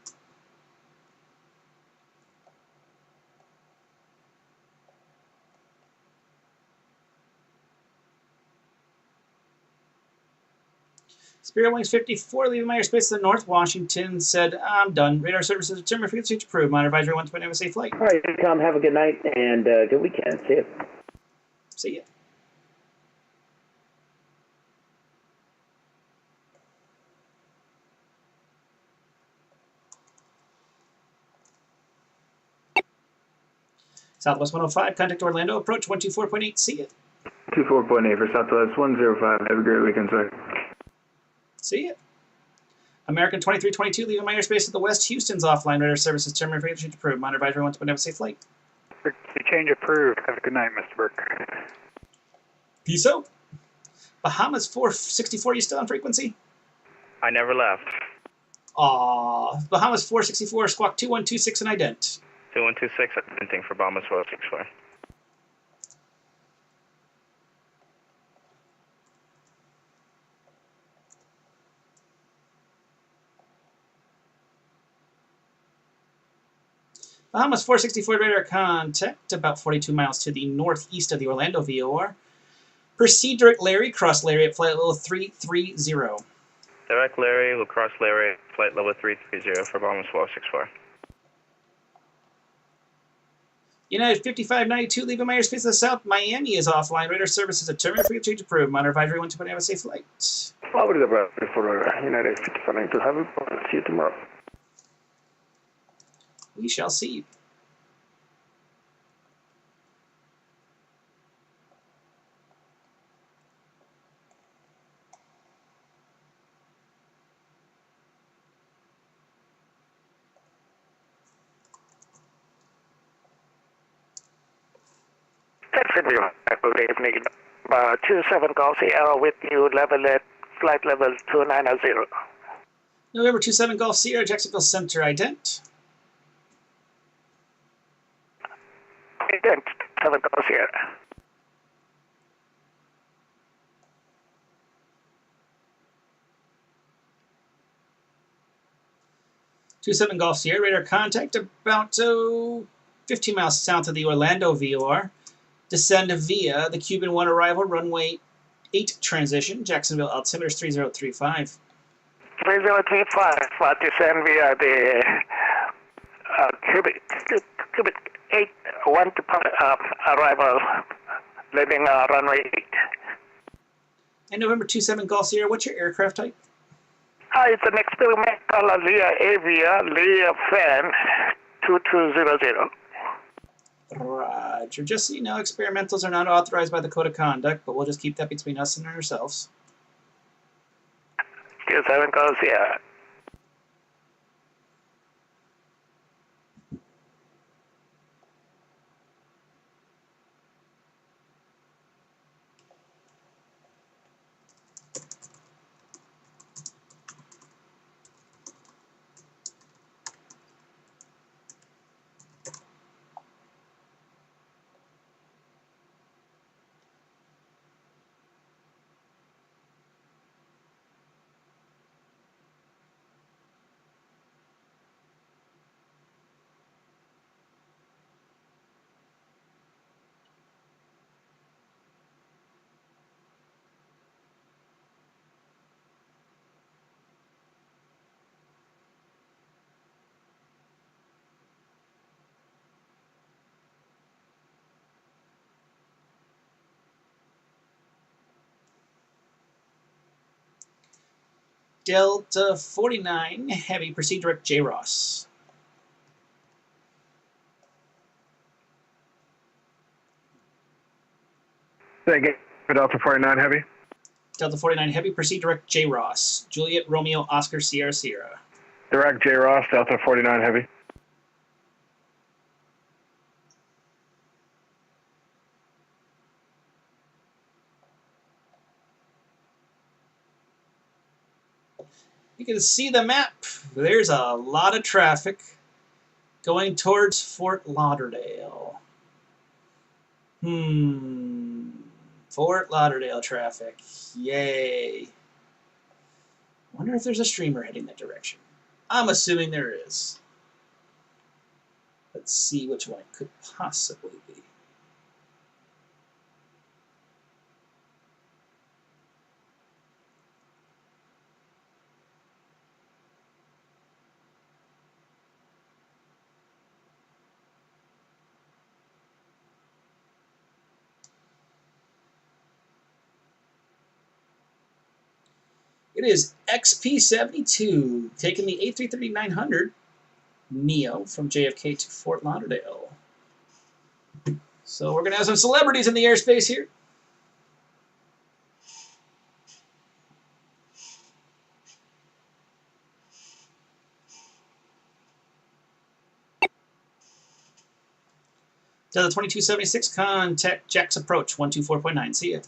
Spirit Wings 54, leaving my airspace to the north. Washington said, I'm done. Radar services determined frequency to approve. Monitor advisory 1 to safe flight. All right, Tom, have a good night and good weekend. See you. See ya. Southwest 105, contact Orlando, approach 124.8, see ya. 24.8 for Southwest 105. Have a great weekend, sir. See ya. American 2322, leaving my airspace to the west. Houston's offline. Radar services terminated frequency to approve. Monitor advisory 1 to safe flight. Frequency change approved. Have a good night, Mr. Burke. Peace out. Bahamas 464, you still on frequency? I never left. Bahamas 464, squawk 2126 and ident. 2126, identing for Bahamas 464. Bahamas 464 radar contact, about 42 miles to the northeast of the Orlando VOR. Proceed direct Larry, cross Larry at flight level 330. Direct Larry, will cross Larry, flight level 330 for Bahamas 464. United 5592, leaving my airspace to the south. Miami is offline. Radar services determined frequency change approved. Monitor advisory 1 to have a safe flight. I'll be there for United 5592 Heavy. See you tomorrow. We shall see. Good evening. 27 Golf Sierra with you, level at flight level 290. November 27 Golf Sierra, Jacksonville Center, ident. Ident, 7 Golf Sierra. Two 7 Golf Sierra, radar contact about 15 miles south of the Orlando VOR. Descend via the Cuban 1 arrival, runway 8 transition, Jacksonville altimeters 3035. 3035, descend via the Cuban 8 1 arrival, leaving runway 8. And November 27 Golf Sierra, what's your aircraft type? It's an experimental Lear Avia Lear Fan 2200. Roger. Just so you know, experimentals are not authorized by the Code of Conduct, but we'll just keep that between us and ourselves. 27 Golf Sierra. Delta 49 Heavy, proceed direct J. Ross. Say again, Delta 49 Heavy. Delta 49 Heavy, proceed direct J. Ross. Juliet Romeo Oscar Sierra Sierra. Direct J. Ross, Delta 49 Heavy. You can see the map. There's a lot of traffic going towards Fort Lauderdale. Fort Lauderdale traffic. Yay. Wonder if there's a streamer heading that direction. I'm assuming there is. Let's see which one it could possibly be. It is XP72 taking the A330-900 Neo from JFK to Fort Lauderdale. So we're going to have some celebrities in the airspace here. Delta 2276, contact Jack's approach, 124.9. See ya.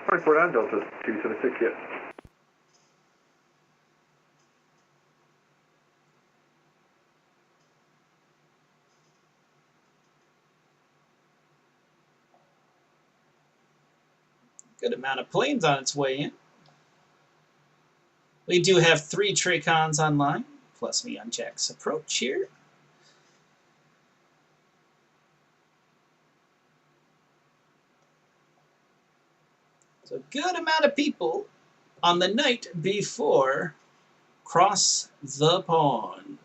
24.9, Delta 276, yeah. Good amount of planes on its way in. We do have 3 Tracons online, plus me on Jack's approach here. So a good amount of people on the night before Cross the Pond.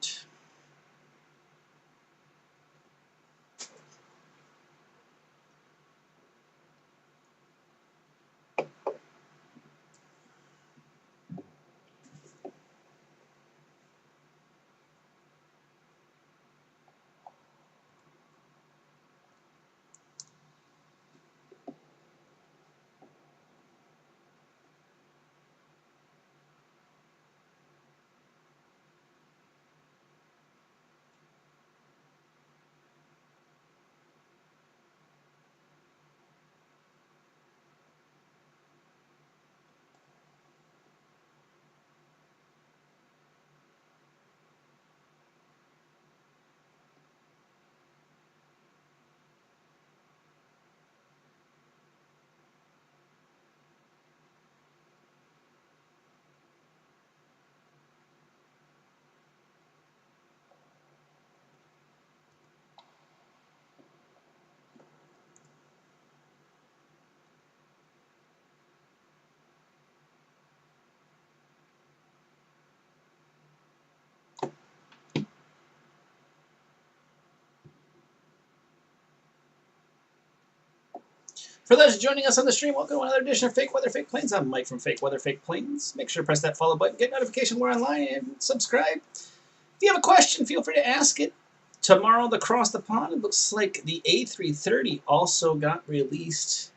For those joining us on the stream, welcome to another edition of Fake Weather, Fake Planes. I'm Mike from Fake Weather, Fake Planes. Make sure to press that follow button, get notification we're online, and subscribe. If you have a question, feel free to ask it. Tomorrow, the Cross the Pond, it looks like the A330 also got released.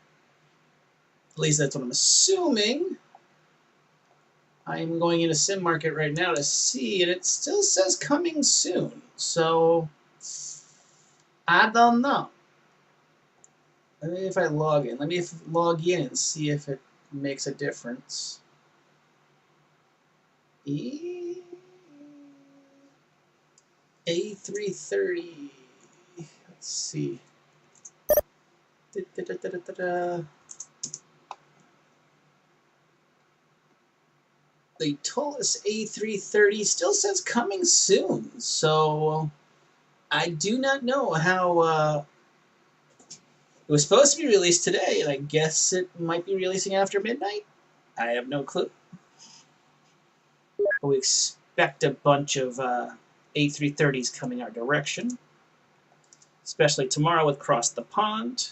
At least that's what I'm assuming. I'm going into Sim Market right now to see, and it still says coming soon. So, I don't know. Let me if I log in. Let me log in and see if it makes a difference. A330. Let's see. They told us A330 still says coming soon. So I do not know how. It was supposed to be released today, and I guess it might be releasing after midnight. I have no clue. But we expect a bunch of A330s coming our direction, especially tomorrow with Cross the Pond.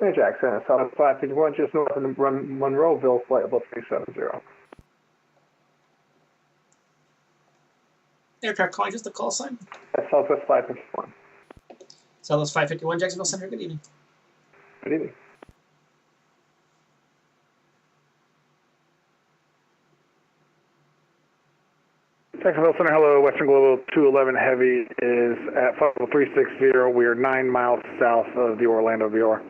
Hey, Jackson, Southwest 551, just north of Monroeville, flight level 370. Aircraft calling, just the call sign. That's Southwest 551. Southwest 551, Jacksonville Center, good evening. Good evening. Jacksonville Center, hello. Western Global 211 Heavy is at flight level 360. We are 9 miles south of the Orlando VR.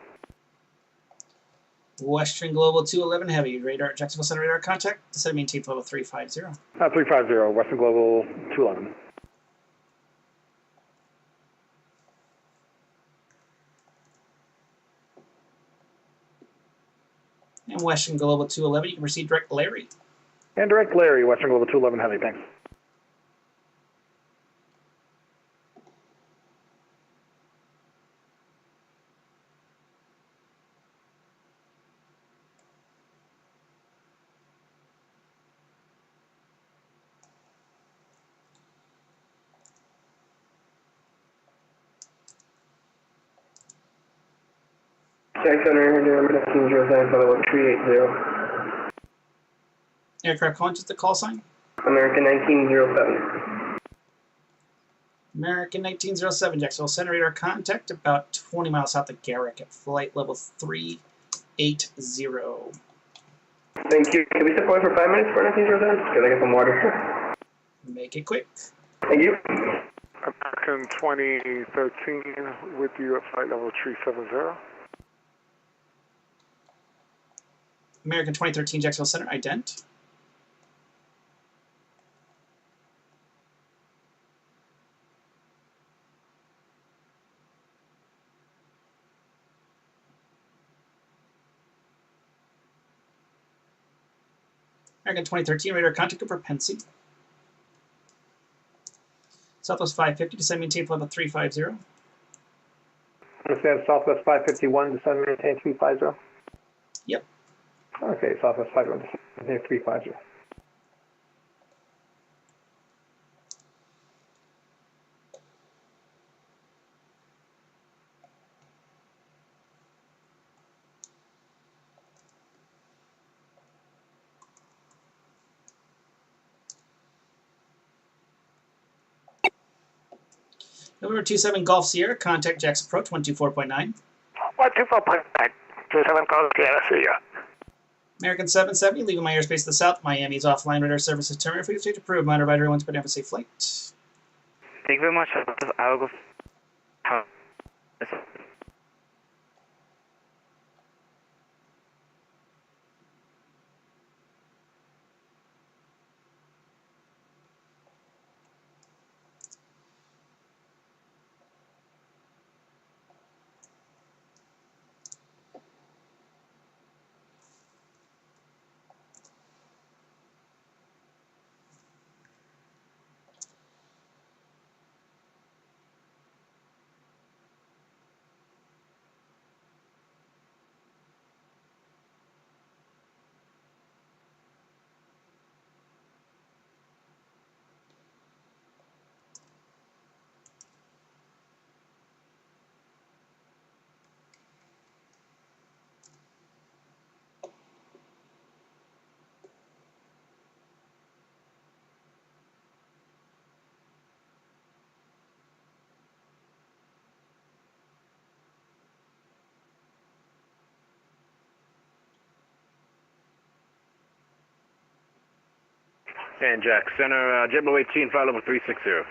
Western Global 211 Heavy, radar, Jacksonville Center radar contact, descend maintain level 350. 350, Western Global 211. And Western Global 211, you can proceed direct Larry. And direct Larry, Western Global 211 Heavy, thanks. Jackson, American 1907, follow 380. Aircraft calling, just the call sign. American 1907. American 1907, Jacksonville Center radar contact, about 20 miles south of Garrick at flight level 380. Thank you. Can we step away for 5 minutes for 1907? Because I get some water. Make it quick. Thank you. American 2013 with you at flight level 370. American 2013, Jacksonville Center, ident. American 2013, radar contact over Pensy. Southwest 550, descend maintain level 350. Understand Southwest 551, descend maintain 350. Yep. Okay, Southwest 551, descend maintain 350. November 27 Golf Sierra, contact Jackson approach 124.9. 124.9, 27 Golf Sierra, see ya. American 770, leaving my airspace to the south. Miami's offline radar services terminated. Free state approved. Monitor by everyone to have a safe flight. Thank you very much. I'll go. And Jack, center, JetBlue 18, flight level 360.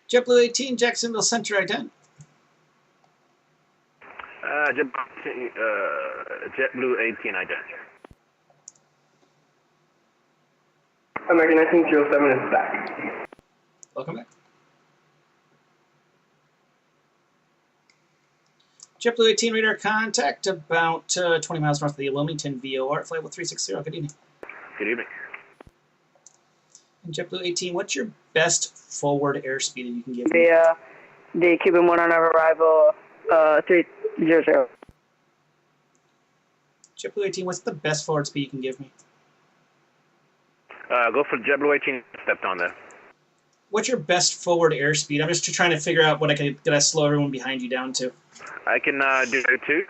JetBlue 18, Jacksonville Center, ident. JetBlue 18, ident. American 1907 is back. Welcome back. JetBlue 18, radar contact, about 20 miles north of the Wilmington VOR, flight level 360. Good evening. Good evening. And JetBlue 18, what's your best forward airspeed that you can give me? The Cuban 1 on our arrival, 300. JetBlue 18, what's the best forward speed you can give me? Go for JetBlue 18, stepped on there. What's your best forward airspeed? I'm just trying to figure out what I can get. I slow everyone behind you down to. I can do 2.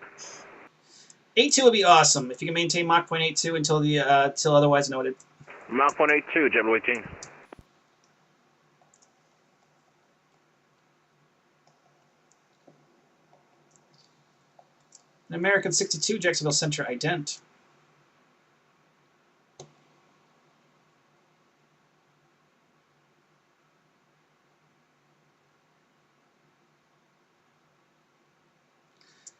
8.2 would be awesome if you can maintain Mach 0.82 until the till otherwise noted. Mach 182, JetBlue 18. An American 62, Jacksonville Center, ident.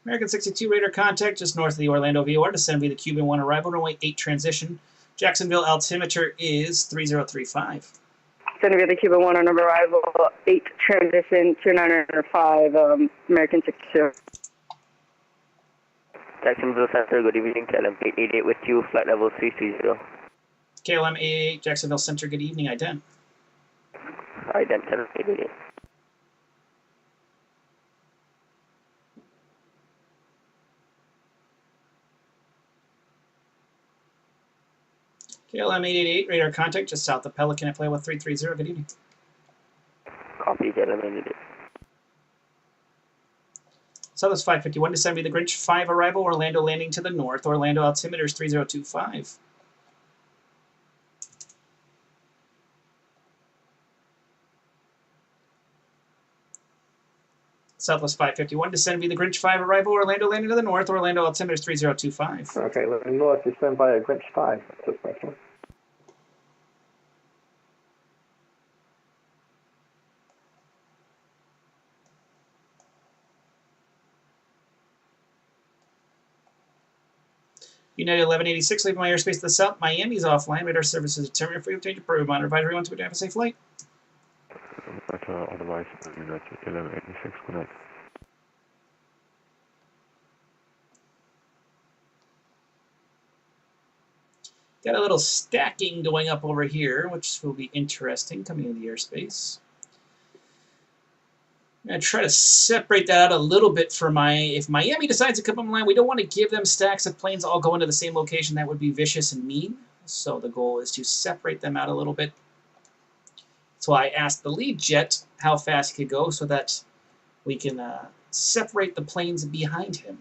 American 62, radar contact just north of the Orlando VOR. Descend via the Cuban 1 arrival, runway 8 transition. Jacksonville altimeter is 3035. Descend via the Cuban 1 on arrival, 8 transition, 2905, American 62. Jacksonville Center, good evening, KLM 888 with you, flight level 330. KLM 88, Jacksonville Center, good evening, ident. Ident 888. KLM 888, radar contact just south of Pelican at Flight 330, good evening. Copy, KLM 888. Southwest 551, descend via the Grinch 5 arrival, Orlando landing to the north. Orlando altimeter is 3025. Southwest 551, descend via the Grinch 5 arrival, Orlando landing to the north. Orlando altimeter is 3025. Okay, landing north, descend via Grinch 5. Just question. United 1186, leaving my airspace to the south. Miami's offline. Radar services determined for you to change approved. Monitor advisory 1 to have a safe flight. Otherwise, United 1186, good night. Got a little stacking going up over here, which will be interesting coming into the airspace. I'm going to try to separate that out a little bit for if Miami decides to come online, we don't want to give them stacks of planes all going to the same location. That would be vicious and mean. So the goal is to separate them out a little bit. That's why I asked the lead jet how fast he could go so that we can separate the planes behind him.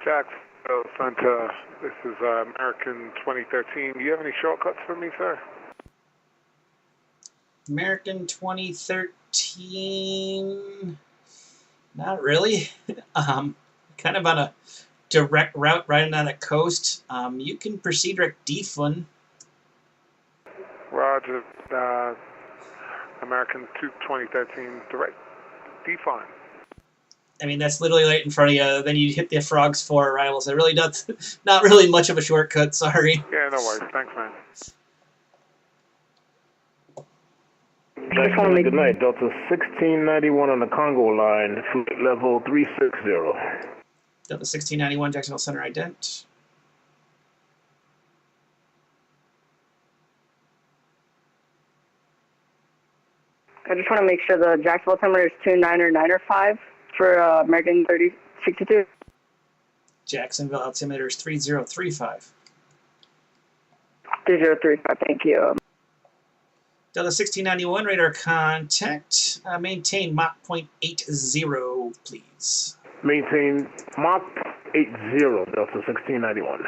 Jacksonville Center, this is American 2013. Do you have any shortcuts for me, sir? American 2013, not really. Kind of on a direct route right on the coast. You can proceed direct defun. Roger, American 2013, direct define. I mean, that's literally right in front of you. Then you hit the Frogs 4 arrivals. It really does not really much of a shortcut, sorry. Yeah, no worries. Thanks, man. Jacksonville, good night. Delta 1691 on the Congo line, flight level 360. Delta 1691, Jacksonville Center ident. I just want to make sure the Jacksonville altimeter is 2995 for American 3062. Jacksonville altimeter is 3035. 3035, thank you. Delta 1691, radar contact. Maintain Mach 0.80, please. Maintain Mach 80, Delta 1691.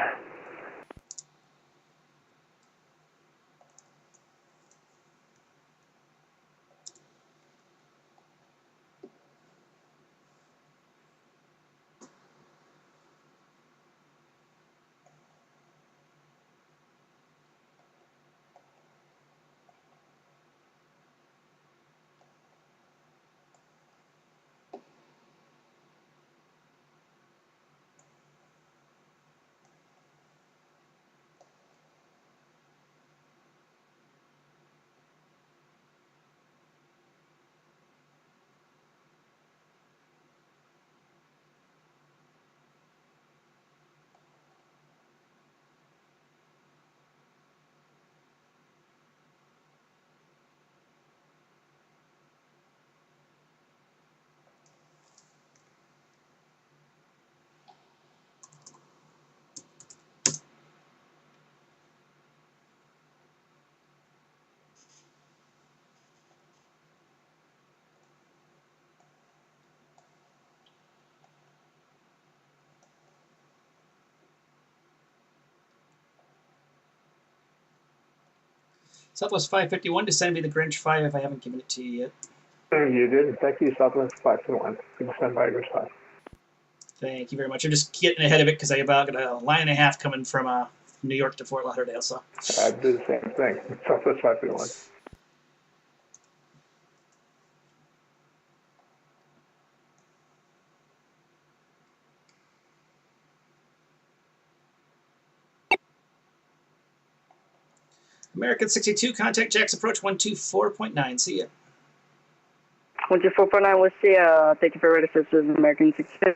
Southwest 551 to send me the Grinch 5 if I haven't given it to you yet. You did. Thank you, Southwest 521. You can send by Grinch 5. Thank you very much. I'm just getting ahead of it because I about got a line and a half coming from New York to Fort Lauderdale. So I'd do the same thing. Southwest 521. American 62, contact Jack's approach 124.9. See ya. 124.9, we'll see. Thank you for ready for service, American 62.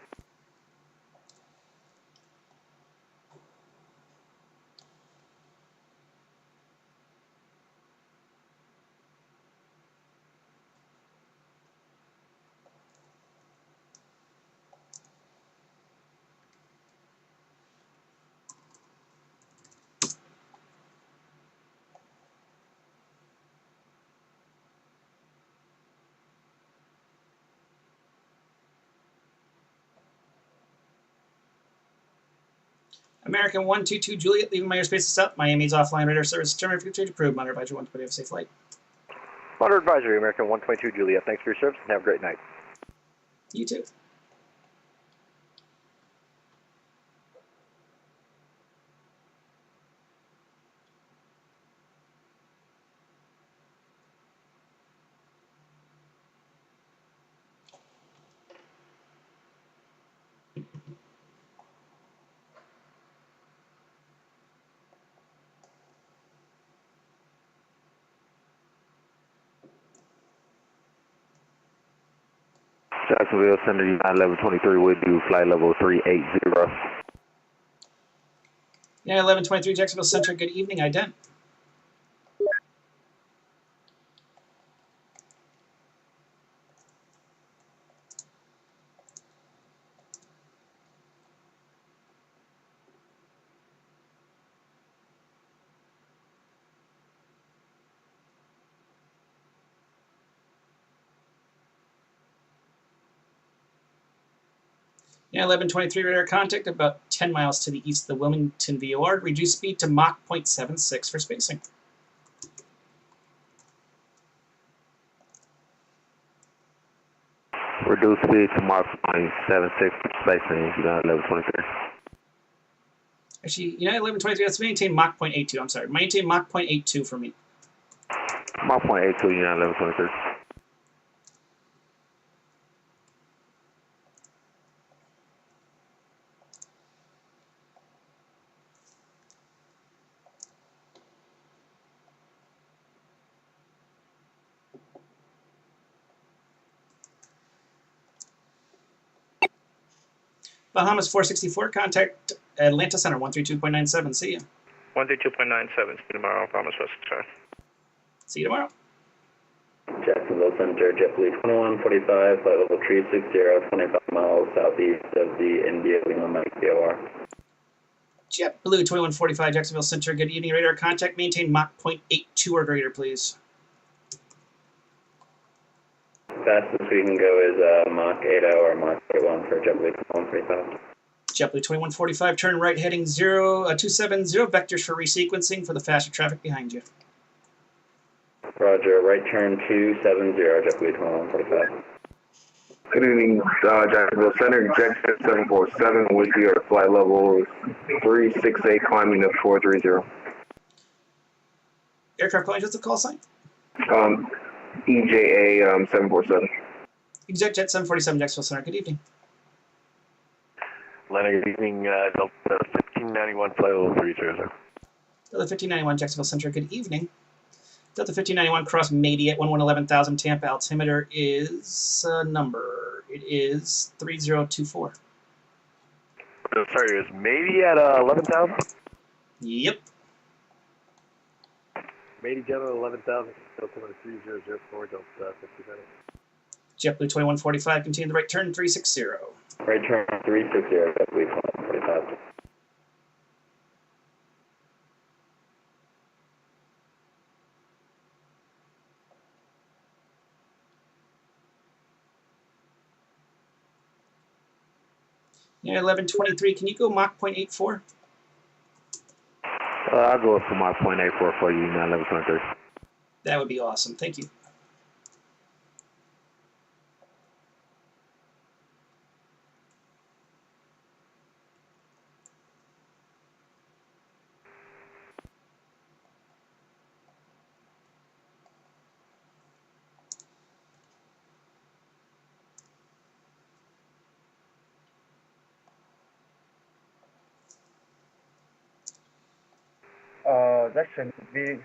American 122, Juliet, leaving my airspace is up. Miami's offline radar service terminated. Future approved. Monitor advisory 120, have a safe flight. Monitor advisory, American 122, Juliet. Thanks for your service and have a great night. You too. Jacksonville Center, United 1123, would do flight level 380. Yeah, 1123, Jacksonville Center, good evening, ident. Yeah, 1123 radar contact about 10 miles to the east of the Wilmington VOR. Reduce speed to Mach 0.76 for spacing. Reduce speed to Mach 0.76 for spacing, United 1123. Actually, United 1123, let's maintain Mach 0.82. I'm sorry, maintain Mach 0.82 for me. Mach 0.82, United 1123. Bahamas 464, contact Atlanta Center 132.97. See ya. 132.97, see you tomorrow, Bahamas 464. See you tomorrow. Jacksonville Center, JetBlue 2145, flight level 360, 25 miles southeast of the India Lima Mike VOR. JetBlue 2145, Jacksonville Center, good evening. Radar contact, maintain Mach 0.82 or greater, please. Fastest we can go is Mach 80 or Mach 81 for JetBlue 2145. JetBlue 2145, turn right heading 270, vectors for resequencing for the faster traffic behind you. Roger, right turn 270, JetBlue 2145. Good evening, Jacksonville Center, Jet 747 with your flight level 368, climbing to 430. Aircraft calling, what's the call sign? EJA 747. Exec Jet 747, Jacksonville Center, good evening. Atlanta, good evening, Delta 1591, flight level 330. Delta 1591, Jacksonville Center, good evening. Delta 1591, cross Mady at 11,000, Tampa, altimeter is number. It is 3024. Sorry, is Mady at 11,000? Yep. Mady Delta 11,000, Delta 3004, Delta 59. JetBlue 2145, continue the right turn 360. Right turn 360, JetBlue 2145. Yeah, 1123, can you go Mach 0.84? I'll go up to Mach 0.84 for you, 1123. That would be awesome. Thank you. Jackson, view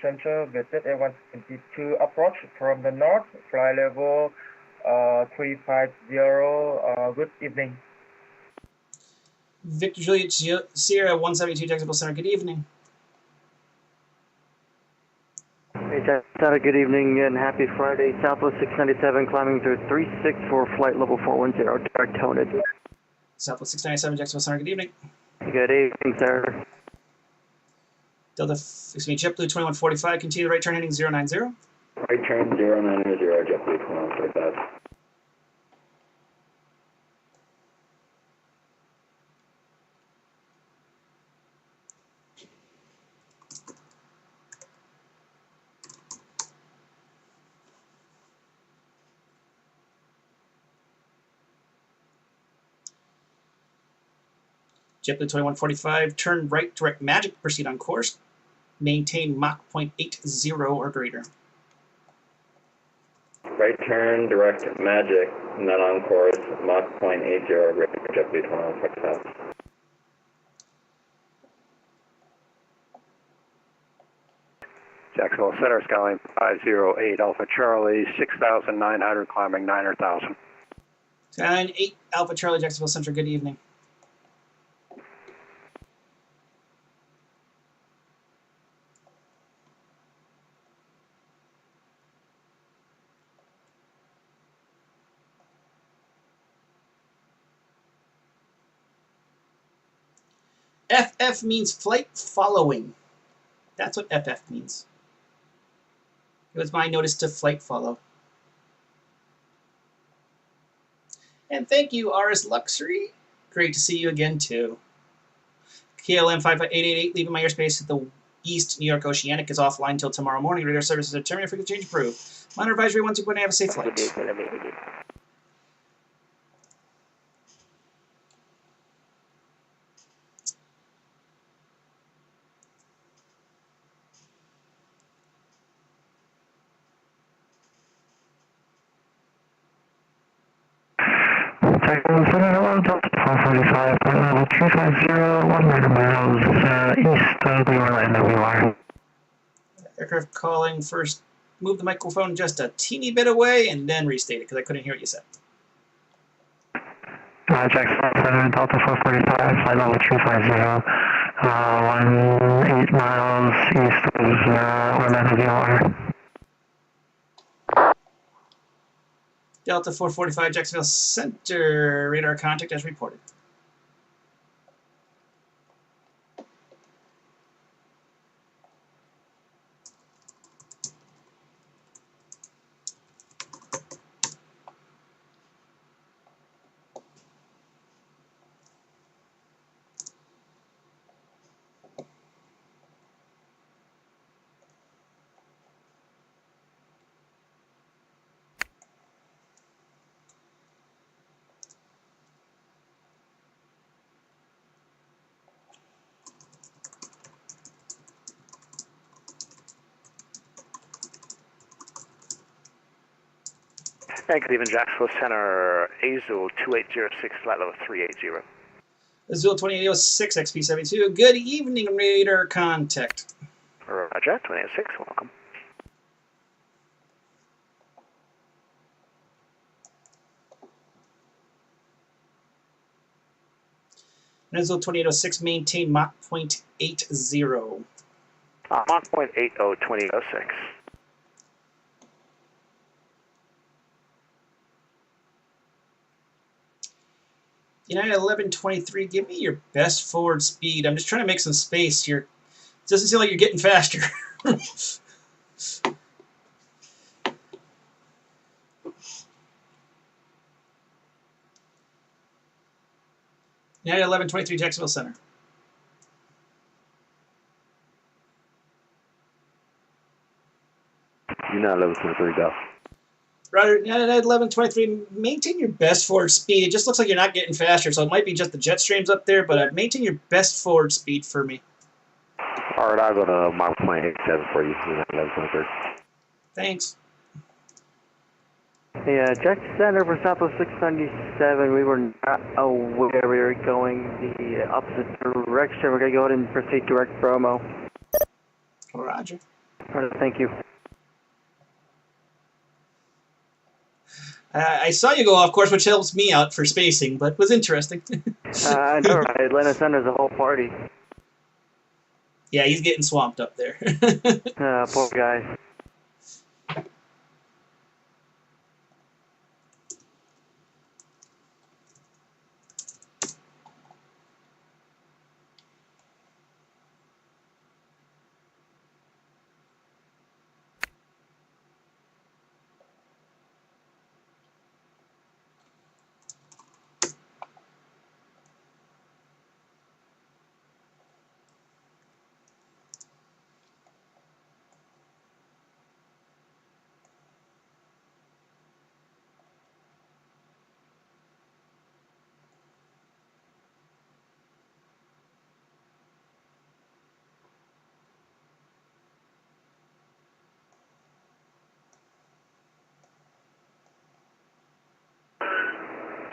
center, visit A122 approach from the north, fly level 350, good evening. Victor Juliet Sierra 172 Jacksonville Center, good evening. Hey, Jackson, good evening and happy Friday. Southwest 697 climbing through 36 for flight level 410, direct toned. Southwest 697 Jacksonville Center, good evening. Good evening, sir. Delta, JetBlue 2145, continue the right turn heading 090. Right turn 090, JetBlue 2145. JetBlue 2145, turn right, direct Magic, proceed on course. Maintain Mach 0.80 or greater. Right turn, direct Magic, not on course, Mach 0.80 or greater, JetBlue 2145. Jacksonville Center, Skyline 508 Alpha Charlie, 6,900 climbing 900,000. Skyline 8 Alpha Charlie, Jacksonville Center, good evening. FF means flight following. That's what FF means. It was my notice to flight follow. And thank you, RS Luxury. Great to see you again, too. KLM 5888, leaving my airspace at the East New York Oceanic is offline until tomorrow morning. Radar services are terminated. Frequency change approved. Minor advisory 12.8, have a safe flight. Jacksonville Center, hello, Delta 445, flight level 250, 100 miles east of the Orlando wire. Aircraft calling first. Move the microphone just a teeny bit away and then restate it because I couldn't hear what you said. Jacksonville Center, Delta 445, flight level 250, 18 miles east of Orlando wire. Delta 445, Jacksonville Center, radar contact as reported. Hey, good evening, Jacksonville Center, Azul 2806, flight level 380. Azul 2806, XP72. Good evening, radar contact. Roger, 2806, welcome. Azul 2806, maintain Mach 0.80. Mach 0.80, 2806. United 1123, give me your best forward speed. I'm just trying to make some space here. It doesn't seem like you're getting faster. United 1123, Jacksonville Center. United level 23 Delta. Roger, United 1123, maintain your best forward speed. It just looks like you're not getting faster, so it might be just the jet streams up there, but maintain your best forward speed for me. All right, I'll go to Mach point 87 for you, United level 23. Thanks. Yeah, Jack Center for Southwest 697. We were not aware we were going the opposite direction. We're going to go ahead and proceed direct promo. Roger. All right, thank you. I saw you go off course, which helps me out for spacing, but was interesting. I know, right? Atlanta Center's a whole party. Yeah, he's getting swamped up there. Poor guy.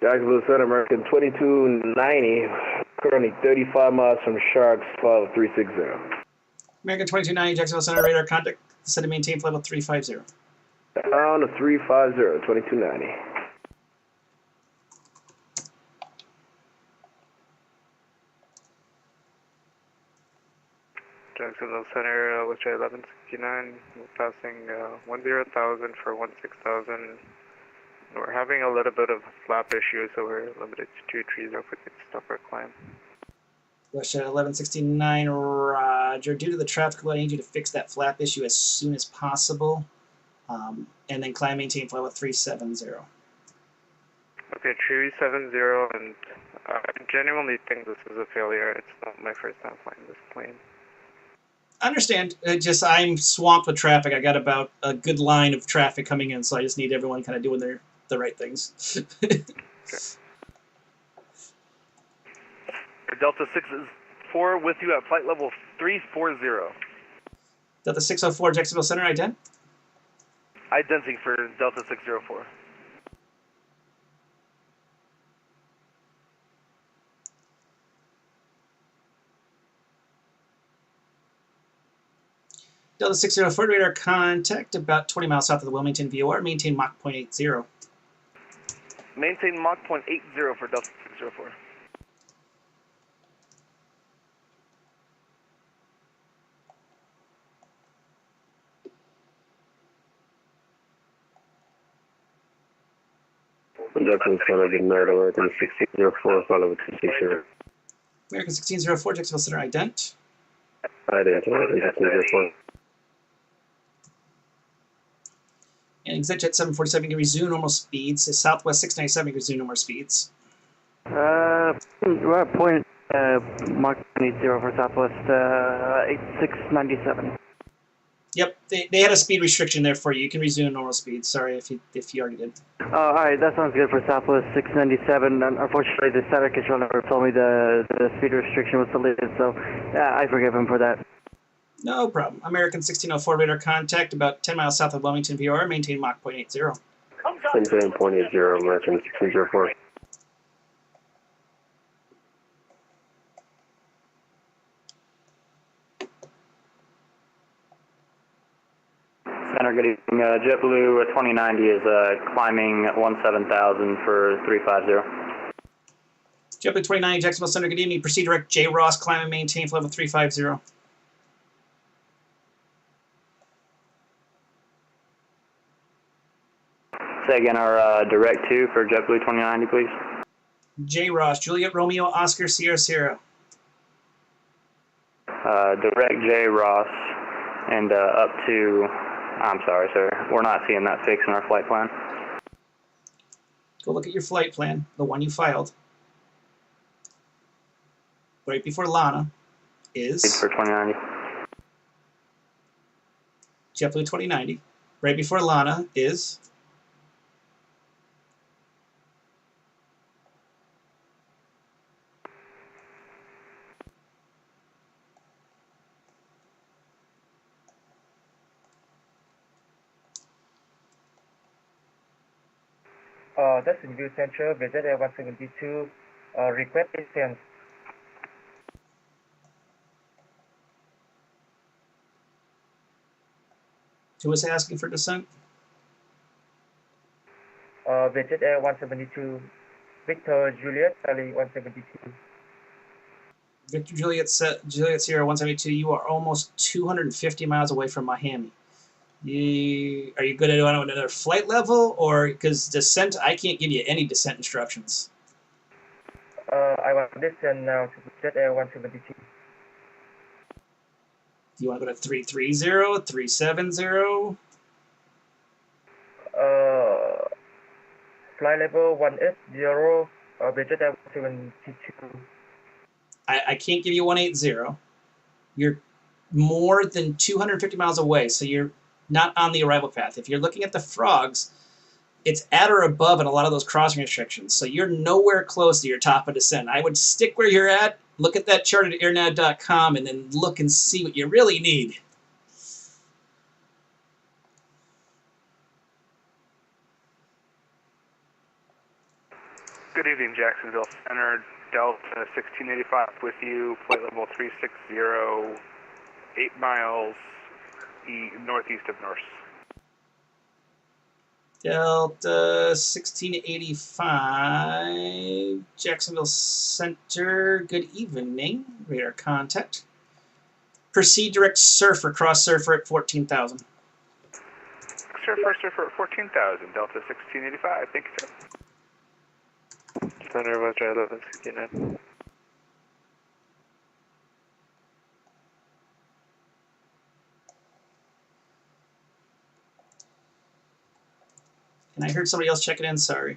Jacksonville Center, American 2290, currently 35 miles from Sharks, flight 360. American 2290, Jacksonville Center, radar contact, set to maintain level 350. Down to 350, 2290. Jacksonville Center, West Jet 1169, passing 10,000 for 16,000. We're having a little bit of flap issue, so we're limited to 230 if we could stop our climb. West Jet 1169, Roger. Due to the traffic load, I need you to fix that flap issue as soon as possible. And then climb maintain flight with 370. Okay, 370, and I genuinely think this is a failure. It's not my first time flying this plane. I understand. I'm swamped with traffic. I got about a good line of traffic coming in, so I just need everyone kind of doing the right things. Okay. Delta 604 with you at flight level 340. Delta 604, Jacksonville Center, ident? Identity for Delta 604. Delta 604, radar contact about 20 miles south of the Wilmington VOR. Maintain Mach 0.80. Maintain Mach 0.80 for Delta 604. Jackson Center, good night, American 1604, follow 260. American 1604, Jacksonville Center, ident? Ident, 1604. And ExitJet 747 can resume normal speeds. Southwest 697 can resume normal speeds. We're at point Mach 80 for Southwest 8697. Yep, they had a speed restriction there for you. You can resume normal speed. Sorry if you already did. All right, that sounds good for Southwest 697. Unfortunately, the static control never told me the speed restriction was deleted, so I forgive him for that. No problem. American 1604, radar contact about 10 miles south of Wilmington VOR. Maintain Mach 0.80. Maintain 0.80, American 1604. Center, good evening. JetBlue 2090 is climbing 17,000 for 350. JetBlue 29, Jacksonville Center, good evening. Proceed direct J. Ross, climb and maintain level 350. Say again, our direct 2 for JetBlue 2090, please. J. Ross, Juliet Romeo, Oscar, Sierra Sierra. Direct J. Ross and up to, I'm sorry, sir. We're not seeing that fix in our flight plan. Go look at your flight plan, the one you filed. Right before Lana is for 2090. JetBlue 2090. right before Lana is Destin View Central, visit Air 172, request descent. who was asking for descent? Visit Air 172, Victor Juliet, Charlie 172. Victor Juliet Sierra 172, you are almost 250 miles away from Miami. Are you good at another flight level, or because descent, I can't give you any descent instructions. I want descent now to Jet Air 172. Do you want to go to 330, 370? Flight level 180, visit Air 172. I can't give you 180. You're more than 250 miles away, so you're not on the arrival path. If you're looking at the frogs, it's at or above in a lot of those crossing restrictions, so you're nowhere close to your top of descent. I would stick where you're at, look at that chart at airnav.com, and then look and see what you really need. Good evening, Jacksonville Center, Delta 1685 with you, flight level 360, 8 miles northeast of Norse. Delta 1685, Jacksonville Center, good evening, radar contact. Proceed direct surfer, cross surfer at 14,000. Surfer at 14,000, Delta 1685, thank you, sir. Center, Roger 1169. And I heard somebody else checking in, sorry.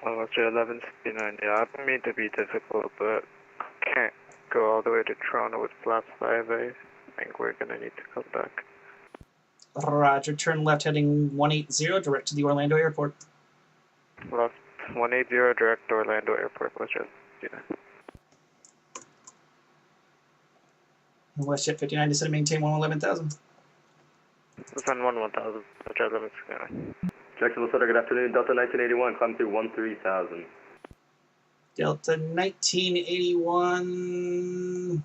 Roger 1169, yeah, I don't mean to be difficult, but can't go all the way to Toronto with flaps 5A. I think we're going to need to come back. Roger, turn left heading 180, direct to the Orlando airport. Left 180, direct to Orlando airport, Roger 59. WestJet 59, descend and maintain 111,000. Descend 11000, Roger 1169. Jacksonville Center, good afternoon. Delta 1981, climb through 13,000. Delta 1981,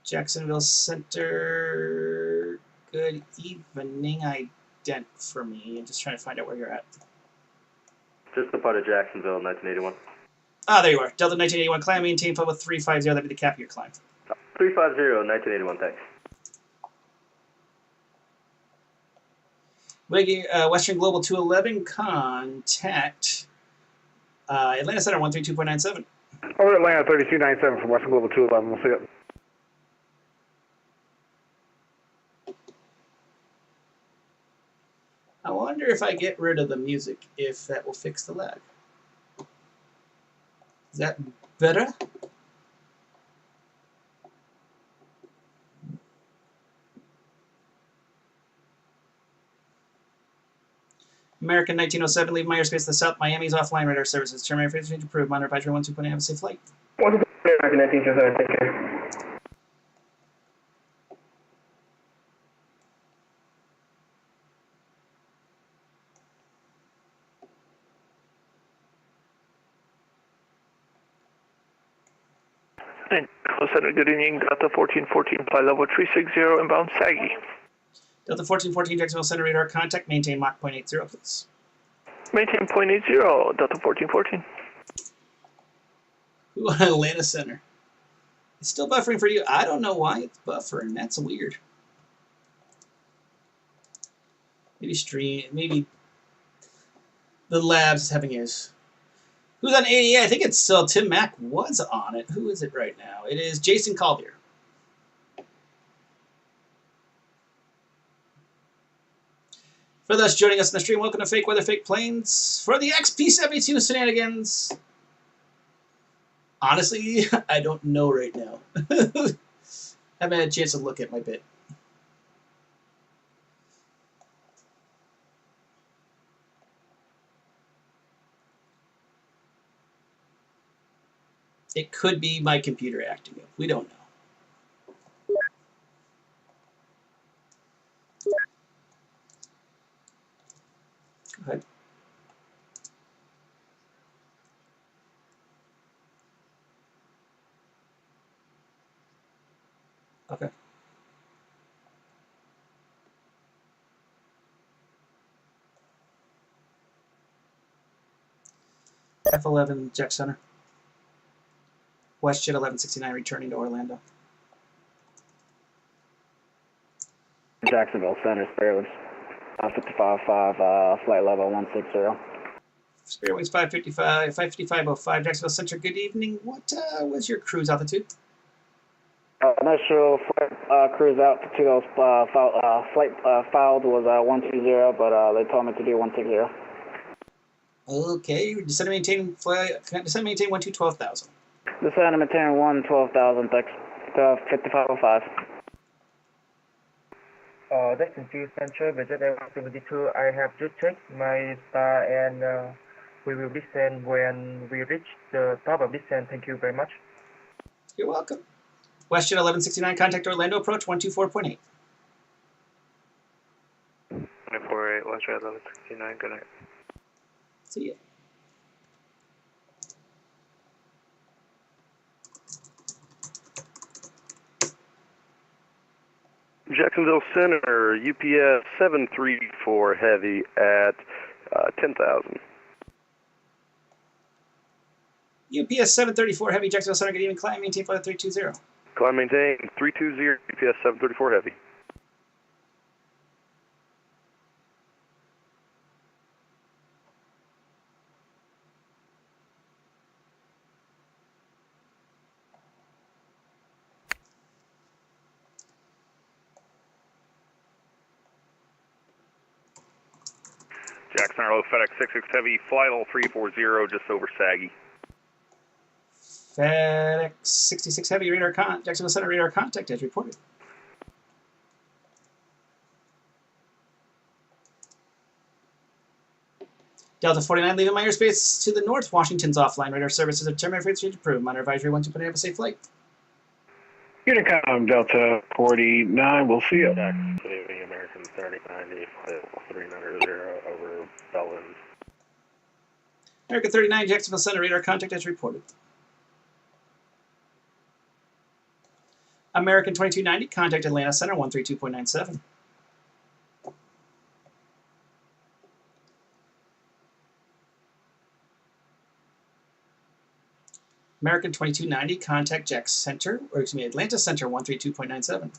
Jacksonville Center, good evening. Ident for me. I'm just trying to find out where you're at. Just a part of Jacksonville, 1981. Ah, there you are. Delta 1981, climb, maintain flight with 350. That'd be the cap of your climb. 350, 1981, thanks. Western Global 211, contact Atlanta Center 132.97. Over Atlanta 3297 from Western Global 211. We'll see you. I wonder if I get rid of the music, if that will fix the lag. Is that better? American 1907, leave my airspace to the south. Miami's offline radar services. Terminate phase change approved. Monitor Advisory 12.8. Have a safe flight. American 1907, take care. And Center, good evening, Delta 1414, flight level 360, inbound Saggy. Delta 1414, Jacksonville Center radar contact. Maintain Mach 0.80, please. Maintain 0.80, Delta 1414. Ooh, Atlanta Center. It's still buffering for you. I don't know why it's buffering. That's weird. Maybe the lab's having issues. Who's on 88? I think it's still Tim Mack was on it. Who is it right now? It is Jason Collier. For those joining us in the stream, welcome to Fake Weather, Fake Planes for the XP72 shenanigans. Honestly, I don't know right now. Haven't had a chance to look at my bit. It could be my computer acting up. We don't know. Go ahead. Okay. F11 Jack Center. WestJet 1169 returning to Orlando. Jacksonville Center, Fairlands. 55.5, flight level 160. Spirit Wings 555, 555.05, Jacksonville Center. Good evening. What was your cruise altitude? Initial flight, cruise altitude flight filed was 120, but they told me to do 160. Okay, descend and maintain 12,000. Descend and maintain 12,000, thanks. 5505. Destin to Central, Visit 172. I have just checked my star and we will descend when we reach the top of descent. Thank you very much. You're welcome. WestJet 1169, contact Orlando approach 124.8. 248, WestJet 1169, good night. See ya. Jacksonville Center, UPS 734 Heavy at 10,000. UPS 734 Heavy, Jacksonville Center. Good evening. Climb, maintain flight 320. Climb maintain 320, UPS 734 Heavy. Jackson Arlo, FedEx 66 Heavy, flight level 340, just over Saggy. FedEx 66 Heavy, Jacksonville Center radar contact as reported. Delta 49, leaving my airspace to the north. Washington's offline. Radar services have terminated for exchange approved. Monitor advisory 12.8, have a safe flight. Unicom Delta 49, we'll see you. Good evening, American 3090, flight level 390 over Bellins. American 39, Jacksonville Center radar contact as reported. American 2290, contact Atlanta Center 132.97. American 2290, contact Jack Center, or excuse me, Atlanta Center 132.97.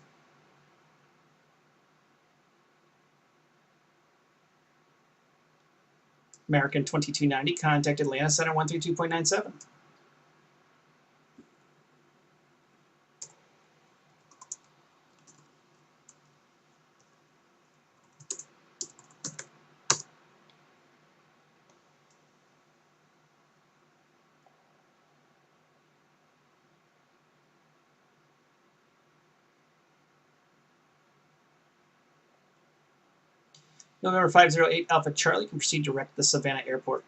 American 2290, contact Atlanta Center 132.97. November 508 Alpha Charlie can proceed direct to the Savannah Airport.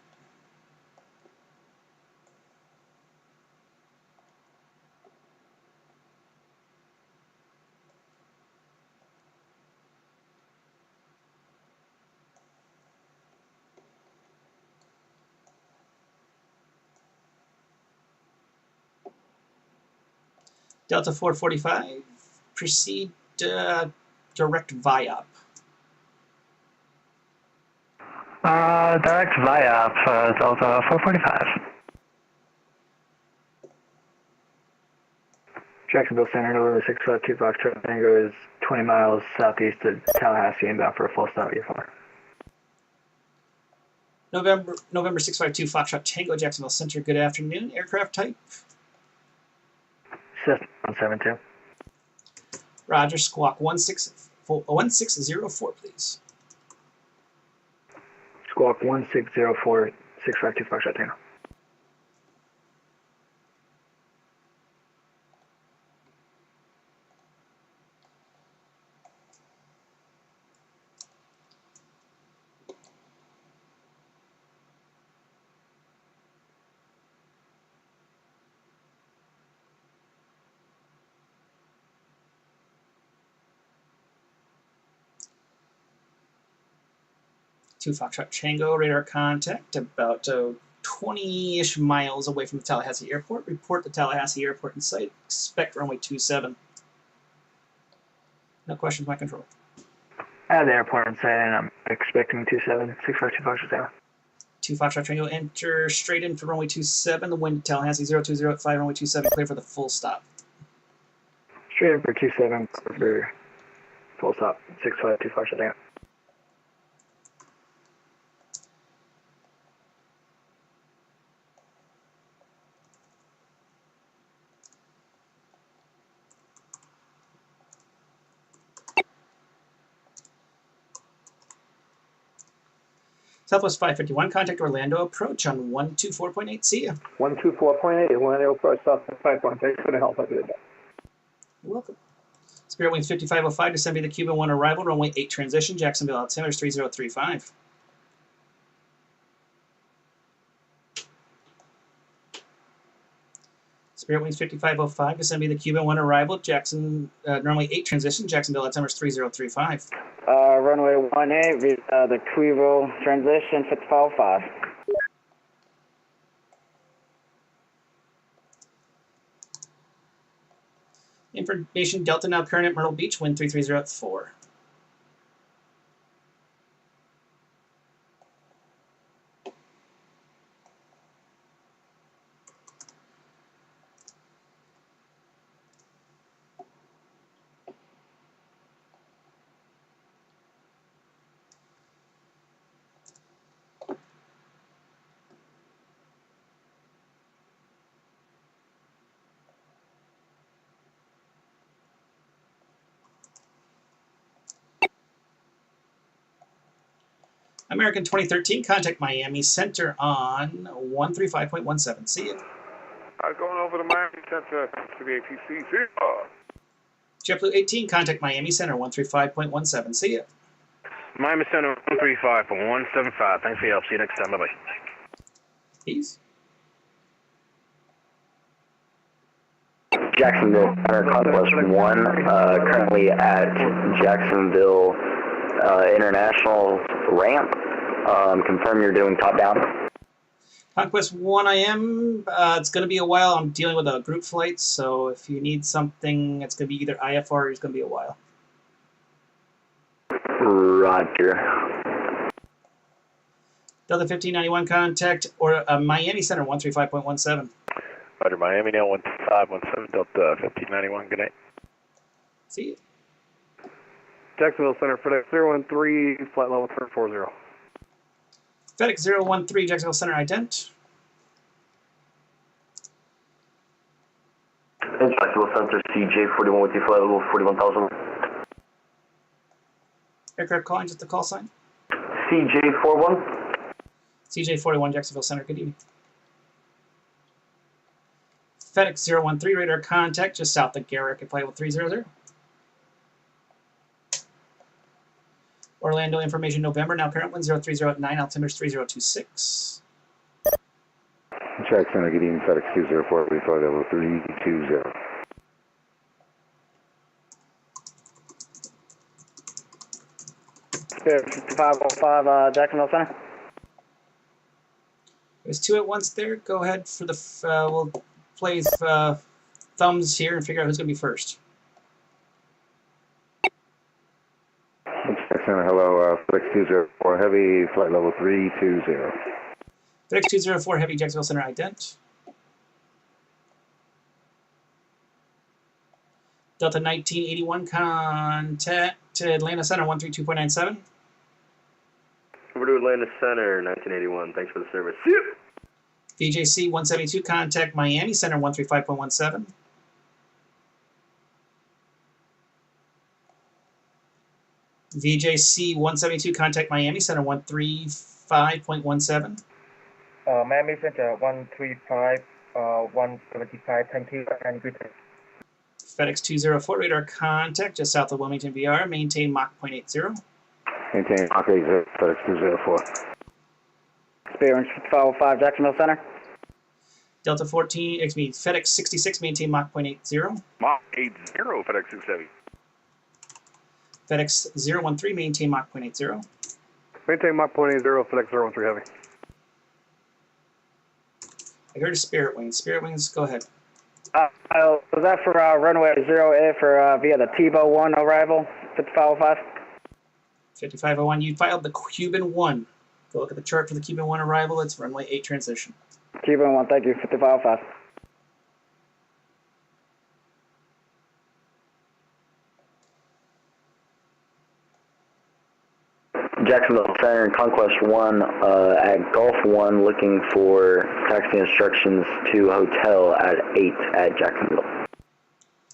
Delta 445, proceed direct VIOP. Direct VIOP, Delta 445. Jacksonville Center, November 652 Foxtrot Tango is 20 miles southeast of Tallahassee, inbound for a full stop EFR. November 652 Foxtrot Tango, Jacksonville Center. Good afternoon. Aircraft type? Cessna 172. Roger. Squawk 1604, please. Squawk 1604, 652 Foxtrot Tango. 2 Foxtrot Tango, radar contact about 20-ish miles away from the Tallahassee Airport. Report the Tallahassee Airport in sight. Expect runway 27. No questions, my control. At the airport in sight, and I'm expecting 27, 652 Foxtrot Tango. 2 Foxtrot Tango, enter straight in for runway 27. The wind Tallahassee 020 at 5, runway 27, clear for the full stop. Straight in for 27, for full stop, 652 Foxtrot Tango. Southwest 551, contact Orlando approach on 124.8. See ya. 124.8, Orlando approach, Southwest 551. Thanks for the help. I did that. You're welcome. Spirit Wings 5505, descend via the Cuban 1 arrival, runway 8 transition, Jacksonville altimeter 3035. Spirit Wings 5505, descend via the Cuban 1 arrival, runway 8 transition, Jacksonville altimeter 3035. Runway 18, the Cuivo transition 5505. Information Delta now current at Myrtle Beach, wind 330 at 4. American 2013, contact Miami Center on 135.17. See ya. Going over to Miami Center to the ATC. See ya. JetBlue 18, contact Miami Center 135.17. See ya. Miami Center 135.175. Thanks for your help. See you next time. Bye-bye. Peace. Jacksonville Center, Conquest 1, currently at Jacksonville International Ramp. Confirm you're doing top-down. Conquest 1 I am. It's going to be a while. I'm dealing with a group flight, so if you need something, it's going to be either IFR or it's going to be a while. Roger. Delta 1591, contact or Miami Center 135.17. Roger, Miami now 1517, Delta 1591, good night. See you. Jacksonville Center, FedEx 013, flight level 340. FedEx 013, Jacksonville Center, ident. Jacksonville Center, CJ41 with you, flight level 41,000. Aircraft calling, just the call sign. CJ41. CJ41, Jacksonville Center, good evening. FedEx 013, radar contact just south of Garrick at flight level 300. Orlando information November, now current wind 0309, altimeter 3026. Jack Center, good evening, FedEx 204, we flight level 320. Spirit 5505, Jacksonville Center. There's 2 at once there. Go ahead for the, we'll play thumbs here and figure out who's going to be first. Jack Center, hello, FedEx 204, heavy, flight level 320. FedEx 204, heavy, Jacksonville Center, ident. Delta 1981, contact Atlanta Center 132.97. Over to Atlanta Center, 1981. Thanks for the service. VJC 172, contact Miami Center 135.17. VJC 172, contact Miami Center 135.17. Miami Center 135, 175. Thank you and good day. FedEx 204, radar contact just south of Wilmington VR. Maintain Mach 0.80. Maintain Mach 80, FedEx 204. Spirit 5505, Jacksonville Center. Delta 14, excuse me, FedEx 66, maintain Mach 0.80. Mach 80, FedEx 670. FedEx 013, maintain Mach 0.80. Maintain Mach 0.80, flex 013 heavy. I heard a Spirit Wings. Spirit Wings, go ahead. Was that for runway 0A for via the Tebow 1 arrival, 5505? 5501, you filed the Cuban 1. Go look at the chart for the Cuban 1 arrival. It's runway 8 transition. Cuban 1, thank you, 5505. Jacksonville Center and Conquest 1 at Gulf 1 looking for taxi instructions to hotel at 8 at Jacksonville.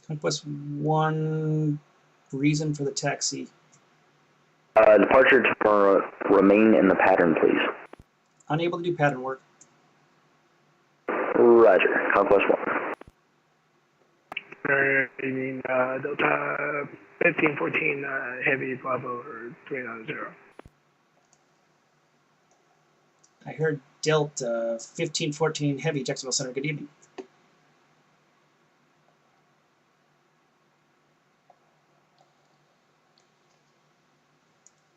Conquest 1, reason for the taxi. Departure to remain in the pattern, please. Unable to do pattern work. Roger. Conquest 1. You mean Delta 1514 Heavy Bravo or 390. I heard Delta 1514 Heavy, Jacksonville Center. Good evening.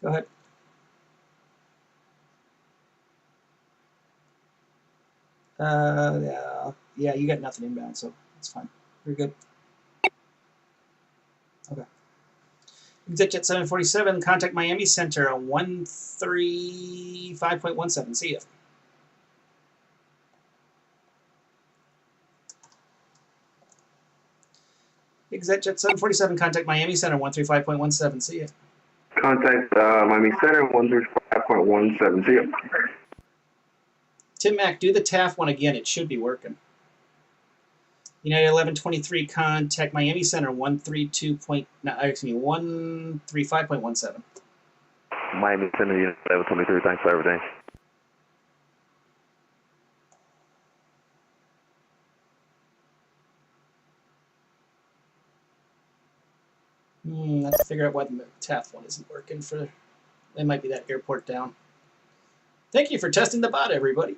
Go ahead. Yeah, you got nothing inbound, so it's fine. You're good. Okay. ExitJet 747, contact Miami Center on 135.17. See ya. ExitJet 747, contact Miami Center 135.17. See ya. Contact Miami Center 135.17. See ya. Tim Mack, do the TAF one again. It should be working. United 1123, contact Miami Center 135.17. Miami Center, United 1123, thanks for everything. Let's figure out why the TAF one isn't working. It might be that airport down. Thank you for testing the bot, everybody.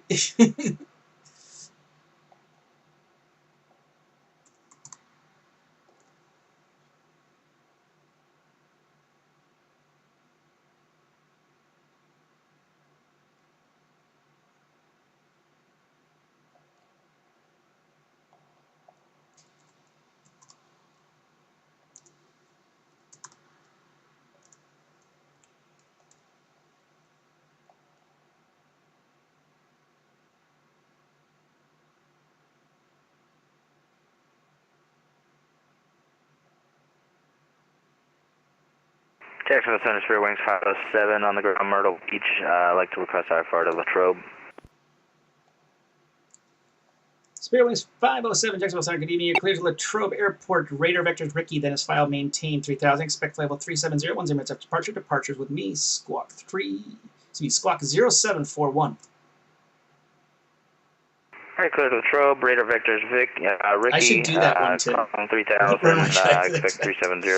Jacksonville Center, Spirit Wings 507 on the ground, Myrtle Beach. I'd like to request IFR to Latrobe. Spirit Wings 507, Jacksonville Center. Good evening. You're clear to Latrobe Airport. Radar vectors Ricky, then is file maintain 3000. Expect level 370. 10 minutes after departure. Departures with me. Squawk 0741. Alright, clear to Latrobe. Radar vectors Ricky. I should do that one too. 3000. Expect 370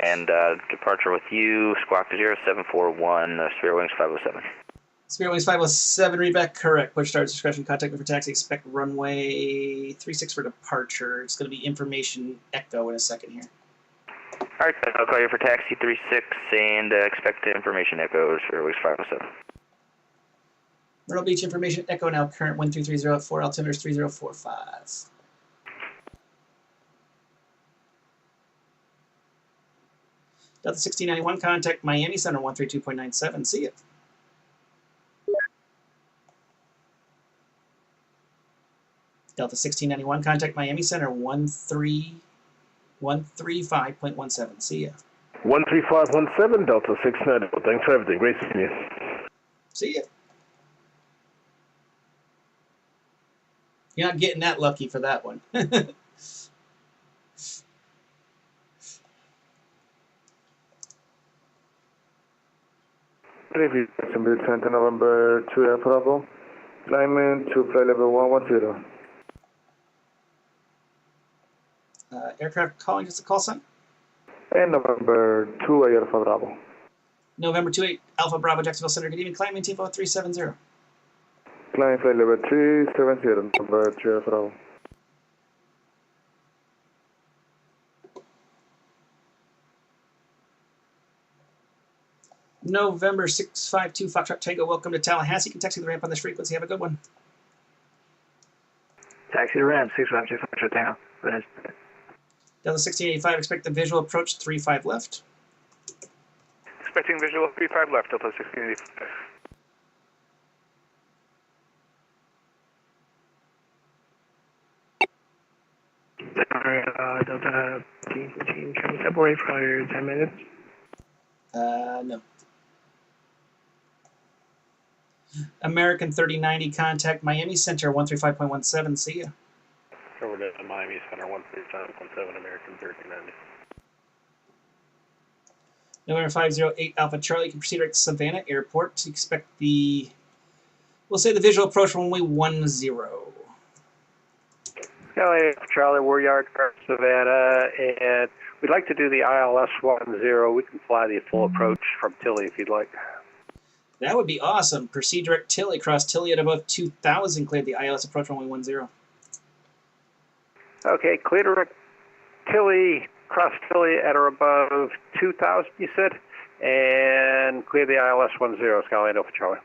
and departure with you. Squawk 0741. Spirit Wings 507. Spirit Wings 507, read back correct. Push start discretion, contact me for taxi. Expect runway 36 for departure. It's going to be information echo in a second here. Alright, I'll call you for taxi 36 and expect information echo. Spirit Wings 507. Myrtle Beach information echo now. Current 1330 at 4, altimeter is 3045. Delta 1691, contact Miami Center 132.97. See ya. Delta 1691, contact Miami Center 135.17. See ya. 13517, Delta 691. Thanks for everything. Great seeing you. See ya. You're not getting that lucky for that one. Good evening, Jacksonville Center, November 2 Air Bravo. Alignment to flight level 110. Aircraft calling just a call sign. And November 2 Air Bravo. November 28 Alpha Bravo, Jacksonville Center. Good evening. Climb maintain 370. Climb flight level 370, November 2 Air Bravo. November 652 Foxtrot Tango, welcome to Tallahassee. You can taxi the ramp on this frequency. Have a good one. Taxi to ramp, 652 Foxtrot Tango. Delta 1685, expect the visual approach 35 left. Expecting visual 35 left, Delta 1685. Delta 1514, can we separate for 10 minutes? No. American 3090, contact Miami Center 135.17. See ya. Over to Miami Center 135.17, American 3090. November 508 Alpha Charlie, you can proceed right to Savannah Airport. Expect the, we'll say the visual approach runway 10. Charlie, we're Yard Car Savannah, and we'd like to do the ILS 10. We can fly the full approach from Tilly if you'd like. That would be awesome. Proceed direct Tilly, cross Tilly at above 2000, cleared the ILS approach runway 10. Okay, clear direct Tilly, cross Tilly at or above 2000, you said, and clear the ILS 10, Skyline Alpha Charlie.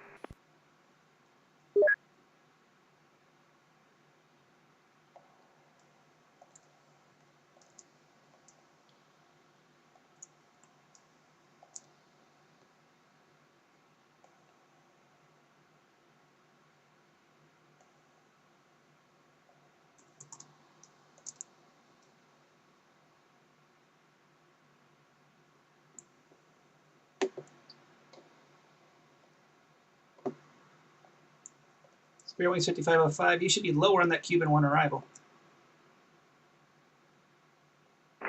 Spirit Wings 5505, you should be lower on that Cuban 1 arrival.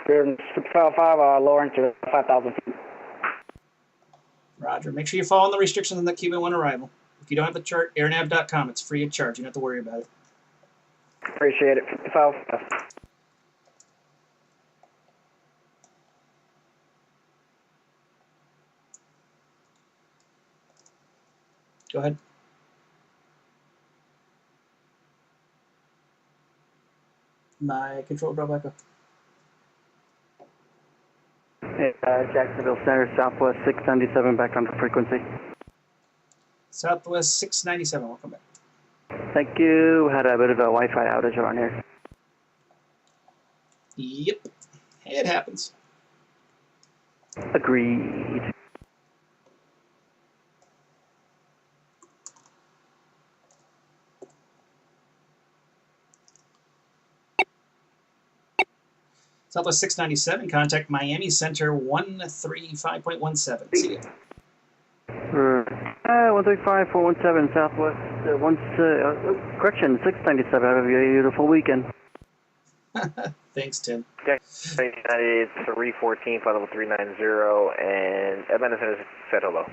Spirit 5505, lowering to 5,000 feet. Roger. Make sure you follow the restrictions on that Cuban 1 arrival. If you don't have the chart, airnav.com. It's free of charge. You don't have to worry about it. Appreciate it. 55. Go ahead. My control drop back up. Jacksonville Center, Southwest 697, back onto frequency. Southwest 697, welcome back. Thank you. Had a bit of a Wi-Fi outage around here. Yep. It happens. Agreed. Southwest 697, contact Miami Center 135.17. See ya. 135.417 Southwest, correction, 697. Have a beautiful weekend. Thanks, Tim. United 314, flight level 390, and Atlanta Center said hello.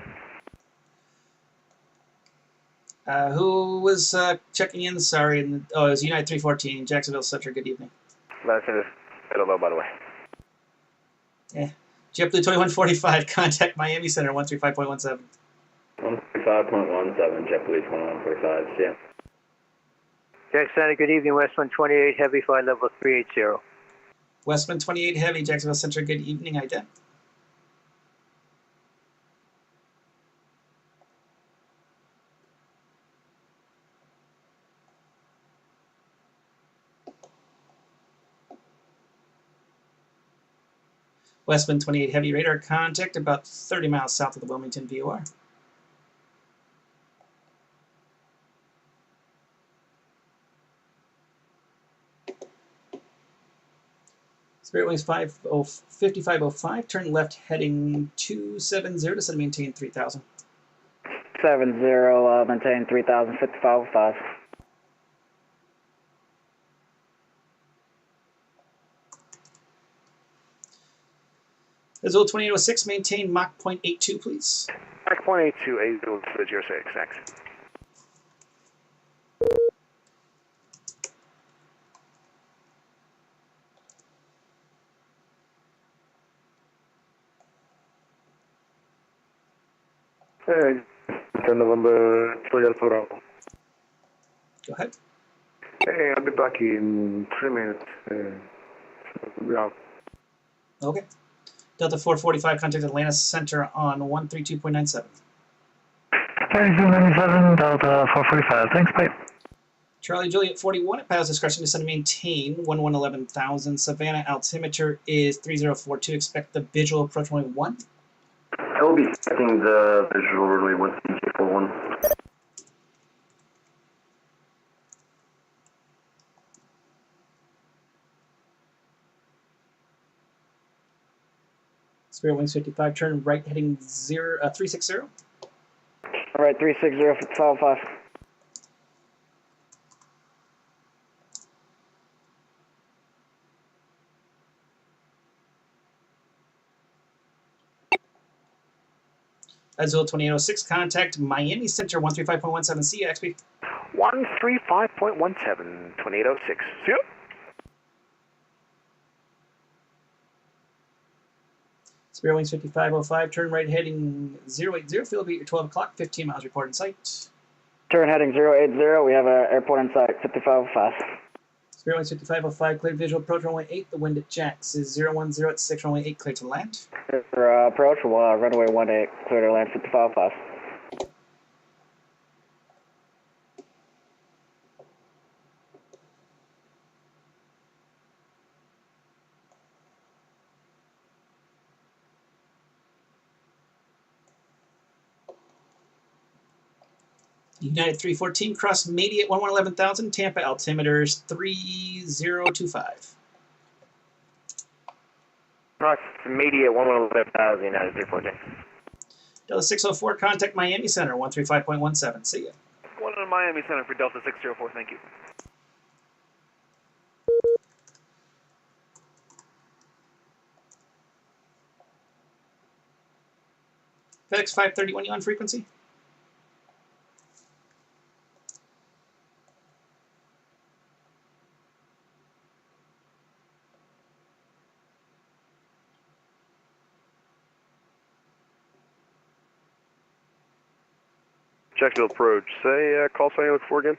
Who was checking in? Sorry. Oh, it was United 314, Jacksonville Center. Good evening. Atlanta Center said hello, by the way. JetBlue 2145, contact Miami Center 135.17. 135.17, JetBlue 2145, yeah. Jack Center, good evening, West 128, heavy flight level 380. Westman 28 Heavy, Jacksonville Center. Good evening, ident. Westman 28 Heavy, radar contact about 30 miles south of the Wilmington VOR. Spirit Wings 5505, turn left heading 270, descend and maintain 3000. 70, maintain 3000, 5505. Azul 2806, maintain Mach 0.82, please. Mach 0.82, Azul 06, next. Hey, November 3 Alpha Bravo. Go ahead. Hey, I'll be back in 3 minutes. Yeah. Okay. Delta 445, contact Atlanta Center on 132.97. 3297, Delta 445. Thanks, bye. Charlie Juliet 41 at pilot's discretion to send and maintain 1110,000. Savannah altimeter is 3042. Expect the visual approach runway 1. I will be expecting the visual runway 1 CJ41. Spirit Wings 55, turn right heading 360. All right, 360, 55. Azul 2806, contact Miami Center 135.17. See you, XP. 135.17, 2806. See you. Spirit Wings 5505, turn right heading 080. Field beat your 12 o'clock, 15 miles report in sight. Turn heading 080, we have an airport in sight, 5505. Spirit Wings 5505, cleared visual approach runway 8. The wind at Jacks is 010 at 6, runway 8, clear to land. Approach, runway 18, clear to land, 5505. United 314, cross Mady at 1110,000. Tampa altimeters 3025. Cross Media 111,000, United 314. Delta 604, contact Miami Center 135.17. See ya. One in Miami Center for Delta 604, thank you. FedEx 531, you on frequency? Jacksonville approach. Say, call sign you look for again?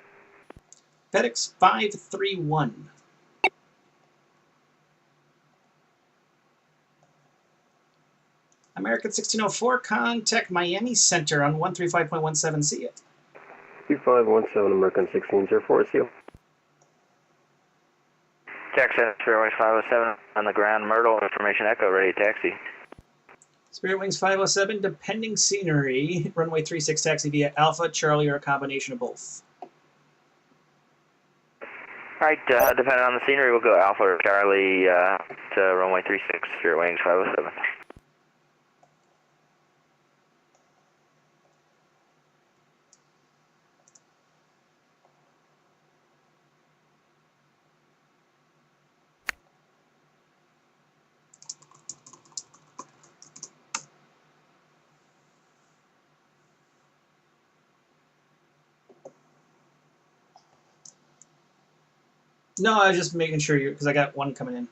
FedEx 531. American 1604, contact Miami Center on 135.17. See ya. 2517 American 1604. See you. Jackson, Spirit Wings 507 on the ground. Myrtle, information echo, ready to taxi. Spirit Wings 507, depending scenery, runway 36 taxi via Alpha, Charlie, or a combination of both. Alright, depending on the scenery, we'll go Alpha or Charlie to runway 36, Spirit Wings 507. No, I was just making sure you, because I got one coming in.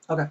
Okay.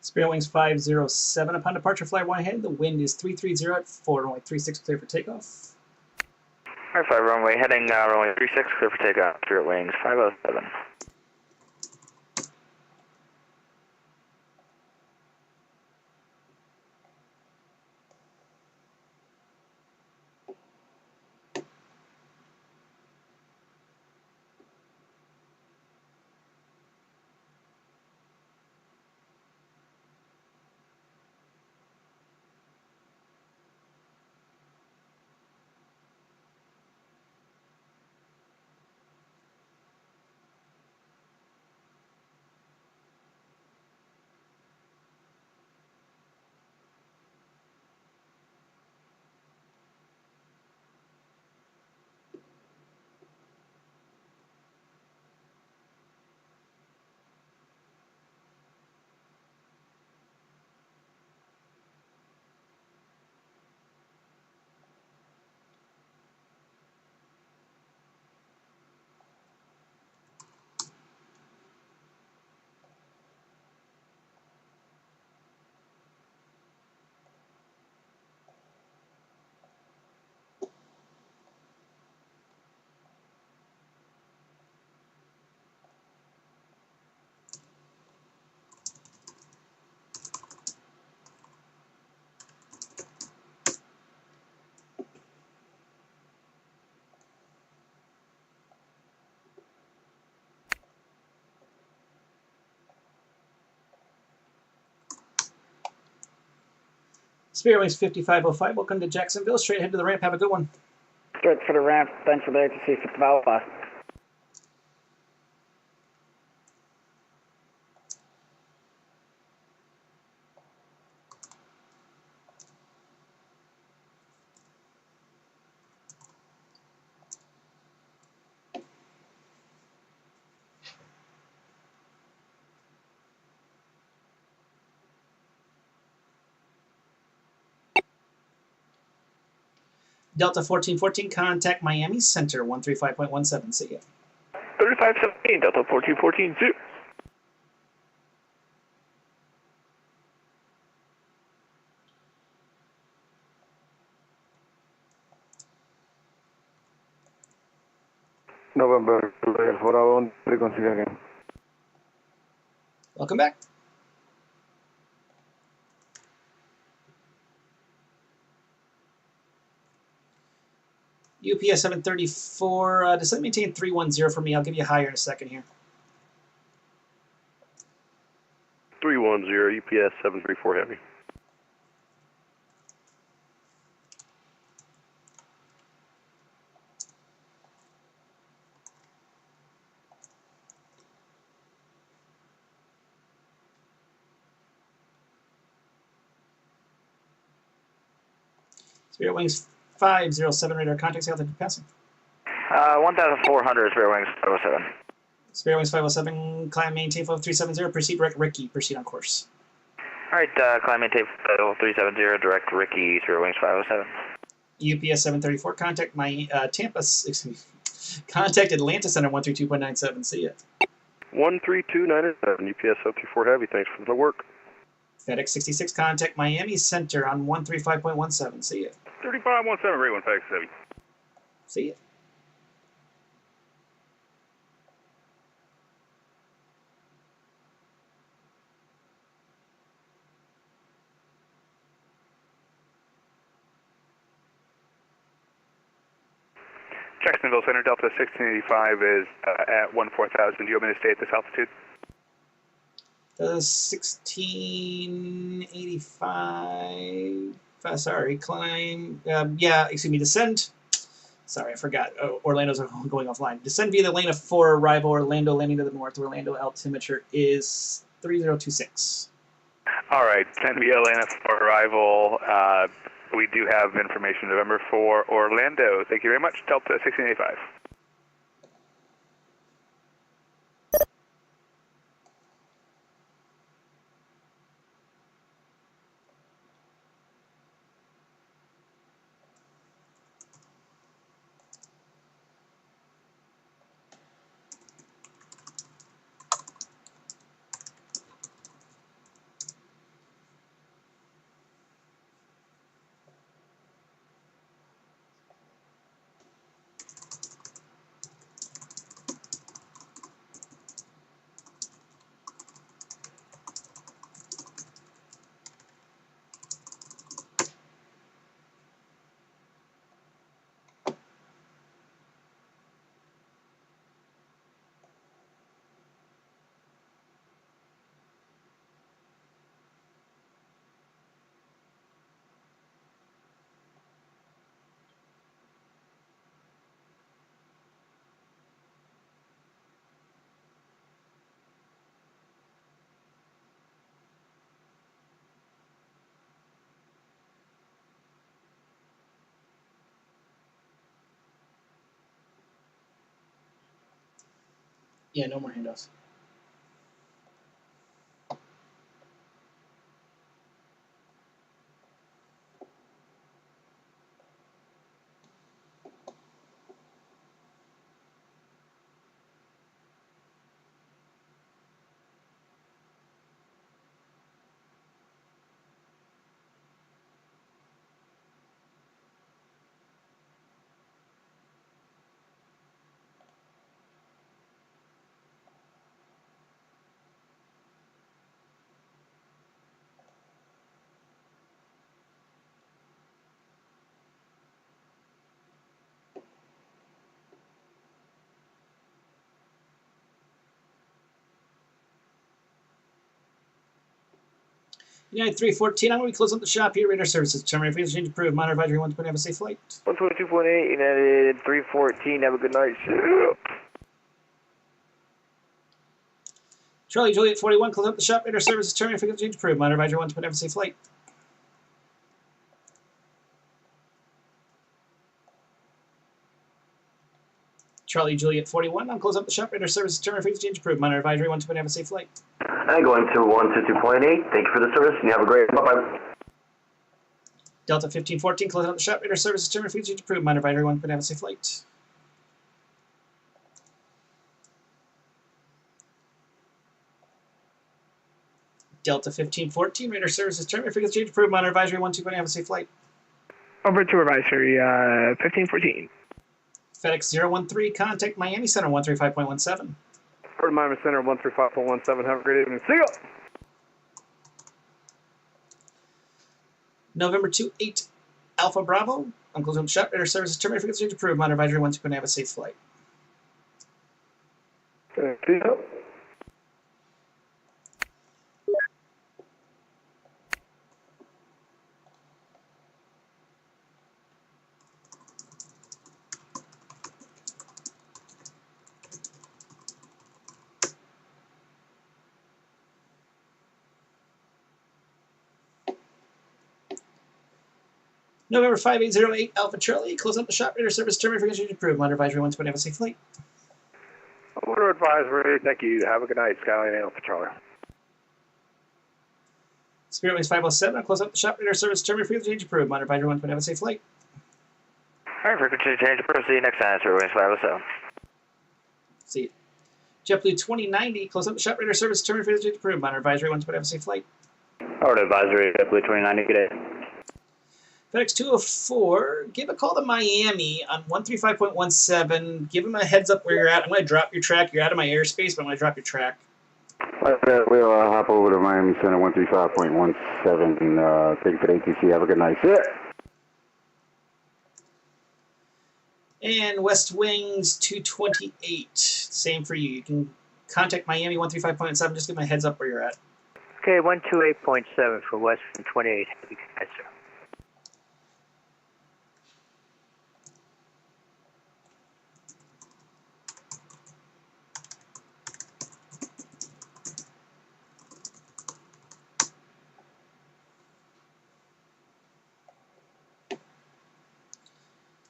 Spirit Wings 507, upon departure, fly 1 ahead. The wind is 330 at 4, runway 36, clear for takeoff. Alright, 5 runway heading runway 36, clear for takeoff, Spirit Wings 507. Spirit Wings 5505, welcome to Jacksonville. Straight ahead to the ramp. Have a good one. Straight for the ramp. Thanks for the HC 5505. Delta 1414, contact Miami Center 135.17. See ya. 3517, Delta 1414, zoo. November, for our own frequency again. Welcome back. UPS 734, descend maintain 310 for me. I'll give you higher in a second here. 310, UPS 734 heavy. Spirit Wings 507, radar contact, altitude passing. 1,400, Spirit Wings 507. Spirit Wings 507, climb maintain flow 370, proceed direct Ricky, proceed on course. Alright, climb maintain flow 370, direct Ricky, Spirit Wings 507. UPS 734, contact my contact Atlanta Center 132.97. See ya. 13297, UPS 734 heavy, thanks for the work. FedEx 66, contact Miami Center on 135.17. See ya. 3517, rate 1 FedEx heavy. See ya. Jacksonville Center, Delta 1685 is at 14,000. Do you want me to stay at this altitude? 1685. Sorry, climb. Yeah, excuse me, descend. Sorry, I forgot. Oh, Orlando's going offline. Descend via the lane of 4, arrival Orlando, landing to the north. Orlando altimeter is 3026. All right, send via Atlanta for arrival. We do have information November for Orlando. Thank you very much, Delta 1685. Yeah, no more handoffs. United 314, I'm going to be closing up the shop here. Radar services. Terminator frequency change approved. Monitor advisory 1 to have a safe flight. 122.8, United 314, have a good night. Charlie Juliet 41, close up the shop. Radar services. Terminator frequency change approved. Monitor advisory 1 to have a safe flight. Charlie Juliet 41, I'm close up the shop. Radar services. Terminator frequency change approved. Monitor advisory 1 to have a safe flight. And going to 122.8, thank you for the service, and you have a great, bye-bye. Delta 1514, closing up the shop. Radar services. Terminator frequency change approved. Monitor advisory 1 to have a safe flight. Delta 1514, radar services. Terminator frequency change approved. Monitor advisory 1 to have a safe flight. Over to advisory 1514. FedEx 013, contact Miami Center 135.17. For Miami Center 135.17, have a great evening. See ya! November 28, Alpha Bravo, I'm closing up the shop. Radar services. Terminator frequency change approved. Monitor advisory 1 to have a safe flight. See ya. November 5808, Alpha Charlie, closing up the shop. Radar service. Terminator frequency change approved. Monitor advisory 1 to have a safe flight. Order advisory, thank you. Have a good night, Skyline Alpha Charlie. Spirit Wings 507, I'll close up the shop. Radar service. Terminator frequency change approved. Monitor advisory 1 to have a safe flight. Alright, frequency change approved. See you next time, Spirit Wings 507. See you. JetBlue 2090, close up the shop. Radar service. Terminator frequency change approved. Monitor advisory 1 to have a safe flight. Order advisory, JetBlue 2090, good day. FedEx 204, give a call to Miami on 135.17. Give them a heads up where you're at. I'm going to drop your track. You're out of my airspace, but I'm going to drop your track. We'll hop over to Miami Center 135.17. Thank you for the ATC. Have a good night. See ya. And West Wings 228, same for you. You can contact Miami 135.7. Just give them a heads up where you're at. Okay, 128.7 for West Wing 28. Yes, sir.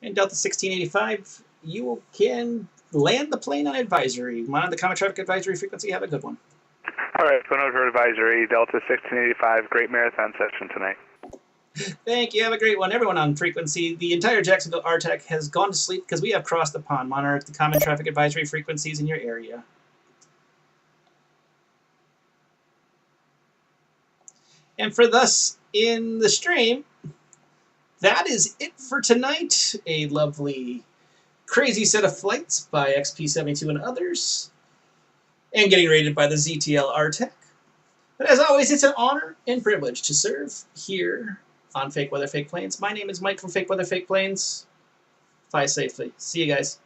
And Delta 1685, you can land the plane on advisory. Monitor the common traffic advisory frequency. Have a good one. All right, going over advisory, Delta 1685, great marathon session tonight. Thank you. Have a great one. Everyone on frequency. The entire Jacksonville RTAC has gone to sleep because we have crossed the pond. Monitor the common traffic advisory frequencies in your area. And for thus in the stream, that is it for tonight. A lovely, crazy set of flights by XP72 and others, and getting rated by the ZTL RTAC. But as always, it's an honor and privilege to serve here on Fake Weather, Fake Planes. My name is Mike from Fake Weather, Fake Planes. Fly safely. See you guys.